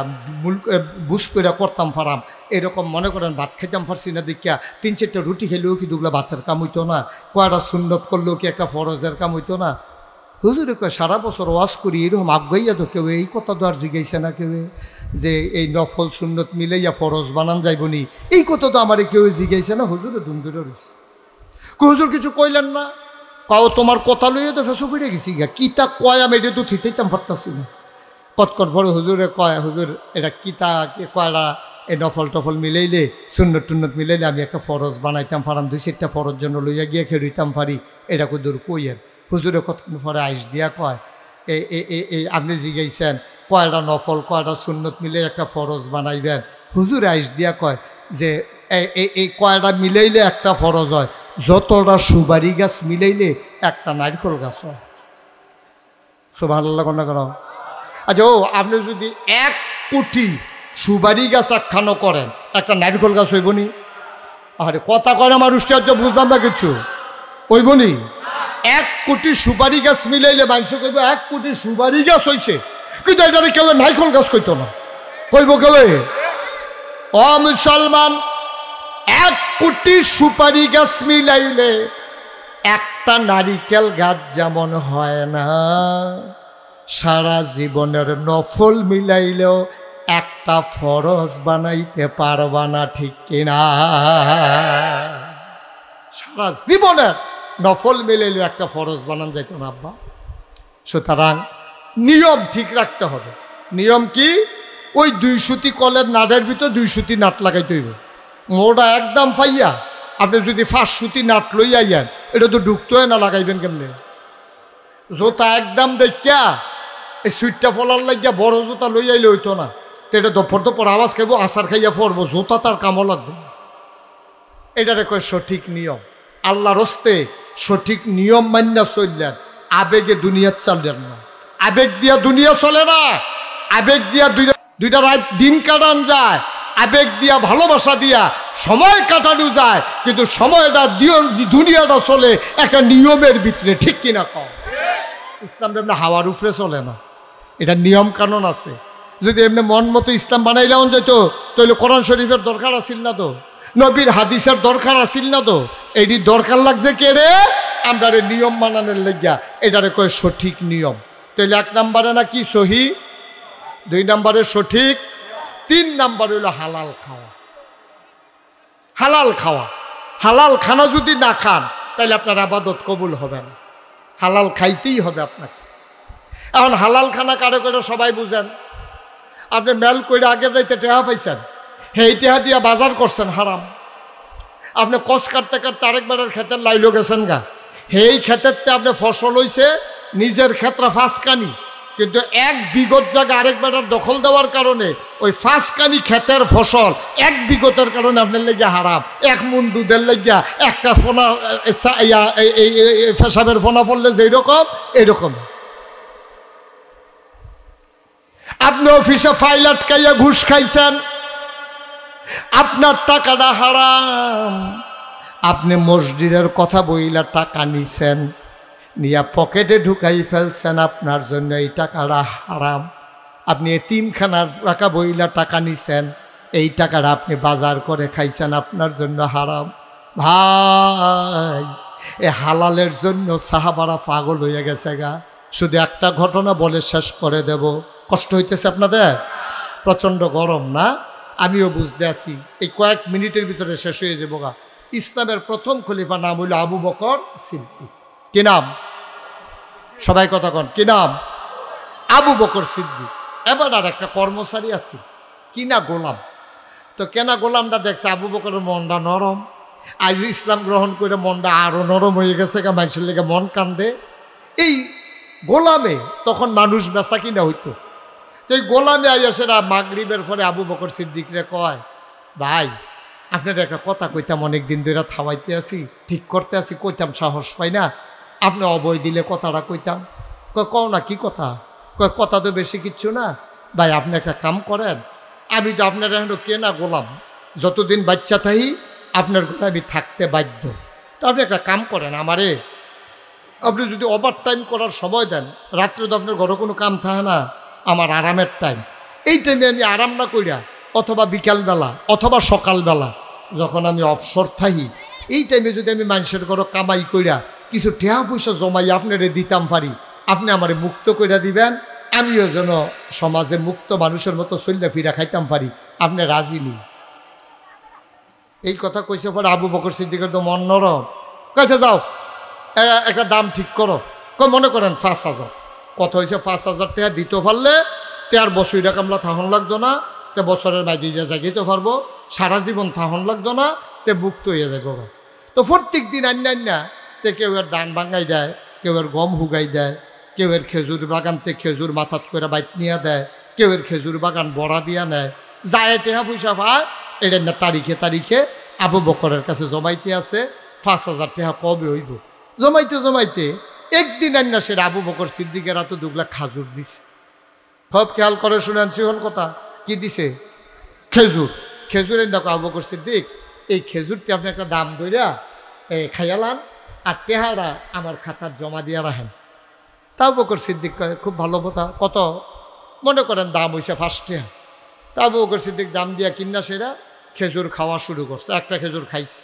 বুঝ করে করতাম পারাম, এরকম মনে করেন ভাত খাইতাম পারছি না দেখিয়া 3-4টা রুটি খেলেও কি দুগুলা ভাতের কাম হইতো না, কয়টা সুন্নত করলেও কি একটা ফরজের কাম হইতো না। হুজুরে কয় সারা বছর ওয়াজ করি এরকম আগাইয়া তো কেউ এই কথা তো আর জিগাইছে না কেউ যে এই নফল সুন্নত মিলাইয়া ফরজ বানান যাইবনি, এই কথা তো আমার কেউ জিগাইছে না। হুজুরে দুম ধরে রয়েছে, হুজুর কিছু কইলেন না, কাও তোমার কথা লইয়া তো ফেসো ফিরে গেছি গা, কিতা কয় আমি এটা তো ঠিকইতাম পারতাছি না। কতকর পরে হুজুরে কয় হুজুর এটা কিতা কয়লা এই নফল টফল মিলাইলে সুন্নত টুন্নত মিলাইলে আমি একটা ফরজ বানাইতাম পারাম, 2-4টা ফরজ জন্য লইয়া গিয়ে খেলইতাম পারি, এটা কুদুর কইয়ের। হুজুরে কতক্ষণ পরে আইস দিয়া কয় এই আপনি জিগাইছেন কয়টা নফল কয়টা সুন্নত মিলে একটা ফরজ বানাইবেন। হুজুরে আইস দিয়া কয় যে এই কয়টা মিলাইলে একটা ফরজ হয়, যতটা সুপারি গাছ মিলাইলে একটা নারকেল গাছ হয়। সুবহানাল্লাহ কন্যা করো। আচ্ছা ও আপনি যদি 1 কোটি সুপারি গাছ একখানো করেন, একটা নারকেল গাছ হইবনি? আরে কথা কয় আমার উষ্টার্য বুঝলাম না কিছু, হইবনি? 1 কোটি সুপারি গাছ মিলাইলে মানুষ কইব 1 কোটি সুপারি গাছ হইছে, কিন্তু এটারে কেউ নারকেল গাছ কইতো না, কইব কেউ ও মুসলমান 1 কোটি সুপারি গাছ মিলাইলে একটা নারিকেল গাছ যেমন হয় না, সারা জীবনের নফল মিলাইলেও একটা ফরজ বানাইতে পারবা না, ঠিক কিনা? সারা জীবনের নফল মিলাইলেও একটা ফরজ বানান যাইত না আব্বা। সুতরাং নিয়ম ঠিক রাখতে হবে। নিয়ম কি? ওই 2 সুতি কলের নাটের ভিতর 2 সুতি নাট লাগাইতে হইব। মোটা একদম পাইয়া আপনি যদি 5 সুতি নাট লইয়া যান, এটা তো ঢুকতে হয় না, লাগাইবেন কেমনে? জোতা একদম দেখা এই সুইটটা ফলার লাগিয়া বড় জোতা লই আইলে হইতো না, তো এটা দপর আওয়াজ খাইব, আচার খাইয়া পড়বো, জোতা তার কামও লাগবে। এটারে কয় সঠিক নিয়ম। আল্লাহর হস্তে সঠিক নিয়ম মান্যা চললেন, আবেগে দুনিয়া চললেন না। আবেগ দিয়া দুনিয়া চলে না, আবেগ দিয়া দুইটা রাত দিন কাটান যায়, আবেগ দিয়া ভালোবাসা দিয়া সময় কাটানো যায়, কিন্তু সময়টা দুনিয়াটা চলে একটা নিয়মের ভিতরে, ঠিক কিনা কম? ইসলাম এমনি হাওয়ার উপরে চলে না, এটা নিয়ম কানুন আছে। যদি এমনি মন মতো ইসলাম বানাইলেও যেত, তাহলে কোরআন শরীফের দরকার আসিল না তো, নবীর হাদিসের দরকার আসিল না তো। এইটি দরকার লাগছে কে রে? আমরা নিয়ম মানানোর লাগিয়া, এটারে কয় সঠিক নিয়ম। তাহলে 1 নম্বরে না কি সহি, 2 নম্বরে সঠিক, 3 নম্বর হইল হালাল খাওয়া। হালাল খাওয়া, হালাল খানা যদি না খান তাহলে আপনার আবাদত কবুল হবে না, হালাল খাইতেই হবে আপনাকে। এখন হালাল খানা কারে করে সবাই বুঝেন। আপনি মেল করে আগের রাইতে টেহা পাইছেন, এই টেহা দিয়া বাজার করছেন হারাম। আপনি কষ কাটতে কাটতে আরেকবারের ক্ষেতের লাইলো গেছেন গা, এই ক্ষেতেরতে আপনি ফসল হইছে নিজের ক্ষেত্রে 5 কানি, কিন্তু 1 বিঘত জায়গা আরেকবারের দখল দেওয়ার কারণে ওই 5 কানি ক্ষেতের ফসল 1 বিঘতের কারণে আপনার লেগে হারাম। 1 মণ দুধের লেগিয়া একটা ফোনা পেশাবের ফোনা পড়লে যেরকম এইরকম। আপনি অফিসে ফাইল আটকাইয়া ঘুষ খাইছেন, আপনার টাকাটা হারাম। আপনি মসজিদের কথা বইলা টাকা নিছেন, নিয়া পকেটে ঢুকাই ফেলছেন, আপনার জন্য এই টাকাটা হারাম। আপনি এতিমখানার টাকা বইলা টাকা নিছেন, এই টাকাটা আপনি বাজার করে খাইছেন, আপনার জন্য হারাম। ভাই, এ হালালের জন্য সাহাবারা পাগল হয়ে গেছে গা। শুধু একটা ঘটনা বলে শেষ করে দেব। কষ্ট হইতেছে আপনাদের? প্রচণ্ড গরম না? আমিও বুঝতে আছি, এই কয়েক মিনিটের ভিতরে শেষ হয়ে যাবো গা। ইসলামের প্রথম খলিফা নাম হইল আবু বকর সিদ্দিক। কি নাম? সবাই কথা কন, কি নাম? আবু বকর সিদ্দিক। এবার আর একটা কর্মচারী আছে, কিনা গোলাম। তো কেনা গোলামটা দেখছে আবু বকরের মনটা নরম, আজ ইসলাম গ্রহণ করে মনটা আরো নরম হয়ে গেছে, মানুষের লেগে মন কান্দে। এই গোলামে তখন মানুষ বেচা কিনা হইতো। তো এই গোলামে আইয়াসেরা মাগরিবের পরে আবু বকর সিদ্দিকরে কয়, ভাই আপনার একটা কথা কইতাম, অনেকদিন ধরে থাওয়াইতে আছি, ঠিক করতে আছি, কইতাম সাহস পাই না, আপনি অবয় দিলে কথাটা কইতাম। কও না, কি কথা? কথা তো বেশি কিচ্ছু না ভাই, আপনি একটা কাম করেন, আমি তো আপনার এখন কেনা গোলাম, যতদিন বাচ্চা থাকি আপনার ঘরে আমি থাকতে বাধ্য। তো আপনি একটা কাম করেন, আমারে আপনি যদি ওভার টাইম করার সময় দেন, রাত্রে তো আপনার ঘরে কোনো কাম থাকে না, আমার আরামের টাইম, এই টাইমে আমি আরাম না কইরা অথবা বিকালবেলা অথবা সকালবেলা যখন আমি অবসর থাকি, এই টাইমে যদি আমি মানুষের ঘরে কামাই কইরা কিছু টেহা পয়সা জমাই আপনারে দিতাম পারি, আপনি আমারে মুক্ত কইরা দিবেন, আমিও যেন সমাজে মুক্ত মানুষের মতো চল্লা ফিরা খাইতাম পারি, আপনি রাজি নি? এই কথা কইছে পরে আবু বকর সিদ্দিকের তো মন নরম। কইছে যাও একটা দাম ঠিক করো। মনে করেন 5,000। কত হয়েছে? 5,000 টাকা দিতে পারলে তে আর বছরটা কামলা থাহন লাগতো না, তে বছরের বাইরে যা জাগিতে পারবো, সারা জীবন থাহন লাগতো না, তে মুক্ত হয়ে যাবো। তো প্রত্যেক দিন আন্না তে কেউ এর ধান ভাঙাই দেয়, কেউ এর গম হুগাই দেয়, কেউ এর খেজুর বাগানতে খেজুর মাথাত করে বাইত নিয়ে দেয়, কেউ এর খেজুর বাগান বড়া দিয়া নেয়, যায় টেহা পয়সা পায়। এটা না তারিখে তারিখে আবু বকরের কাছে জমাইতে আছে। 5,000 টাকা কবে হইব? জমাইতে জমাইতে একদিন আন্না সেটা আবু বকর সিদ্দিকের হাতে 2 লাখ খাজুর দিছে। সব খেয়াল করে শুনেন সিহন কথা, কি দিছে? খেজুর। খেজুরের দেখো আবু বকর সিদ্দিক, এই খেজুরটি আপনি একটা দাম ধরিয়া খাইয়ালান, আর টেহারা আমার খাতার জমা দিয়া রাখেন। তা আবু বকর সিদ্দিক কয়, খুব ভালো কথা। কত? মনে করেন দাম হইছে 5 টাকা। তা আবু বকর সিদ্দিক দাম দিয়া কিনা সেরা খেজুর খাওয়া শুরু করছে। একটা খেজুর খাইছে,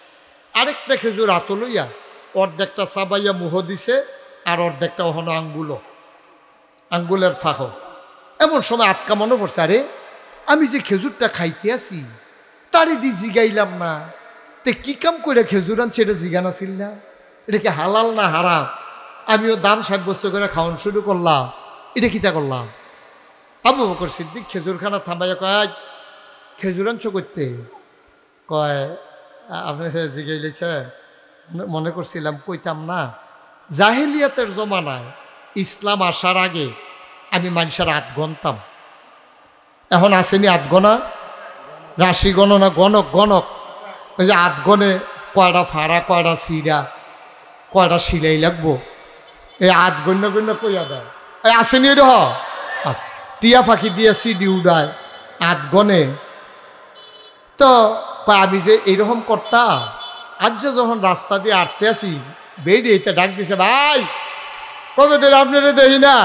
আরেকটা খেজুর হাতে লইয়া অর্ধেকটা চাবাইয়া মুহ দিছে, আর অর্ধেকটা ওখানে আঙ্গুলের ফাঁক। এমন সময় আটকা মনে পড়ছে, আরে আমি যে খেজুরটা খাইতে আছি তারই দি জিগাইলাম না, তে কি কাম করে খেজুর আনছে এটা জিগান আছিল না, এটা কি হালাল না হারাম? আমিও দাম সাব্যস্ত করে খাওয়ান শুরু করলাম, এটা কিতা করলাম? আবু বকর সিদ্দিক খেজুরখানা থামাইয়া কয়, খেজুর আনছো করতে? কয় আপনি জিগাইলেছে, মনে করছিলাম কইতাম না। জাহেলিয়াতের জমানায় ইসলাম আসার আগে আমি মানুষের 8 গণতাম। এখন আসেনি 8 গণা, রাশি গণনা, গণক গণক। ওই যে 8 গণে কয়টা ফাড়া, কয়টা সিরা, কয়টা সিলাই লাগবো, এই 8 গণ্য গণ্য কইয়া দেয়। এই আসেনি র টিয়া ফাঁকি দিয়ে সিডি উড়ায় 8 গণে। তো আমি যে এইরকম করতাম, আজ যখন রাস্তা দিয়ে আটতে আসি, বেরিয়ে ডাক দিছে, ভাই কবে দিন আপনারা দেখি না,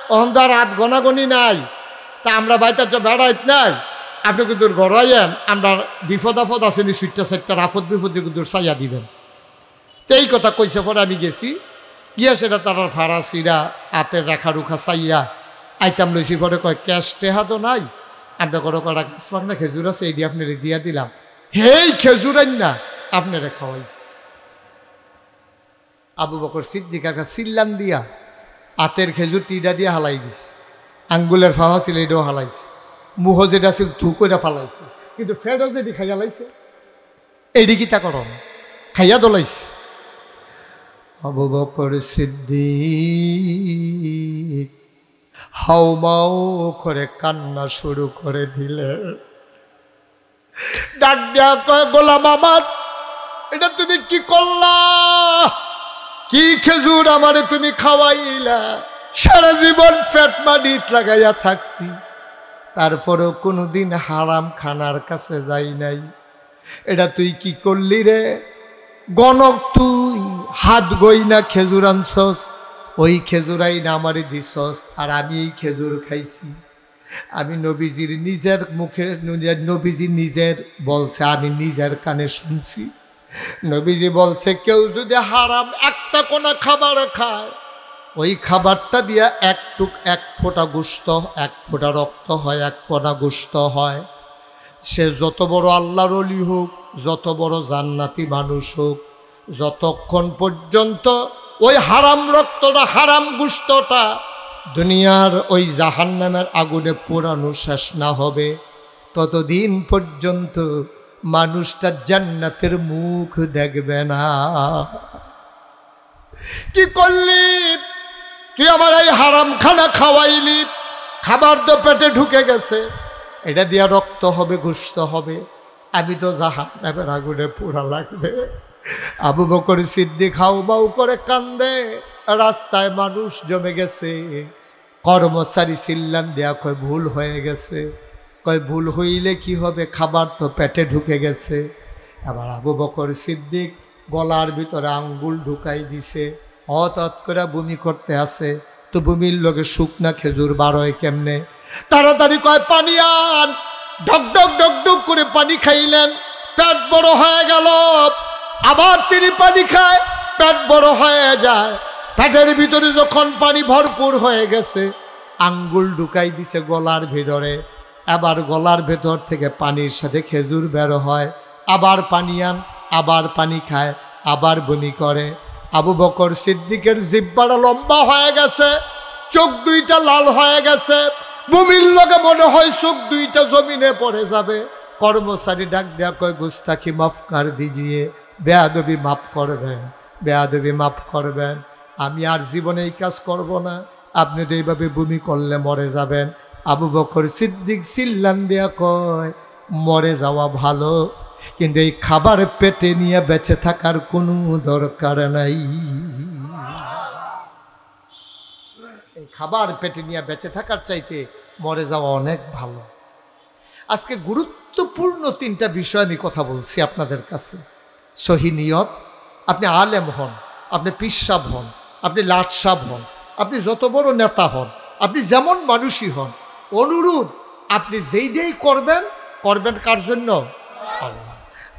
তখন তো আর 8 গণাগণি নাই, তা আমরা বাইতে বেড়াইত নাই, আপনি কিন্তু গড়াইয়েন, আমরা বিপদ আপদ আসেনি, সুইটটা সাইটটার আপদ বিপদ কিন্তু চাইয়া দিবেন। তো এই কথা কইছে পরে আমি গেছি, গিয়া সেটা তার ফাড়া সিরা হাতের রেখা রুখা চাইয়া আইতাম লইছি। পরে কয়, ক্যাশ টেহা তো নাই, আমরা করো কটা গাছ না খেজুর আছে, এটি আপনারে দিয়া দিলাম, হেই খেজুর আইন না আপনারে খাওয়াইছি। আবু বকর সিদ্দিক একটা সিল্লান দিয়া হাতের খেজুর টিডা দিয়ে হালাই দিছে, আঙ্গুলের ফাওয়া ছিল এটাও হালাইছে, মুহ যেটা ছিল ধু করে ফালাইছে, কিন্তু ফেটও যেটি খাইয়া লাইছে, এটি কি তা করো খাইয়া দলাইছে। আবু বকর সিদ্দিক হাউমাউ করে কান্না শুরু করে দিলে। ডাক দেয়া কয়, গোলাম আমার, এটা তুমি কি করলা? কি খেজুর আমারে তুমি খাওয়াইলা? সারা জীবন পেট মানিত লাগাইয়া থাকছি, তারপরেও কোনোদিন হারাম খানার কাছে যাই নাই, এটা তুই কি করলি রে? গণক তুই হাত গই না খেজুর আনছস, ওই খেজুরাই না আমারে দিছস, আর আমি এই খেজুর খাইছি। আমি নবীজির নিজের মুখে, নবীজি নিজের বলছে, আমি নিজের কানে শুনছি। নবীজি বলছে কেউ যদি হারাম একটা কোনা খাবার খায়, ওই খাবারটা দিয়া এক ফোঁটা গোশত, এক ফোঁটা রক্ত হয়, এক কণা গোশত হয়। সে যত বড় আল্লাহর ওলি হোক, যত বড় জান্নাতি মানুষ হোক, যতক্ষণ পর্যন্ত ওই হারাম রক্তটা, হারাম গোশতটা দুনিয়ার ওই জাহান্নামের আগুনে পোড়ানো শেষ না হবে, ততদিন পর্যন্ত মানুষটা জান্নাতের মুখ দেখবে না। কি করলি তুই? আমার এই হারাম খানা খাওয়াইলি, খাবার তো পেটে ঢুকে গেছে, এটা দিয়া রক্ত হবে, গোশত হবে, আমি তো জাহান্নামের আগুনে পোড়া লাগবে। আবু বকর সিদ্দিক হাউমাউ করে কান্দে, রাস্তায় মানুষ জমে গেছে। কর্মচারী চিল্লান দেয়া কয় ভুল হয়ে গেছে। কয় ভুল হইলে কি হবে, খাবার তো পেটে ঢুকে গেছে। আবার আবু বকর সিদ্দিক গলার ভিতরে আঙ্গুল ঢুকাই দিছে, হঠাৎ করে বমি করতে আসে। তো বমির লগে শুকনা খেজুর বারোয় কেমনে? তাড়াতাড়ি কয় পানি আন। ঢক ঢক ঢক ঢক করে পানি খাইলেন, পেট বড় হয়ে গেল। আবার তিনি পানি খায়, পেট বড় হয়ে যায়। পেটের ভিতরে যখন পানি ভরপুর হয়ে গেছে, আঙ্গুল ঢুকাই দিছে গলার ভিতরে। আবার গলার ভেতর থেকে পানির সাথে খেজুর বের হয়। আবার পানি আন, আবার পানি খায়, আবার বমি করে। আবু বকর সিদ্দিকের জিহ্বাটা লম্বা হয়ে গেছে, চোখ দুইটা লাল হয়ে গেছে, বমির লগে মনে হয় চোখ দুইটা জমিনে পড়ে যাবে। কর্মচারী ডাক দেয়া কয় গুস্তাখি মাফ কর দিজিয়ে, বেয়াদবি মাফ করবেন, বেয়াদবি মাফ করবেন, আমি আর জীবনে এই কাজ করব না, আপনি তো এইভাবে বমি করলে মরে যাবেন। আবু বকর সিদ্দিক চিল্লান দেয়া কয় মরে যাওয়া ভালো, কিন্তু এই খাবার পেটে নিয়ে বেঁচে থাকার কোনো দরকার নাই। এই খাবার পেটে নিয়ে বেঁচে থাকার চাইতে মরে যাওয়া অনেক ভালো। আজকে গুরুত্বপূর্ণ তিনটা বিষয় আমি কথা বলছি আপনাদের কাছে। সহি নিয়ত, আপনি আলেম হন, আপনি পিসাব হন, আপনি লাটসাব হন, আপনি যত বড় নেতা হন, আপনি যেমন মানুষই হন, অনুরোধ আপনি যেইটাই করবেন, করবেন কার জন্য? আল্লাহ।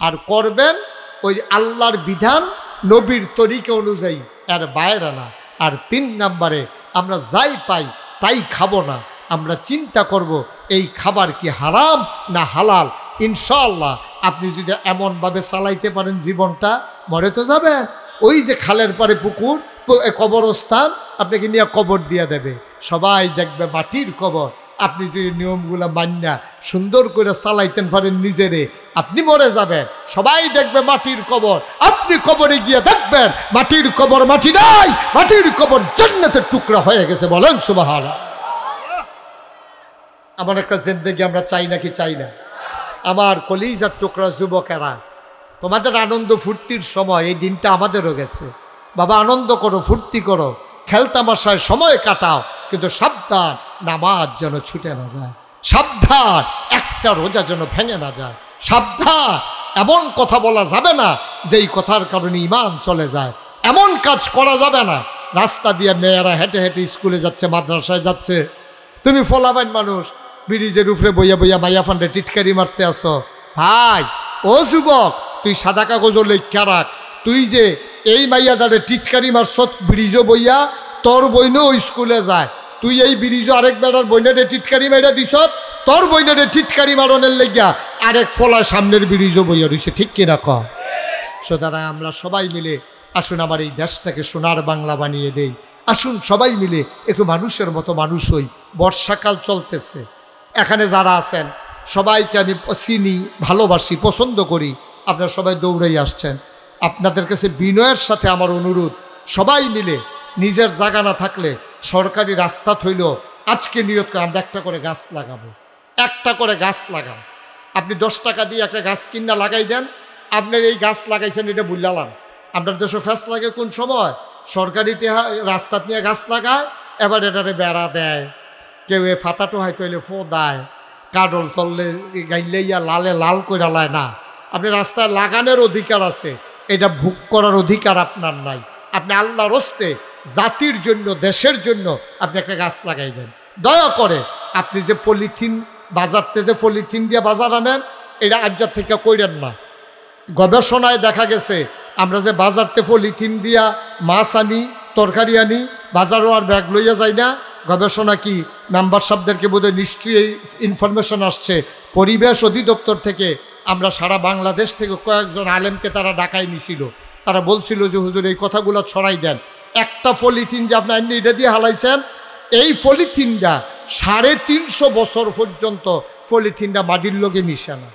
আর করবেন ওই আল্লাহর বিধান, নবীর তরিকা অনুযায়ী, এর বাইরে না। আর 3 নম্বরে, আমরা যাই পাই তাই খাবো না, আমরা চিন্তা করব এই খাবার কি হারাম না হালাল। ইনশাআল্লাহ আপনি যদি এমনভাবে চালাইতে পারেন জীবনটা, মরে তো যাবেন। ওই যে খালের পারে পুকুর, কবরস্থান আপনাকে নিয়ে কবর দিয়ে দেবে, সবাই দেখবে মাটির কবর। আপনি যদি নিয়মগুলো মান্যা সুন্দর করে চালাইতেন পারেন নিজেরে, আপনি মরে যাবেন, সবাই দেখবে মাটির কবর। আপনি কবরে গিয়ে দেখবেন মাটির কবর মাটি নাই, মাটির কবর জান্নাতের টুকরা হয়ে গেছে। বলেন সুবহানাল্লাহ। এমন একটা জিন্দেগি আমরা চাই নাকি চাই না? আমার কলিজার টুকরা যুবকেরা, তোমাদের আনন্দ ফুর্তির সময়, এই দিনটা আমাদেরও গেছে। বাবা আনন্দ করো, ফুর্তি করো, খেলতামাশায় সময় কাটাও, কিন্তু সাবধান নামাজ যেন ছুটে না যায়, সাবধান একটা রোজা যেন ভেঙে না যায়, সাবধান এমন কথা বলা যাবে না যেই কথার কারণে ঈমান চলে যায়, এমন কাজ করা যাবে না। রাস্তা দিয়ে মেয়েরা হেঁটে হেঁটে স্কুলে যাচ্ছে, মাদ্রাসায় যাচ্ছে, তুমি ফলাবাইন মানুষ ব্রিজের উপরে বইয়া বইয়া মাইয়া ফান্ডে টিটকারি মারতে আসো। ভাই ও যুবক, তুই সাদা কাগজও লেখা রাখ, তুই যে এই মাইয়াটারে টিটকারি মারছ ব্রিজও বইয়া, তোর বইনও স্কুলে যায়, তুই এই ব্রিজও আরেক বেড়ার বইনারে টিটকারি মাইরা দিছ, তোর বইনারে টিটকারি মারনের লেগিয়া আরেক ফলা সামনের ব্রিজও বইয়া রয়েছে, ঠিক কিনা ক? সুতরাং আমরা সবাই মিলে আসুন আমার এই দেশটাকে সোনার বাংলা বানিয়ে দেই। আসুন সবাই মিলে একটু মানুষের মতো মানুষ হই। বর্ষাকাল চলতেছে, এখানে যারা আছেন সবাইকে আমি চিনি, ভালোবাসি, পছন্দ করি। আপনারা সবাই দৌড়াই আসছেন। আপনাদের কাছে বিনয়ের সাথে আমার অনুরোধ, সবাই মিলে নিজের জায়গা না থাকলে সরকারি রাস্তা থইল আজকে নিয়ত করে আমরা একটা করে গাছ লাগাবো, একটা করে গাছ লাগান। আপনি 10 টাকা দিয়ে একটা গাছ কিনা লাগাই দেন। আপনার এই গাছ লাগাইছেন এটা বুঝলাম। আপনার দেশে ফ্যাস লাগে কোন সময়? সরকারি রাস্তা নিয়ে গাছ লাগায়, এবার এটারে বেড়া দেয়, কেউ এ ফাতাটো হয়তো এলে ফো দেয়, কাডল তললে গাইলে ইয়া লালে লাল করে লায় না। আপনি রাস্তায় লাগানোর অধিকার আছে, এটা ভোগ করার অধিকার আপনার নাই। আপনি আল্লাহর হস্তে জাতির জন্য, দেশের জন্য আপনি একটা গাছ লাগাইবেন। দয়া করে আপনি যে পলিথিন বাজারতে যে পলিথিন দিয়ে বাজার আনেন, এটা আজ্জার থেকে কইরেন না। গবেষণায় দেখা গেছে আমরা যে বাজারতে পলিথিন দিয়া মাছ আনি, তরকারি আনি, বাজারও আর ব্যাগ লইয়া যাই না। গবেষণা কি মেম্বার সাহেবদেরকে বোধহয় নিশ্চয়ই ইনফরমেশন আসছে, পরিবেশ অধিদপ্তর থেকে আমরা সারা বাংলাদেশ থেকে কয়েকজন আলেমকে তারা ডাকাই নিছিল। তারা বলছিল যে হুজুর এই কথাগুলো ছড়াই দেন। একটা পলিথিন যে আপনার এটা দিয়ে হালাইছেন, এই পলিথিনটা 350 বছর পর্যন্ত পলিথিনটা মাটির লগে মিশে না।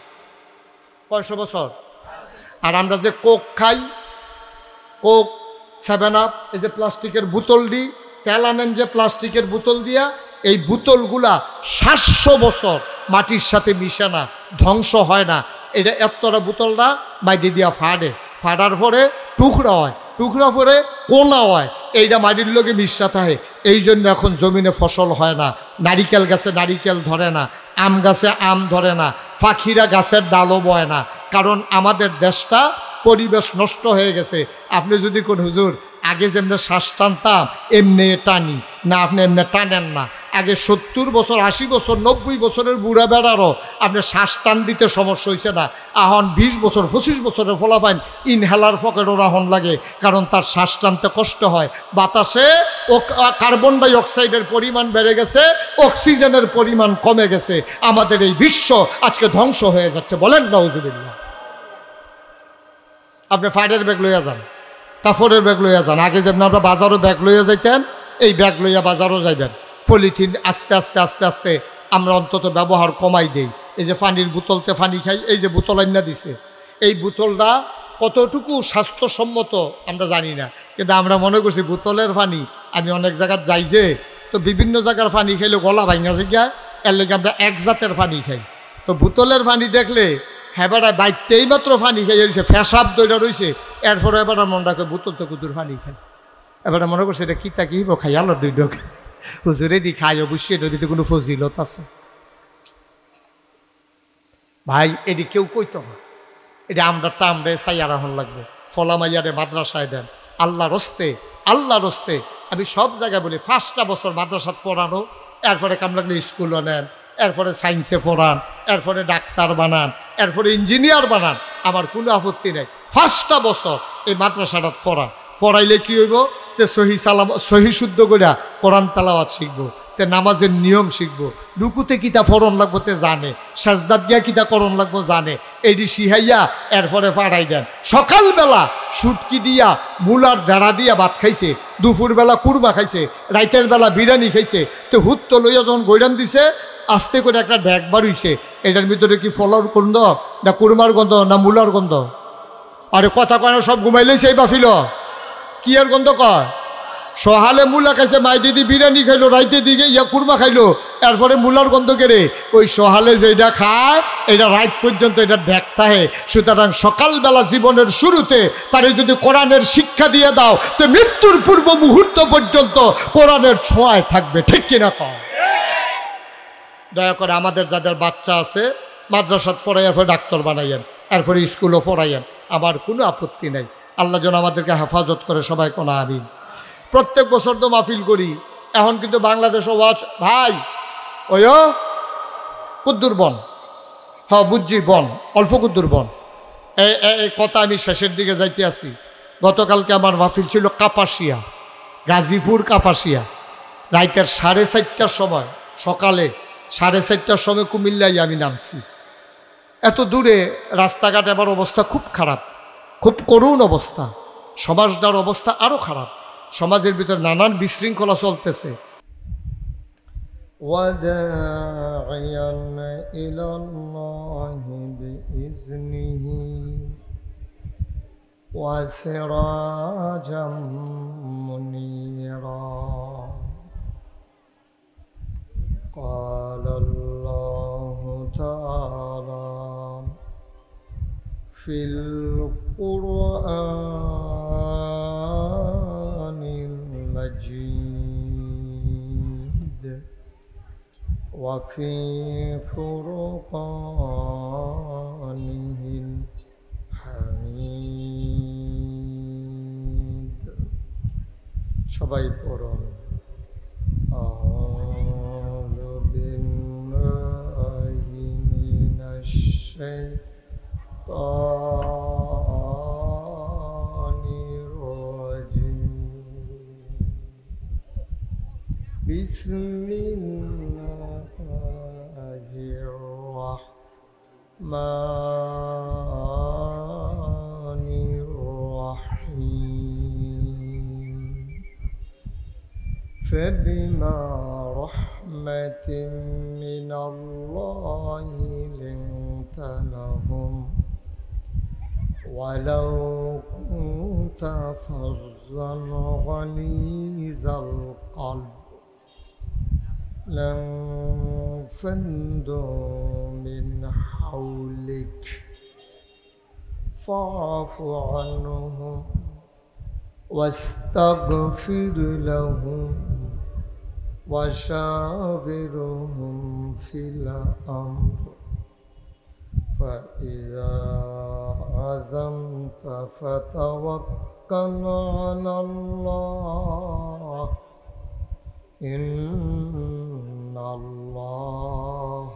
500 বছর। আর আমরা যে কোক খাই, কোক, 7 আপ, এই যে প্লাস্টিকের বোতল দিই, তেল আনেন যে প্লাস্টিকের বোতল দিয়া, এই বোতলগুলা 700 বছর মাটির সাথে মিশে না, ধ্বংস হয় না। এটা এতটা বোতলটা মাটি দিয়া ফাড়ার পরে টুকরা হয়, টুকরা পরে কোনা হয়, এইটা মাটির লোকে মিশা থাকে। এই জন্য এখন জমিনে ফসল হয় না, নারিকেল গাছে নারিকেল ধরে না, আম গাছে আম ধরে না, পাখিরা গাছের ডালও বয় না, কারণ আমাদের দেশটা পরিবেশ নষ্ট হয়ে গেছে। আপনি যদি কোন হুজুর আগে যেমনি শ্বাস টানতাম এমনি টানি না, আপনি এমনি টানেন না। আগে 70 বছর, 80 বছর, 90 বছরের বুড়া বেড়ারও আপনি শ্বাস টান দিতে সমস্যা হয়েছে না। এখন 20 বছর 25 বছরের ফলাফাইন ইনহেলার পকেটও রাহন লাগে, কারণ তার শ্বাস টানতে কষ্ট হয়। বাতাসে কার্বন ডাই অক্সাইডের পরিমাণ বেড়ে গেছে, অক্সিজেনের পরিমাণ কমে গেছে। আমাদের এই বিশ্ব আজকে ধ্বংস হয়ে যাচ্ছে। বলেন নাউজুবিল্লাহ। আপনি ফাইডের ব্যাগ লইয়া যান, কাপড়ের ব্যাগ লইয়া যান। আগে যেমন আমরা বাজারও ব্যাগ লইয়া যাইতেন, এই ব্যাগ লইয়া বাজারও যাইবেন। পলিথিন আস্তে আস্তে আস্তে আস্তে আমরা অন্তত ব্যবহার কমাই দেই। এই যে পানির বোতলতে পানি খাই, এই যে বোতল আইনা দিছে, এই বোতলটা কতটুকু স্বাস্থ্যসম্মত আমরা জানি না, কিন্তু আমরা মনে করছি বোতলের পানি। আমি অনেক জায়গায় যাই যে, তো বিভিন্ন জায়গার পানি খাইলে গলা ভাঙা যায়, এর লেগে আমরা এক জাতের পানি খাই। তো বোতলের পানি দেখলে হেবাটায় বাইতেই মাত্র পানি খাই রয়েছে, ফেসাব দইটা রয়েছে, এরপরে এবার মনটা করে বোতল তো কুতুর পানি খাই। এবারে মনে করছে এটা কিতা কি খাই, আলো দুই ডোক হুজুরে দি খাই, অবশ্যই এটা দিতে কোনো ফজিলত আছে ভাই। এটি কেউ কইতো না, এটা আমরা সাইয়া রাহন লাগবে। ফলামাইয়ারে মাদ্রাসায় দেন, আল্লাহর হস্তে, আল্লাহর হস্তে। আমি সব জায়গায় বলি 5টা বছর মাদ্রাসাত পড়ানো, এরপরে কাম লাগলে স্কুলও নেন, এরপরে সায়েন্সে পড়ান, এরপরে ডাক্তার বানান, এরপরে ইঞ্জিনিয়ার বানান, আমার কোনো আপত্তি নেই। 5টা বছর এই মাদ্রাসাটা পড়াইলে কি হইব? তে সহি শুদ্ধ করিয়া কোরআন তেলাওয়াত শিখবো, তে নামাজের নিয়ম শিখবো, রুকুতে কিতা ফরন লাগবো তে জানে, সাজদাত দিয়া কিতা করণ লাগবো জানে। এইটি শিহাইয়া এরপরে পাঠাই দেন। সকালবেলা সুটকি দিয়া মুলার দেড়া দিয়া ভাত খাইছে, দুপুরবেলা কুরমা খাইছে, রাইতের বেলা বিরিয়ানি খাইছে। তো হুত্ত লইয়া যখন গৈরান দিছে, আস্তে করে একটা ড্যাগ বাড়িছে। এটার ভিতরে কি ফলর গন্ধ না কুরমার গন্ধ না মুলার গন্ধ? আরে কথা কয় না, সব ঘুমাইলেছে এই বাফিল, কি আর গন্ধ কয়? সহালে মূলা খাইছে, মাই দিদি বিরিয়ানি খাইলো, রাইতে দিকে কুরমা খাইলো, এরপরে মূলার গন্ধ কেড়ে। ওই সহালে যেটা খায় এটা রাইত পর্যন্ত এটা ড্যাক থাকে। সুতরাং সকালবেলা জীবনের শুরুতে তারে যদি কোরআনের শিক্ষা দিয়ে দাও, তো মৃত্যুর পূর্ব মুহূর্ত পর্যন্ত কোরআনের ছোঁয়ায় থাকবে। ঠিক কিনা কও? দয়া করে আমাদের যাদের বাচ্চা আছে মাদ্রাসাত পড়াইয়া ফের ডাক্তার বানাইয়েন, এরপরে স্কুলও পড়াইয়েন, আমার কোনো আপত্তি নাই। আল্লাহ যেন আমাদেরকে হেফাজত করে, সবাই কোনো আমিন। প্রত্যেক বছর তো মাহফিল করি, এখন কিন্তু বাংলাদেশও ওয়াচ ভাই ওই কুদ্দুর বন, হ্যাঁ বুঝছি বন, অল্প কুদ্দুর বন। এই কথা আমি শেষের দিকে যাইতে আছি। গতকালকে আমার মাহফিল ছিল কাপাসিয়া, গাজীপুর কাপাসিয়া। রাইতের 4:30টার সময়, সকালে 4:30টার সময় কুমিল্লায় আমি নামছি। এত দূরে রাস্তাঘাট, এবার অবস্থা খুব খারাপ, খুব করুণ অবস্থা। সমাজটার অবস্থা আরও খারাপ, সমাজের ভিতর নানান বিশৃঙ্খলা চলতেছে। قال الله تعالى في القرآن المجيد وفي فرقانه الحميد সবাই পড়ুন। আউযু বিল্লাহি মিনাশ শাইতানির রাজিম। বিসমিল্লাহির রাহমানির রাহিম। فبما رحمة من الله لنت لهم ولو كنت فظا غليظ القلب لانفضوا من حولك فاعف عنهم واستغفر لهم وشاورهم في الأمر فإذا عزمت فتوكل على الله إن الله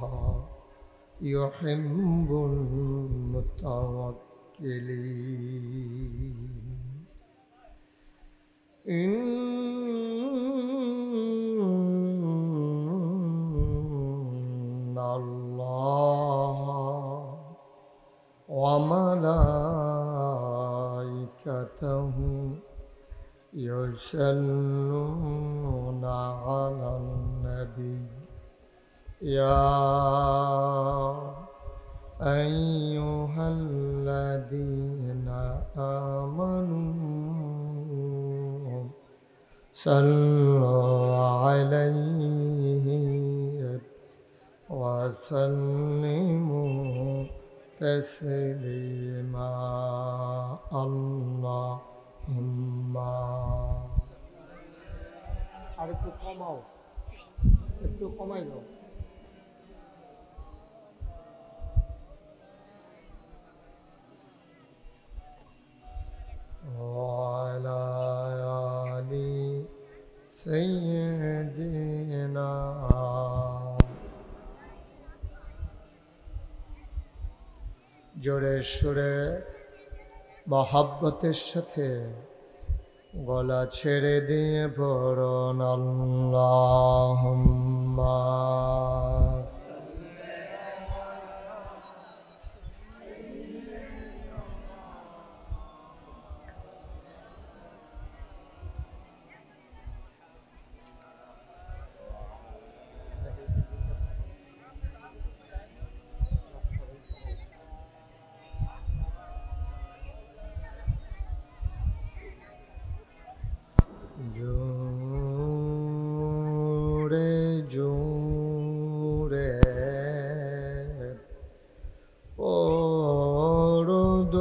يحب المتوكلين إن الله وملائكته يصلون على النبي يا أيها الذين آمنوا صلوا عليه وسلموا تسليما اللهم আর একটু কমাও, একটু কমাই দাও। وعلى آل سيدنا জোরে সুরে মহাব্বতের সাথে গলা ছেড়ে দিয়ে পড়ুন আল্লাহুম্মা জোরে জোরে পড়ুন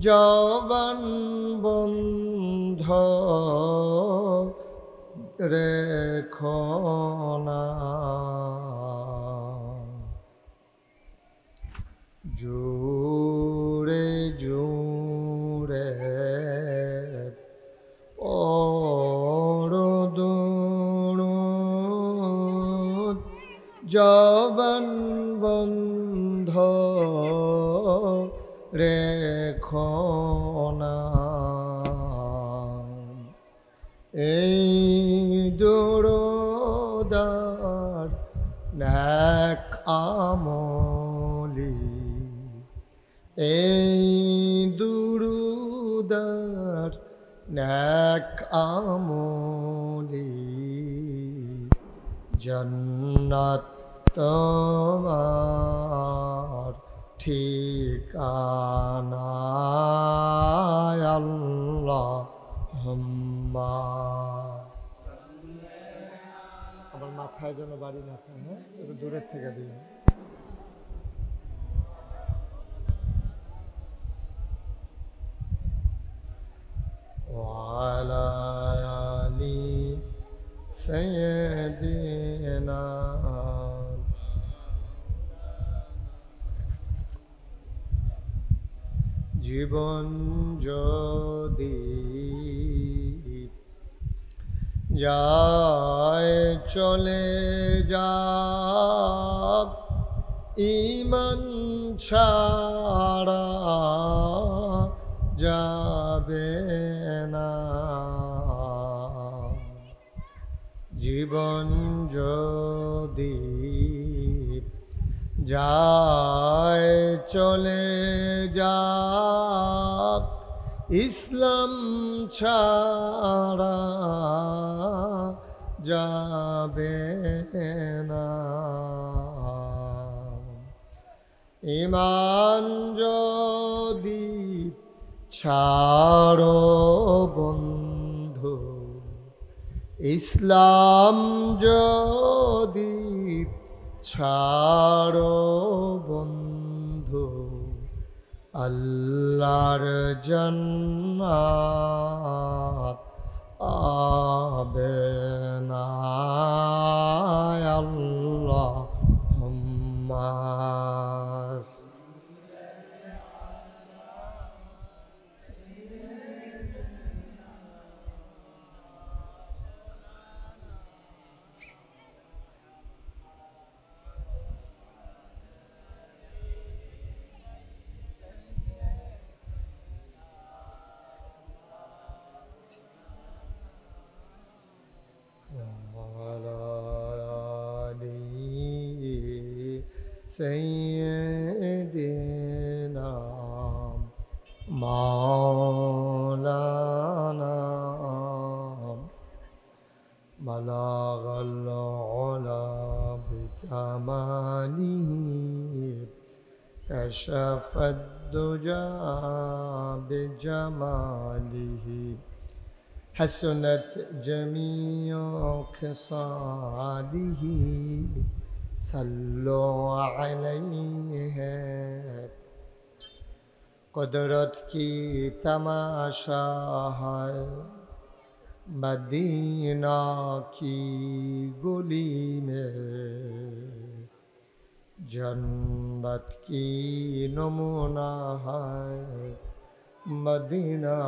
জবান বন্ধ রেখো না জোরে জোরে পড়ুন জবান বন্ধ রেখো না এই দরদার নেক আমলি এই দুরুদার নেক আমলি জান্নাত তোমার ঠিকানা আল্লাহুম্মা। আবার মাথায় যেন বাড়ি না খায়, হ্যাঁ, একটু দূরের থেকে দিন। وعلى آل سيدنا জীবন যদি যায় চলে যাক ঈমান ছাড়া যাবে না। জীবন যদি যায় চলে যাক ইসলাম ছাড়া যাবে না। ঈমান যদি ছাড়ো বন্ধু, ইসলাম যদি ছাড়ো বন্ধু, আল্লাহর জান্নাত পাবে না। আল্লাহুম্মা سيدنا مولانا بلغ العلا بكماله كشف الدجى بجماله حسنت جميع خصاله صلوا عليه قدرت کی تماشا ہے مدینہ کی گلی میں جنت کی نمونہ ہے مدینہ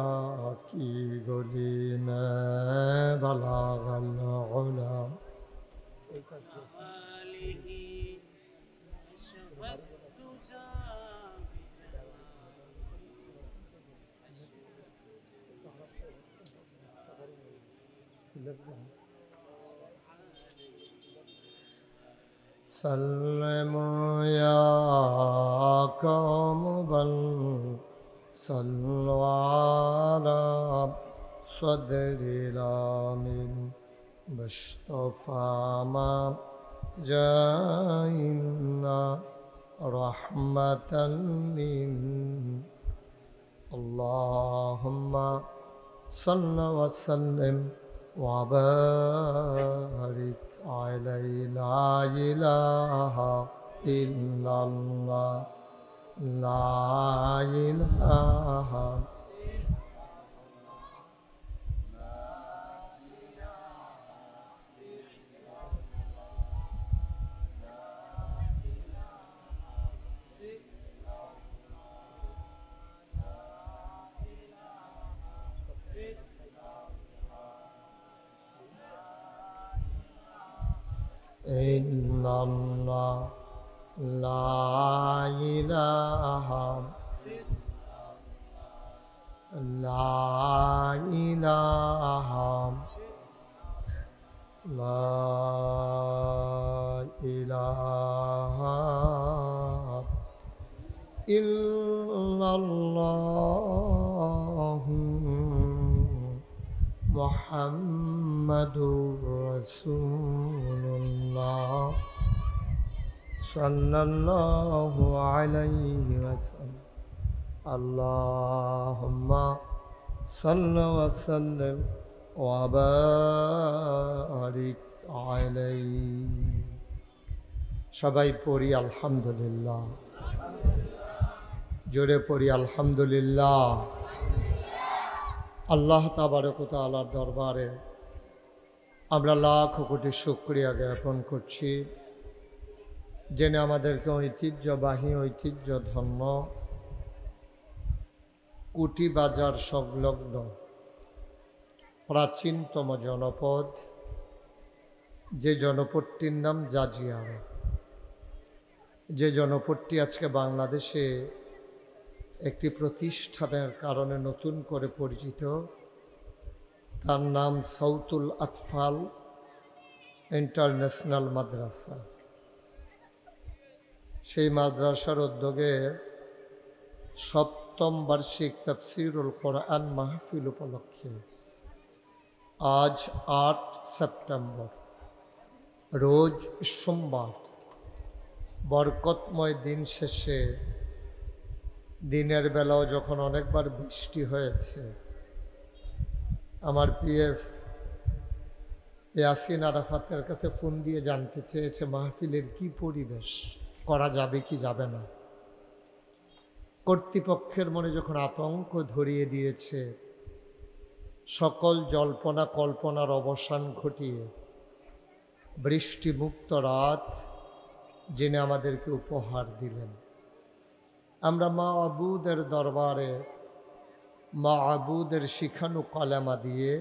کی گلی میں بلغ العلا سلموا يا قوم بل صلوا على صدر الآمن مصطفى ما جاءنا رحمة اللهم صل وسلم وبارك عليه لا إله إلا الله لا إله إلا الله لا إله لا إله لا إله إلا الله محمد رسول الله صلى الله عليه وسلم اللهم صل وسلم وبارك عليه সবাই পড়ি আলহামদুলিল্লাহ জোরে পড়ি আলহামদুলিল্লাহ আল্লাহ তাবারক ওয়া তাআলার দরবারে আমরা লাখ কোটি শুকরিয়া জ্ঞাপন করছি যিনি আমাদেরকে ঐতিহ্যবাহী ঐতিহ্যধন্য কুটি বাজার সংলগ্ন প্রাচীনতম জনপদ, যে জনপদটির নাম জাজিয়ারা, যে জনপদটি আজকে বাংলাদেশে একটি প্রতিষ্ঠানের কারণে নতুন করে পরিচিত। তার নাম সাউতুল আতফাল ইন্টারন্যাশনাল মাদ্রাসা। সেই মাদ্রাসার উদ্যোগে ৭ম বার্ষিক তাফসীরুল কোরআন মাহফিল উপলক্ষে আজ ৮ সেপ্টেম্বর রোজ সোমবার বরকতময় দিন শেষে দিনের বেলাও যখন অনেকবার বৃষ্টি হয়েছে, আমার পিএস ইয়াসিন আরাফাতের কাছে ফোন দিয়ে জানতে চেয়েছে মাহফিলের কি পরিবেশ, করা যাবে কি যাবে না। কর্তৃপক্ষের মনে যখন আতঙ্ক ধরিয়ে দিয়েছে, সকল জল্পনা কল্পনার অবসান ঘটিয়ে বৃষ্টিমুক্ত রাত যিনি আমাদেরকে উপহার দিলেন, আমরা মা'বুদের দরবারে মা'বুদের শিখানো কালেমা দিয়ে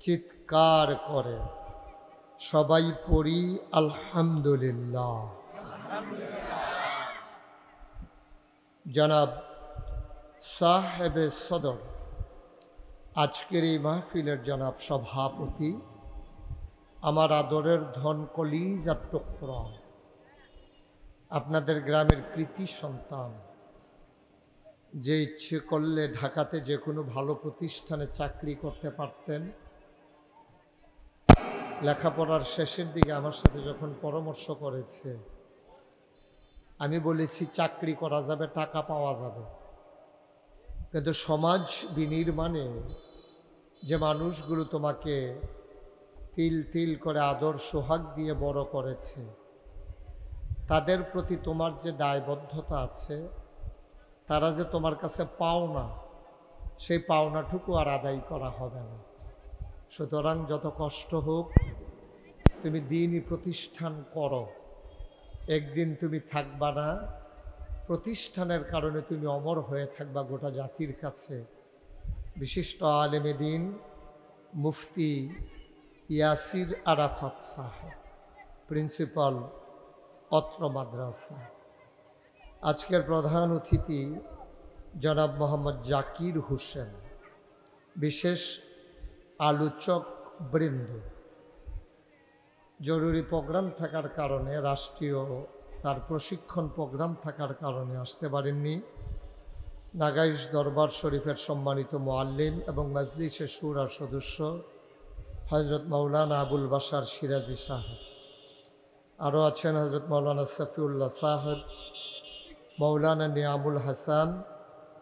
চিৎকার করে সবাই পড়ি আলহামদুলিল্লাহ। জনাব সাহেবে সদর, আজকের এই মাহফিলের জনাব সভাপতি, আমার আদরের ধন কলিজার টুকরা, আপনাদের গ্রামের কৃতি সন্তান, যে ইচ্ছে করলে ঢাকাতে যে কোনো ভালো প্রতিষ্ঠানে চাকরি করতে পারতেন। লেখাপড়ার শেষের দিকে আমার সাথে যখন পরামর্শ করেছে, আমি বলেছি চাকরি করা যাবে, টাকা পাওয়া যাবে, কিন্তু সমাজ বিনির্মাণে যে মানুষগুলো তোমাকে তিল তিল করে আদর সোহাগ দিয়ে বড় করেছে, তাদের প্রতি তোমার যে দায়বদ্ধতা আছে, তারা যে তোমার কাছে পাওনা, সেই পাওনাটুকু আর আদায় করা হবে না। সুতরাং যত কষ্ট হোক, তুমি দিনই প্রতিষ্ঠান করো, একদিন তুমি থাকবা না, প্রতিষ্ঠানের কারণে তুমি অমর হয়ে থাকবা গোটা জাতির কাছে। বিশিষ্ট আলেমে দিন মুফতি ইয়াসির আরাফাত সাহেব, প্রিন্সিপাল অত্র মাদ্রাসা। আজকের প্রধান অতিথি জনাব মোহাম্মদ জাকির হোসেন, বিশেষ আলোচক বৃন্দ। জরুরি প্রোগ্রাম থাকার কারণে, রাষ্ট্রীয় তার প্রশিক্ষণ প্রোগ্রাম থাকার কারণে আসতে পারেননি। নাগাইশ দরবার শরীফের সম্মানিত মুআল্লিম এবং মজলিসে শুরার সদস্য হজরত মাওলানা আবুল বাশার সিরাজি সাহেব, আরও আছেন হজরত মাওলানা সফিউল্লাহ সাহেব, মাওলানা নিয়ামুল হাসান,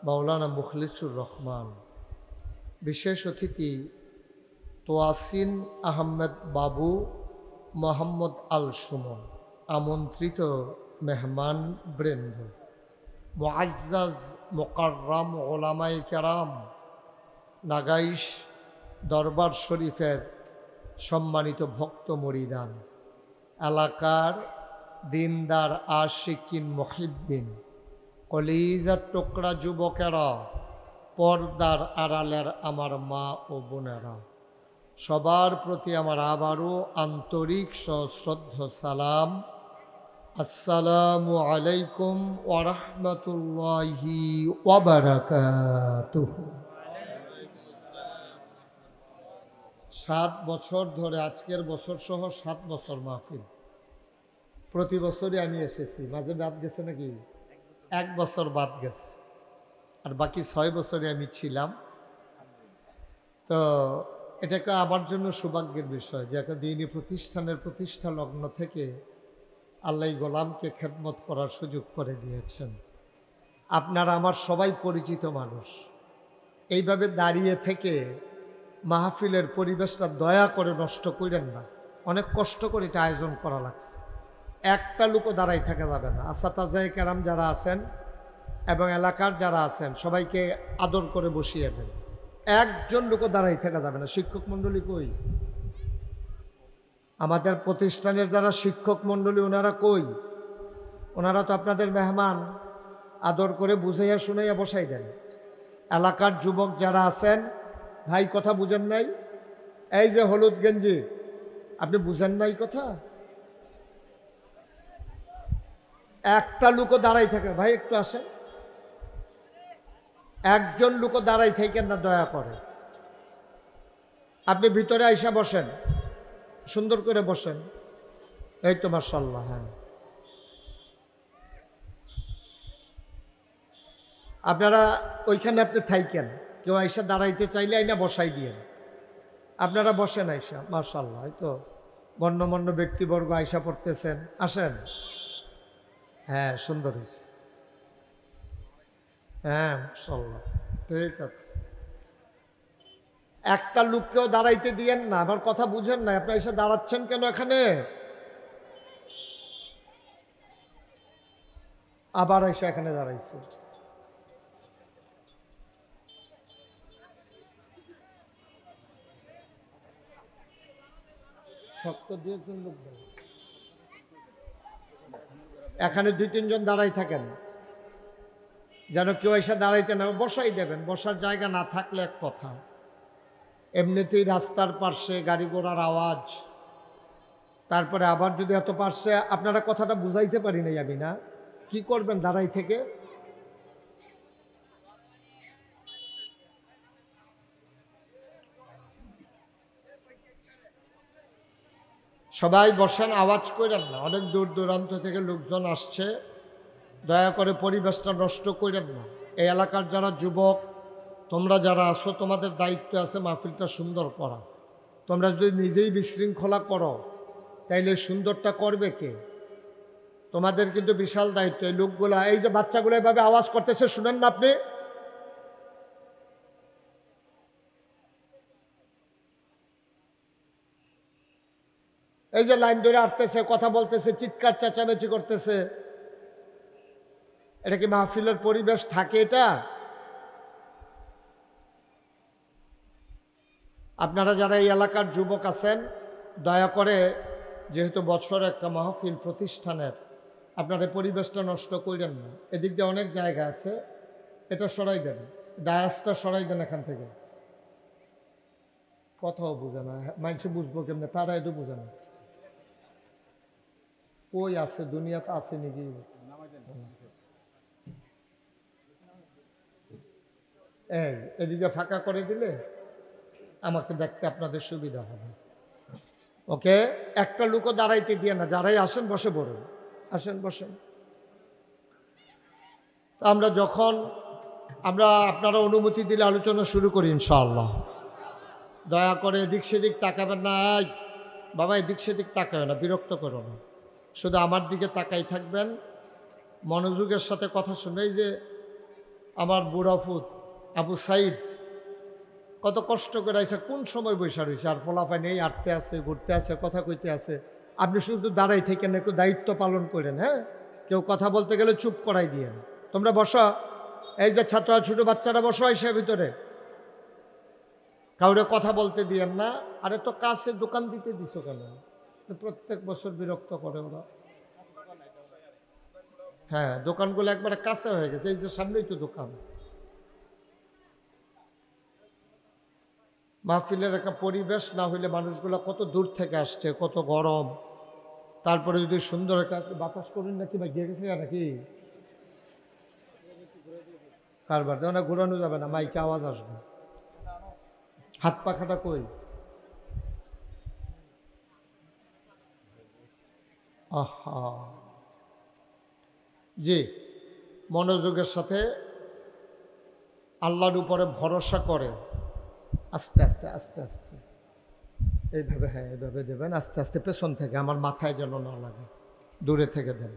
মাওলানা মুখলিসুর রহমান। বিশেষ অতিথি তোয়াসিন আহমেদ বাবু, মোহাম্মদ আল সুমন, আমন্ত্রিত মেহমান বৃন্দ, মুআজ্জাজ মুকাররাম ওলামায়ে কেরাম, নাগাইশ দরবার শরীফের সম্মানিত ভক্ত মুরিদান, এলাকার দিনদার আশিকিন মুহিব্বিন, কলিজার টুকরা যুবকেরা, পর্দার আড়ালের আমার মা ও বোনেরা, সবার প্রতি আমার আবারও আন্তরিক সশ্রদ্ধ সালাম। আসসালামু আলাইকুম ওয়া রাহমাতুল্লাহি ওয়া বারাকাতুহু। 7 বছর ধরে, আজকের বছর সহ 7 বছর মাহফিল, প্রতি বছরই আমি এসেছি। মাঝে বাদ গেছে নাকি? 1 বছর বাদ গেছে, আর বাকি 6 বছরে আমি ছিলাম। তো এটাকে আমার জন্য সৌভাগ্যের বিষয় যে একটা দিনী প্রতিষ্ঠানের প্রতিষ্ঠা লগ্ন থেকে আল্লাহ গোলামকে খেদমত করার সুযোগ করে দিয়েছেন। আপনারা আমার সবাই পরিচিত মানুষ, এইভাবে দাঁড়িয়ে থেকে মাহফিলের পরিবেশটা দয়া করে নষ্ট করেন না। অনেক কষ্ট করে এটা আয়োজন করা লাগছে, একটা লোকও দাঁড়াই থাকা যাবে না। আসাতাজায়ে কেরাম যারা আছেন এবং এলাকার যারা আছেন সবাইকে আদর করে বসিয়ে দেন, একজন লোকও দাঁড়াই থাকা যাবে না। শিক্ষক মণ্ডলী কই? আমাদের প্রতিষ্ঠানের যারা শিক্ষক মণ্ডলী ওনারা কই? ওনারা তো আপনাদের মেহমান, আদর করে বুঝাইয়া শুনাইয়া বসাই দেন। এলাকার যুবক যারা আছেন, ভাই কথা বুঝেন নাই? এই যে হলুদ গেঞ্জি, আপনি বুঝেন নাই কথা? একটা লোকও দাঁড়াই থাকে, ভাই একটু আসেন। একজন লোকও দাঁড়াই থাকেন না, দয়া করে। আপনি ভিতরে আইসা বসেন, সুন্দর করে বসেন। এই তো মাশাআল্লাহ। হ্যাঁ, আপনারা ওইখানে আপনি থাইকেন, কেউ আইসা দাঁড়াইতে চাইলে আইনা বসাই দিয়েন। আপনারা বসেন আইসা, মাশাআল্লাহ। এই তো গণ্যমান্য ব্যক্তিবর্গ আইসা পড়তেছেন, আসেন। হ্যাঁ, সুন্দর হয়েছে। হ্যাঁ, মাশাআল্লাহ, ঠিক আছে। একটা লোককেও দাঁড়াইতে দিয়েন না। আমার কথা বুঝেন না, আপনি এসে দাঁড়াচ্ছেন কেন এখানে? আবার এসে এখানে দাঁড়াইছে। শক্ত দিয়েছেন লোক, এখানে 2-3 জন দাঁড়াই থাকেন, যেন কেউ এসে দাঁড়াইতে না। বসাই দেবেন, বসার জায়গা না থাকলে এক কথা। এমনিতেই রাস্তার পাশে গাড়ি ঘোড়ার আওয়াজ, তারপরে আবার যদি এত পাশে, আপনারা কথাটা বুঝাইতে পারি নাই আমি, না? কি করবেন দাঁড়াই থেকে? সবাই বসেন, আওয়াজ করেন না। অনেক দূর দূরান্ত থেকে লোকজন আসছে, দয়া করে পরিবেশটা নষ্ট করেন না। এই এলাকার যারা যুবক, তোমরা যারা আছো, তোমাদের দায়িত্ব আছে মাহফিলটা সুন্দর করা। তোমরা যদি নিজেই বিশৃঙ্খলা করো, তাইলে সুন্দরটা করবে কে? তোমাদের কিন্তু বিশাল দায়িত্ব। এই লোকগুলা, এই যে বাচ্চাগুলো এভাবে আওয়াজ করতেছে, শুনেন না আপনি? এই যে লাইন ধরে আসতেছে, কথা বলতেছে, চিৎকার চেঁচামেচি করতেছে, এটা কি মাহফিলের পরিবেশ থাকে? এটা আপনারা যারা এই এলাকার যুবক আছেন, দয়া করে, যেহেতু বছর একটা মাহফিল প্রতিষ্ঠানের, আপনারা পরিবেশটা নষ্ট করেন না। এদিক দিয়ে অনেক জায়গা আছে, এটা সরাই দেন, ডায়াসটা সরাই দেন এখান থেকে। কথাও বুঝে না, মানুষ বুঝবো কেমনে? তারা এটা বুঝে না। কই আছে, দুনিয়াতে আছে নাকি? এই এদিকে ফাঁকা করে দিলে আমাকে দেখতে আপনাদের সুবিধা হবে। ওকে, একটা লোকও দাঁড়াইতে দিয়ে না। যারাই আসেন বসে পড়ুন, আসেন বসেন। আমরা আপনারা অনুমতি দিলে আলোচনা শুরু করি ইনশাআল্লাহ। দয়া করে এদিক সেদিক তাকাবেন না। বাবা, এদিক সেদিক তাকাবে না, বিরক্ত করো না, শুধু আমার দিকে তাকাই থাকবেন, মনোযোগের সাথে কথা শুনে। যে আমার বুড়াফুত আবু সাইদ কত কষ্ট করে আইসা, কোন সময় বৈশা রয়েছে, আর ফলাফাই নেই, আটতে আছে, ঘুরতে আছে, কথা কইতে আছে। আপনি শুধু দাঁড়াই থেকেন, একটু দায়িত্ব পালন করেন। হ্যাঁ, কেউ কথা বলতে গেলে চুপ করাই দিয়েন। তোমরা বসো, এই যে ছাত্র ছোট বাচ্চারা বসো এসে ভিতরে, কাউরে কথা বলতে দিয়েন না। আরে তো কাছে দোকান দিতে দিছো কেন? প্রত্যেক বছর বিরক্ত করে ওরা। হ্যাঁ, দোকানগুলো একবারে কাছে হয়ে গেছে, এই যে সামনেই তো দোকান। মাহফিলের একটা পরিবেশ না হইলে, মানুষগুলো কত দূর থেকে আসছে, কত গরম, তারপরে যদি সুন্দর একটা বাতাস করুন নাকি, বা গিয়ে গেছে নাকি কারবার দেয় না, ঘুরানো যাবে না, মাইকে আওয়াজ আসবে। হাত পাখাটা কই? আহা, জি, মনোযোগের সাথে আল্লাহর উপরে ভরসা করে আস্তে আস্তে আস্তে আস্তে এইভাবে, হ্যাঁ এইভাবে দেবেন, আস্তে আস্তে পেছন থেকে, আমার মাথায় যেন না লাগে, দূরে থেকে দেন।